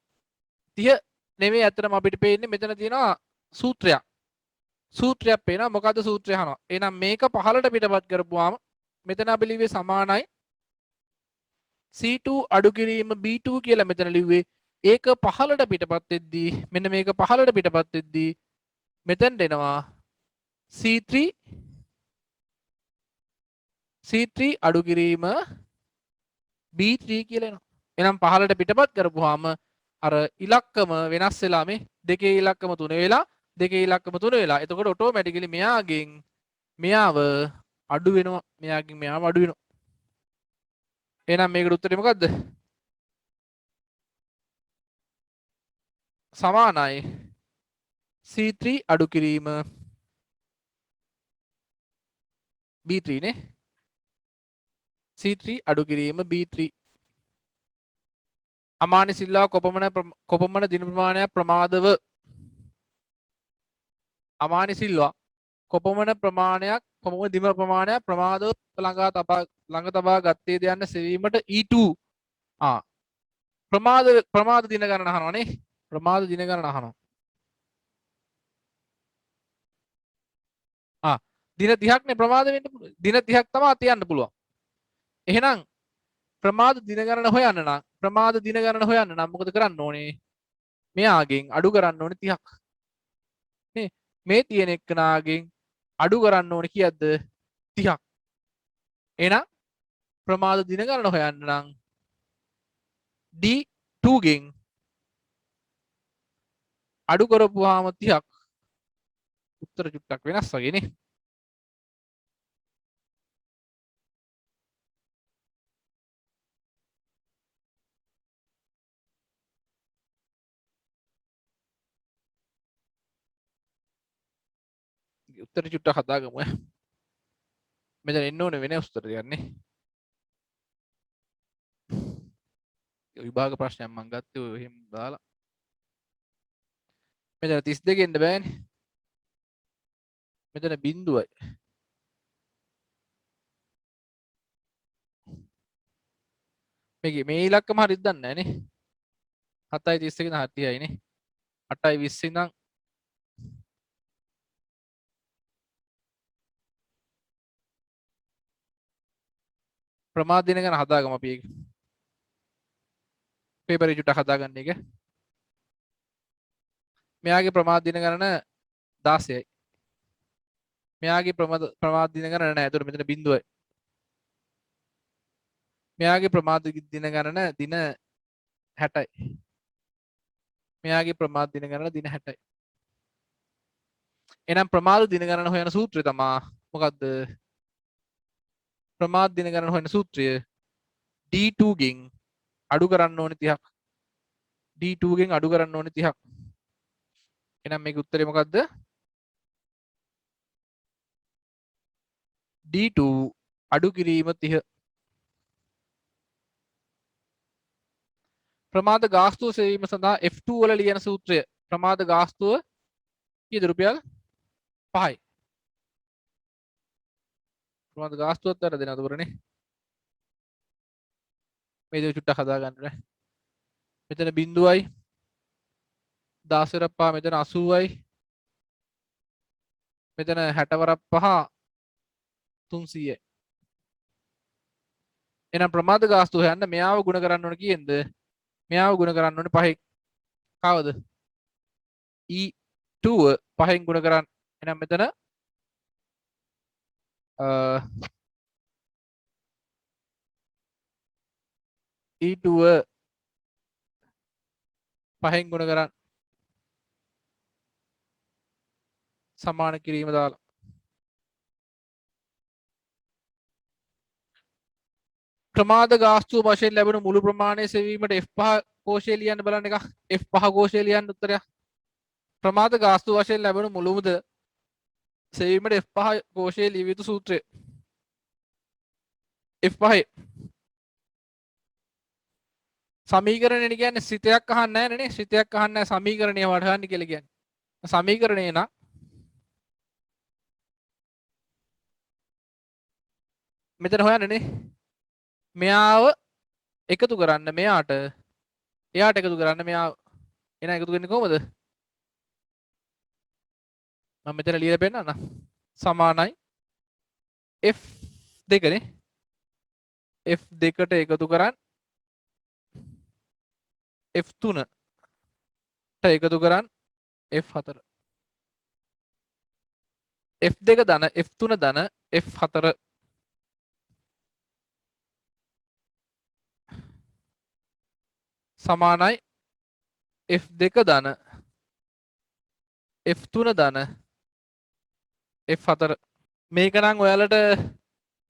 30 නෙමෙයි අතරම අපිට පේන්නේ මෙතන තියෙනවා සූත්‍රයක්. සූත්‍රයක් පේනවා. මොකද්ද සූත්‍රය අහනවා. එහෙනම් මේක පහළට පිටපත් කරපුවාම මෙතන අපි ලිව්වේ සමානයි C2 අඩු කිරීම B2 කියලා මෙතන ලිව්වේ. ඒක පහළට පිටපත් වෙද්දී මෙන්න මේක පහළට පිටපත් වෙද්දී මෙතෙන් දෙනවා C3 අඩු කිරීම B3 කියලා එනවා. එහෙනම් පහළට පිටපත් කරපුවාම අර ඉලක්කම වෙනස් වෙලා මේ දෙකේ ඉලක්කම 3 වෙලා දෙකේ ඉලක්කම 3 වෙලා. එතකොට ඔටෝමැටිකලි මෙයාගෙන් මෙයාව අඩු වෙනවා. මෙයාගෙන් මෙයාව අඩු වෙනවා. එහෙනම් මේකට උත්තරේ මොකද්ද? සමානයි C3 අඩු කිරීම B3 නේ. C3 අඩු කිරීම B3. අමානි සිල්වා කොපමණ දින ප්‍රමාණයක් ප්‍රමාදව අමානි සිල්වා කොපමණ දින ප්‍රමාණයක් ප්‍රමාදව ළඟ තබා ගත්තේද යන්න සෙවීමට E2 ප්‍රමාද දින ගණන අහනවනේ. ප්‍රමාද දින ගණන අහනවා. දින 30ක් නේ ප්‍රමාද වෙන්න පුළුවන්. දින 30ක් තමයි තියන්න පුළුවන්. එහෙනම් ප්‍රමාද දින ගණන හොයන්න නම් ප්‍රමාද දින ගණන හොයන්න නම් මොකද කරන්න ඕනේ? මෙයාගෙන් අඩු කරන්න ඕනේ 30ක්. නේ? මේ තියෙන එක්කනාගෙන් අඩු කරන්න ඕනේ කීයක්ද? 30ක්. එහෙනම් ප්‍රමාද දින ගණන හොයන්න නම් D2 ගෙන් අඩු කරපුවාම 30ක්. උත්තර චුට්ටක් වෙනස් වගේ නේ. උත්තර චුට්ටක් හදාගමු. මෙතන එන්න ඕනේ වෙන උත්තර දෙන්නේ. විභාග ප්‍රශ්නයක් මම ගත්තේ ඔය එහෙම දාලා. මෙතන 32 එන්න බෑනේ. මෙතන බිඳුවයි. මේ ඉලක්කම හරියට දන්නේ නැහැ නේ. 7යි 31 ඉඳන් 30යි නේ. 8යි 20 ඉඳන් ප්‍රමාද දින ගැන හදාගමු අපි ඒක. පේපර් එක චුට්ටක් හදාගන්න එක. මෙයාගේ ප්‍රමාද දින ගණන 16යි. මෙයාගේ ප්‍රමාද දින ගණන නැහැ. ඒතකොට මෙතන බිඳුවයි. මෙයාගේ ප්‍රමාද දින ගණන දින 60යි. මෙයාගේ ප්‍රමාද දින ගණන දින 60යි. එහෙනම් ප්‍රමාද දින ගණන හොයන සූත්‍රය තමයි මොකද්ද? ප්‍රමාද දින ගණන හොයන සූත්‍රය D2 ගෙන් අඩු කරන්න ඕනේ 30ක්. D2 ගෙන් අඩු කරන්න ඕනේ 30ක්. එහෙනම් මේකේ උත්තරේ මොකද්ද? D2 අඩු කිරීම 30. ප්‍රමාද ගාස්තුව සෙවීම සඳහා F2 වල ලියන සූත්‍රය. ප්‍රමාද ගාස්තුව කීයද? රුපියල් 5යි. ප්‍රමාද ගාස්තුවත් අර දෙනවද කරන්නේ? මේ දේ චුට්ටක් හදා ගන්න ඕනේ. මෙතන බිඳුවයි 10 වරක් 5 මෙතන 80යි. මෙතන 60 වරක් 5 300යි. එහෙනම් ප්‍රමාද ගාස්තුව හොයන්න මෙයාව ගුණ කරන්න ඕනේ කීයෙන්ද? මෙයාව ගුණ කරන්න ඕනේ 5න්. කවද? E2 5න් ගුණ කරන්න. එහෙනම් මෙතන E2 5න් ගුණ කරන්න. සමාන කිරීම දාලා. ප්‍රමාද ගාස්තුව වශයෙන් ලැබෙන මුළු ප්‍රමාණය සෙවීමට F5 කෝෂය ලියන්න බලන්න එක. F5 කෝෂය ලියන්න උත්තරයක්. ප්‍රමාද ගාස්තුව වශයෙන් ලැබෙන මුළු මුද සෙවීමට F5 කෝෂය ලිය යුතු සූත්‍රය. F5 සමීකරණය කියන්නේ සිතයක් අහන්නේ නැහැ නේ. සිතයක් අහන්නේ නැහැ සමීකරණය වඩහන්න කියලා කියන්නේ. සමීකරණය නම් මෙතන හොයන්නේ නේ. මෙයාව එකතු කරන්න මෙයාට එයාට එකතු කරන්න මෙයා එන එකතු වෙන්නේ කොහමද? මම මෙතන ලියලා පෙන්නන්න. සමානයි F2 නේ. F2ට එකතු කරන් F3ට එකතු කරන් F4. F2 ධන F3 ධන F4 සමානයි F2 ධන F3 ධන F4. මේක නම් ඔයාලට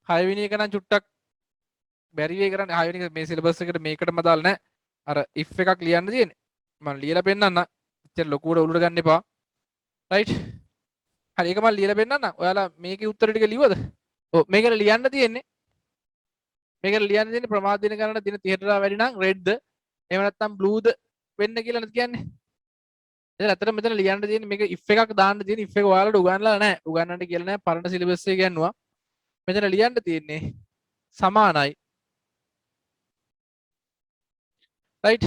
6 වෙනි එක නම් චුට්ටක් බැරි වෙයි කරන්නේ. 6 වෙනි එක මේ සිලබස් එකට මේකටම දාලා නැහැ. අර if එකක් ලියන්න තියෙන්නේ. මම ලියලා පෙන්නන්න. ඉතින් ලොකුවට උලට ගන්න එපා. රයිට්. හරි ඒක මම ලියලා පෙන්නන්න. ඔයාලා මේකේ උත්තර ටික ලියවද? ඔව් මේකට ලියන්න තියෙන්නේ. මේකට ලියන්න තියෙන්නේ ප්‍රමාද දින ගණන දින 30ට වැඩි නම් රෙඩ්ද එහෙම නැත්නම් බ්ලූද වෙන්න කියලා නේද කියන්නේ. එතන ඇත්තට මෙතන ලියන්න තියෙන්නේ මේක if එකක් දාන්න තියෙන if එක ඔයාලට උගන්වලා නැහැ. උගන්වන්න කියලා නැහැ. පරණ සිලබස් එකේ ගන්නවා. මෙතන ලියන්න තියෙන්නේ සමානයි. රයිට්.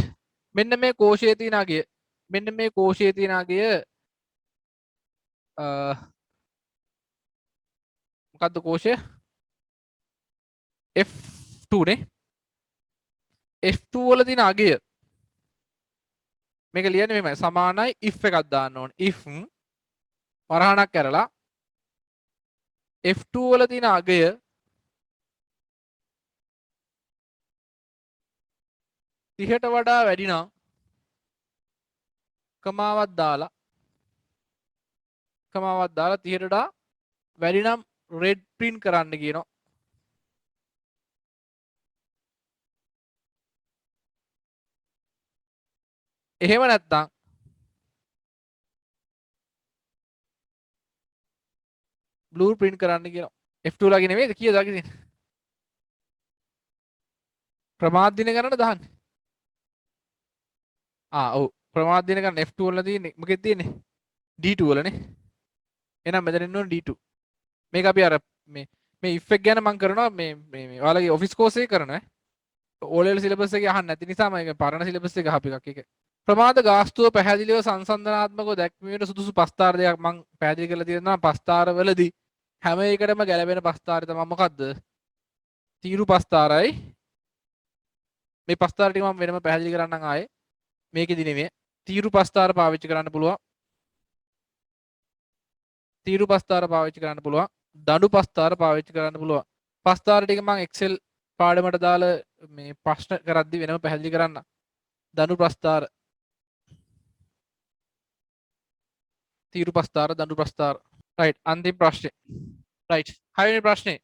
මෙන්න මේ කෝෂයේ තියෙන අගය. මෙන්න මේ කෝෂයේ තියෙන අගය මොකද්ද කෝෂය? F2 නේ. F2 වල තියෙන අගය මේක ලියන්නේ මෙහෙමයි සමානයි if එකක් දාන්න ඕනේ if වරහණක් කරලා F2 වල තියෙන අගය 30ට වඩා වැඩි නම් කමාවක් දාලා 30ට වඩා වැඩි නම් red print කරන්න කියනවා. එහෙම නැත්නම් blue print කරන්න කියනවා. F2 ලගේ නෙමෙයිද කීයද වගේ තියෙන්නේ? ප්‍රමාද දින ගණන දාන්නේ. ඔව් ප්‍රමාද දින ගණන F2 වල තියෙන්නේ මොකෙද තියෙන්නේ? D2 වලනේ. එහෙනම් මෙතන ඉන්න ඕනේ D2. මේක අපි අර මේ if එක ගැන මම කරනවා මේ ඔයාලගේ ඔෆිස් කෝස් එකේ කරනවා ඈ. O level syllabus එකේ අහන්න නැති නිසා මම පරණ syllabus එක අහපු එකක් ඒක. ප්‍රමාද ගාස්තුව පැහැදිලිව සංසන්දනාත්මකව දැක්වීමට සුදුසු පස්තාර දෙකක් මම පැහැදිලි කරලා තියෙනවා. පස්තාර වලදී හැම එකටම ගැලපෙන පස්තාරය තමයි මොකද්ද? තීරු පස්තාරයි. මේ පස්තාර ටික මම වෙනම පැහැදිලි කරන්නම් ආයේ. මේකෙදි නෙමෙයි. තීරු පස්තාර පාවිච්චි කරන්න පුළුවන්. තීරු පස්තාර පාවිච්චි කරන්න පුළුවන්. දඬු පස්තාර පාවිච්චි කරන්න පුළුවන්. පස්තාර ටික මම Excel පාඩමට දාලා මේ ප්‍රශ්න කරද්දි වෙනම පැහැදිලි කරන්න. දඬු ප්‍රස්තාර තීරු ප්‍රස්තාර දඬු ප්‍රස්තාර රයිට් අන්තිම ප්‍රශ්නේ රයිට් හයවෙනි ප්‍රශ්නේ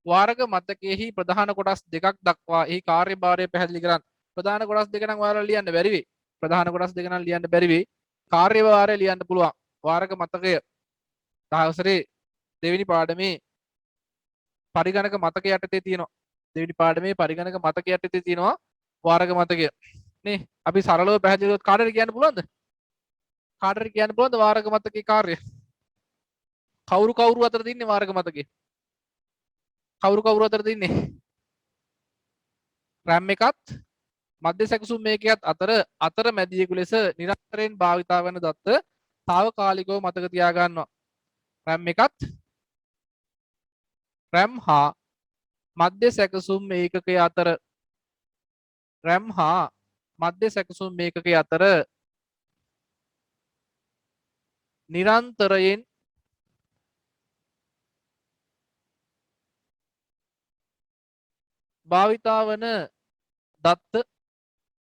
වාරක මතකයේහි ප්‍රධාන කොටස් දෙකක් දක්වා එහි කාර්යභාරය පැහැදිලි කරන්න. ප්‍රධාන කොටස් දෙක නම් ඔයාලා ලියන්න බැරි වෙයි. ප්‍රධාන කොටස් දෙක නම් ලියන්න බැරි වෙයි. කාර්යභාරය ලියන්න පුළුවන්. වාරක මතකය දහවසරේ දෙවෙනි පාඩමේ පරිගණක මතක යටතේ තියෙනවා. දෙවෙනි පාඩමේ පරිගණක මතක යටතේ තියෙනවා වාරක මතකය. නේ අපි සරලව පැහැදිලිව කාටද කියන්න පුළුවන්ද? කාටද කියන්න පුළුවන්ද වාරක මතකයේ කාර්යය? කවුරු අතරද ඉන්නේ වාරක මතකයේ? කවුරු අතරද ඉන්නේ? RAM එකත් මධ්‍ය සැකසුම් මේකයත් අතර මැදියෙකු ලෙස නිරන්තරයෙන් භාවිතා වන දත්ත తాවකාලිකව මතක තියා ගන්නවා. RAM හා මධ්‍ය සැකසුම් ඒකකය අතර RAM හා මධ්‍ය සැකසුම් මේකකය අතර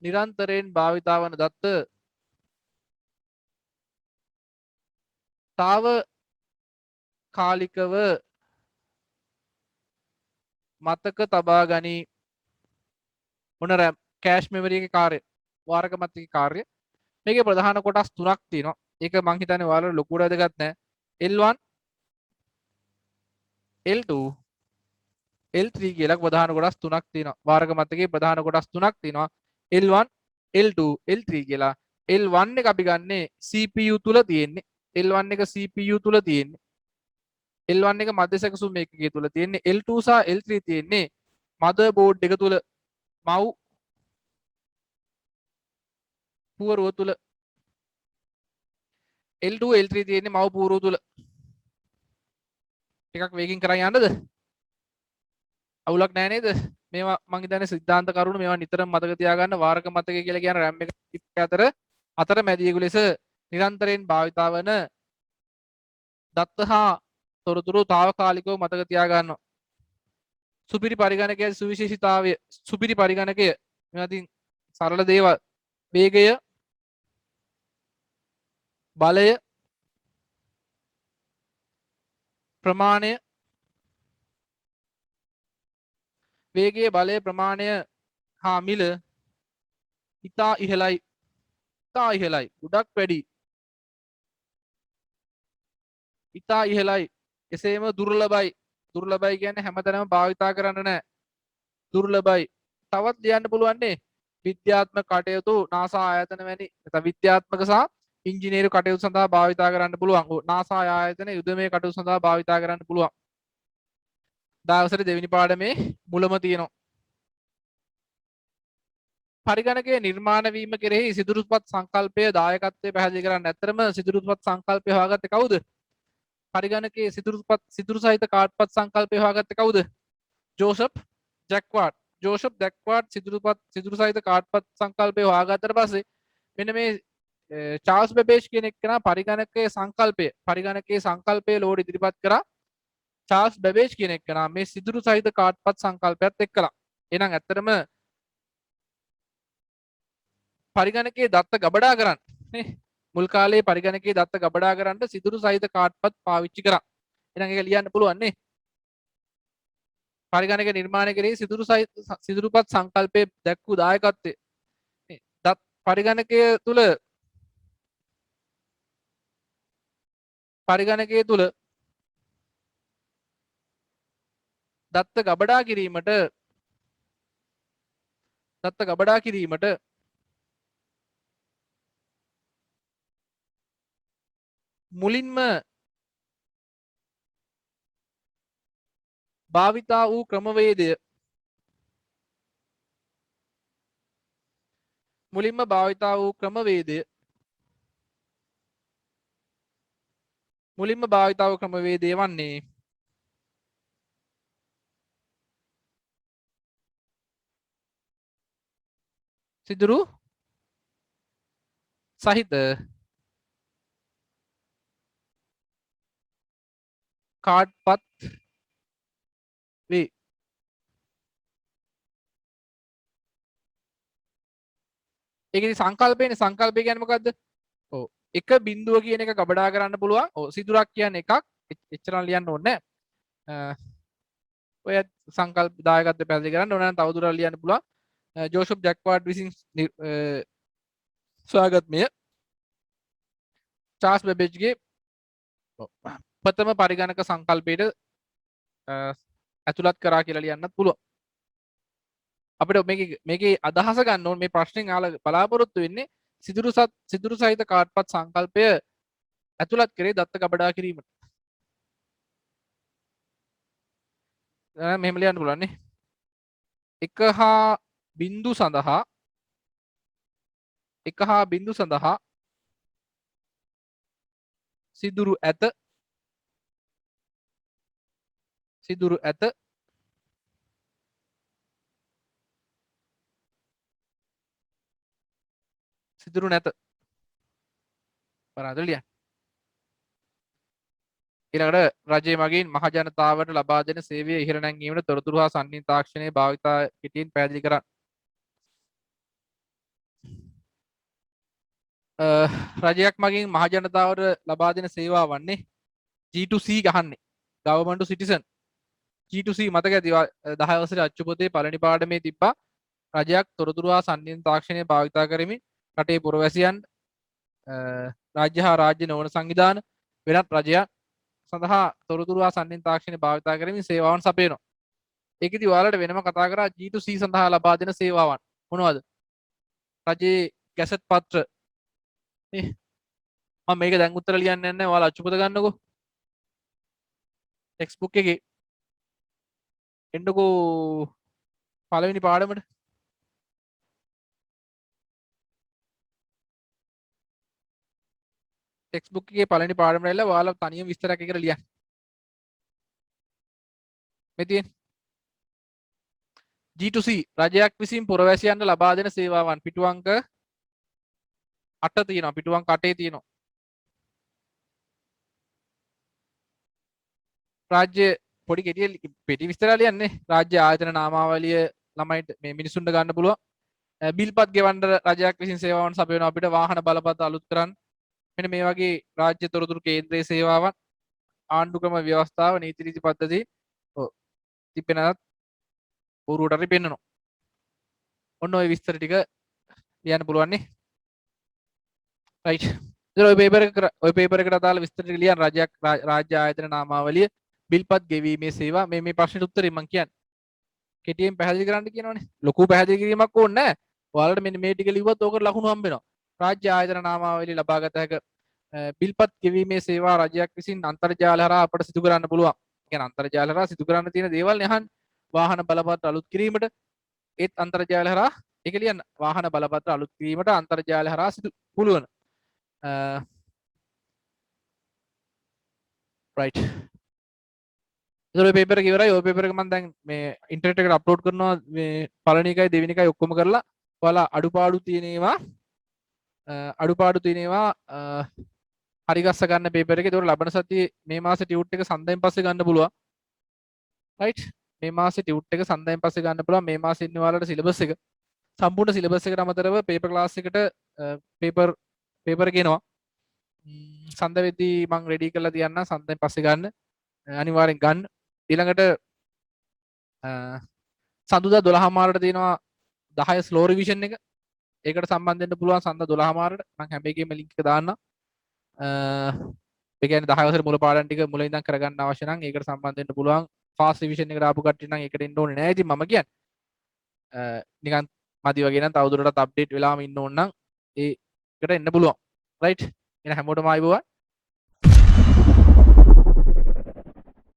නිරන්තරයෙන් භාවිතා වන දත්ත තාවකාලිකව මතක තබා ගනී. මොන RAM කෑෂ් මෙමරි එකේ කාර්යය වාරක මතකයේ කාර්යය. මේකේ ප්‍රධාන කොටස් තුනක් තියෙනවා. ඒක මං හිතන්නේ ඔයාලට ලොකුට වැදගත් නැහැ. L1 L2 L3 කියලා ප්‍රධාන කොටස් තුනක් තියෙනවා. වාරක මතකයේ ප්‍රධාන කොටස් තුනක් තියෙනවා. L1 L2 L3 කියලා. L1 එක අපි ගන්නේ CPU තුල තියෙන්නේ. L1 එක CPU තුල තියෙන්නේ. L1 එක මධ්‍ය සැකසුම් මේකකයේ තුල තියෙන්නේ. L2 සහ L3 තියෙන්නේ මදර්බෝඩ් එක තුල මව් පුවරුව තුල. L2 L3 තියෙන්නේ මව් පුවරුව තුල. ටිකක් වේගින් කරන් යන්නද? අවුලක් නැහැ නේද? මේවා මං හිතන්නේ සිද්ධාන්ත කරුණු මේවා නිතරම මතක තියාගන්න. වාරක මතකය කියලා කියන RAM එක අතර මැදියෙකු ලෙස නිරන්තරයෙන් භාවිතා වන දත්ත හා තොරතුරු తాවකාලිකව මතක තියා ගන්නවා. සුපිරි පරිගණකයේ සුවිශේෂීතාවය සුපිරි පරිගණකය මේවා ඉතින් සරල දේවල්. වේගය බලය ප්‍රමාණය වේගයේ බලය ප්‍රමාණය හා මිල ඉතා ඉහළයි. ගොඩක් වැඩි. ඉතා ඉහළයි. එසේම දුර්ලභයි. දුර්ලභයි කියන්නේ හැමතැනම භාවිතා කරන්න නැහැ. දුර්ලභයි. තවත් ලියන්න පුළුවන්නේ විද්‍යාත්මක කටයුතු NASA ආයතන වැනි නැත්නම් විද්‍යාත්මක සහ ඉංජිනේරු කටයුතු සඳහා භාවිතා කරන්න පුළුවන්. NASA ආයතන යුදමය කටයුතු සඳහා භාවිතා කරන්න පුළුවන්. දවසට දෙවෙනි පාඩමේ මුලම තියෙනවා. පරිගණකයේ නිර්මාණ වීම කෙරෙහි සිදුරුපත් සංකල්පය දායකත්වයේ පැහැදිලි කරන්න. ඇත්තරම සිදුරුපත් සංකල්පය හොයාගත්තේ කවුද? පරිගණකයේ සිදුරු සහිත කාඩ්පත් සංකල්පය හොයාගත්තේ කවුද? ජෝසප් ජැක්වාඩ්. ජෝෂප් දැක්වාට සිදුරු සහිත කාඩ්පත් සංකල්පය හොයාගත්තට පස්සේ මෙන්න මේ චාල්ස් බෙබේජ් කියන එක්කෙනා පරිගණකයේ සංකල්පය ලෝඩ් ඉදිරිපත් කරා චාල්ස් බෙබේජ් කියන එක්කෙනා මේ සිදුරු සහිත කාඩ්පත් සංකල්පයත් එක්කලා. එහෙනම් ඇත්තටම පරිගණකයේ දත්ත ගබඩා කරන්න නේ මුල් කාලේ පරිගණකයේ දත්ත ගබඩා කරන්න සිදුරු සහිත කාඩ්පත් පාවිච්චි කරා. එහෙනම් ඒක ලියන්න පුළුවන් නේ. පරිගණක නිර්මාණය කරේ සිදුරුපත් සංකල්පයේ දැක්වූ දායකත්වය. දත් පරිගණකය තුල දත්ත ගබඩා කිරීමට මුලින්ම භාවිතා වූ ක්‍රමවේදය වන්නේ සිදුරු සහිත කාඩ්පත් වේ. ඒකේ සංකල්පය කියන්නේ මොකද්ද? ඔව් එක බිඳුව කියන එක ගබඩා කරන්න පුළුවන්. ඔව් සිදුරක් කියන්නේ එකක්. එච්චරම ලියන්න ඕනේ නැහැ. ඔය සංකල්ප දායකත්වය පැහැදිලි කරන්න ඕන නම් තවදුරටත් ලියන්න පුළුවන්. ජෝෂප් ජැක්වාඩ් විසින් සොයාගත් මෙය චාල්ස් බෙබේජ්ගේ ප්‍රථම පරිගණක සංකල්පයට ඇතුළත් කරා කියලා ලියන්නත් පුළුවන්. අපිට මේකේ අදහස ගන්න ඕනේ මේ ප්‍රශ්نين ආලා බලාපොරොත්තු වෙන්නේ සිදුරු සහිත කාඩ්පත් සංකල්පය ඇතුළත් කරේ දත්ත ගබඩා කිරීමට. මෙහෙම ලියන්න පුළුවන් නේ. 1 හා බිංදු සඳහා සිදුරු ඇත සිදුරු නැත. පරාද ලියන්න. ඊළඟට රජය මගින් මහ ජනතාවට ලබා දෙන සේවය ඉහළ නැංවීමට තොරතුරු හා සන්නිහිත තාක්ෂණයේ භාවිතා කෙටියෙන් පැහැදිලි කරන්න. රජයක් මගින් මහ ජනතාවට ලබා දෙන සේවා වන්නේ G2C ගහන්නේ government to citizen. G2C මතක ඇති 10 වසරේ අච්චු පොතේ පළවෙනි පාඩමේ තිබ්බා රජයක් තොරතුරු හා සන්නිහිත තාක්ෂණය භාවිතා කරමින් රටේ පුරවැසියන් රාජ්‍ය හා රාජ්‍ය නොවන සංවිධාන වෙනත් රජයන් සඳහා තොරතුරු හා සන්නිහිත තාක්ෂණය භාවිතා කරමින් සේවාවන් සපයනවා. ඒකෙදි ඔයාලට වෙනම කතා කරා G2C සඳහා ලබා දෙන සේවාවන් මොනවද? රජයේ ගැසට් පත්‍ර නේ. මම මේක දැන් උත්තර ලියන්න යන්නේ නැහැ. ඔයාලා අච්චුපත ගන්නකෝ. ටෙක්ස්ට් බුක් එකේ එන්නකෝ පළවෙනි පාඩමට. ටෙක්ස්ට් බුක් එකේ පළවෙනි පාඩමට ඇවිල්ලා ඔයාලා තනියම විස්තරයක් එකට ලියන්න. මේ තියෙන්නේ G2C රජයක් විසින් පුරවැසියන්ට ලබා දෙන සේවාවන් පිටු අංක 8 තියෙනවා. පිටු අංක 8 තියෙනවා. රාජ්‍ය පොඩි පෙටි විස්තර ලියන්නේ. රාජ්‍ය ආයතන නාමාවලිය ළමයිට මේ මිනිසුන්ට ගන්න පුළුවන්. බිල්පත් ගෙවන්න රජයක් විසින් සේවාවන් සපයනවා. අපිට වාහන බලපත් අලුත් කරන්න. මෙන්න මේ වගේ රාජ්‍ය තොරතුරු කේන්ද්‍රයේ සේවාවන් ආණ්ඩුක්‍රම ව්‍යවස්ථාව නීති රීති පද්ධති තිබෙනත් බොරුවට හරි පෙන්නනවා. ඔන්න ඔය විස්තර ටික ලියන්න පුළුවන් නේ. රයිට්. ඉතින් ඔය පේපර් එකට අදාළ විස්තර ටික ලියන්න රාජ්‍ය ආයතන නාමාවලිය බිල්පත් ගෙවීමේ සේවා මේ ප්‍රශ්නෙට උත්තරේ මම කියන්නේ. කෙටියෙන් පැහැදිලි කරන්න කියනවනේ. ලොකු පැහැදිලි කිරීමක් ඕනේ නැහැ. ඔයාලට මෙන්න මේ ටික ලිව්වත් ඕකට ලකුණු හම්බ වෙනවා. රාජ්‍ය ආයතන නාමාවලිය ලබාගත හැක බිල්පත් ගෙවීමේ සේවා රජයක් විසින් අන්තර්ජාල හරහා අපට සිදු කරන්න පුළුවන්. කියන්නේ අන්තර්ජාල හරහා සිදු කරන්න තියෙන දේවල් නේ අහන්නේ. වාහන බලපත්‍ර අලුත් කිරීමට ඒත් අන්තර්ජාල හරහා ඒක ලියන්න. වාහන බලපත්‍ර අලුත් කිරීමට අන්තර්ජාල හරහා සිදු පුළුවන්. right ඒතර ඔය පේපර් එක ඉවරයි. ඔය පේපර් එක මම දැන් මේ ඉන්ටර්නෙට් එකට අප්ලෝඩ් කරනවා මේ පළවෙනි එකයි දෙවෙනි එකයි ඔක්කොම කරලා. ඔයාලා අඩුපාඩු තියෙනවා හරි ගස්ස ගන්න පේපර් එකේ. ඒතකොට ලබන සතියේ මේ මාසේ ටියුට් එක සඳෙන් පස්සේ ගන්න පුළුවන්. රයිට්. මේ මාසේ ටියුට් එක සඳෙන් පස්සේ ගන්න පුළුවන්. මේ මාසේ ඉන්න ඔයාලට සිලබස් එක සම්පූර්ණ සිලබස් එකට අමතරව පේපර් ක්ලාස් එකට පේපර් ගෙනවා. සඳ වෙද්දී මම රෙඩි කරලා තියන්න සඳෙන් පස්සේ ගන්න. අනිවාර්යෙන් ගන්න. ඊළඟට සඳුදා 12 මාරට තියෙනවා 10 ස්ලෝ රිවිෂන් එක. ඒකට සම්බන්ධ වෙන්න පුළුවන් සඳ 12 මාරට. මම හැම එකේම ලින්ක් එක දාන්නම්. ඒ කියන්නේ 10 වසර මුල පාඩම් ටික මුල ඉඳන් කරගන්න අවශ්‍ය නම් ඒකට සම්බන්ධ වෙන්න පුළුවන්. ෆාස්ට් රිවිෂන් එකට ආපු කට්ටිය නම් ඒකට එන්න ඕනේ නෑ. ඉතින් මම කියන්නේ නිකන් මදි වගේ නම් තවදුරටත් අප්ඩේට් වෙලාම ඉන්න ඕන නම් ඒකට එන්න පුළුවන්. රයිට්. එහෙනම් හැමෝටම ආයුබෝවන්.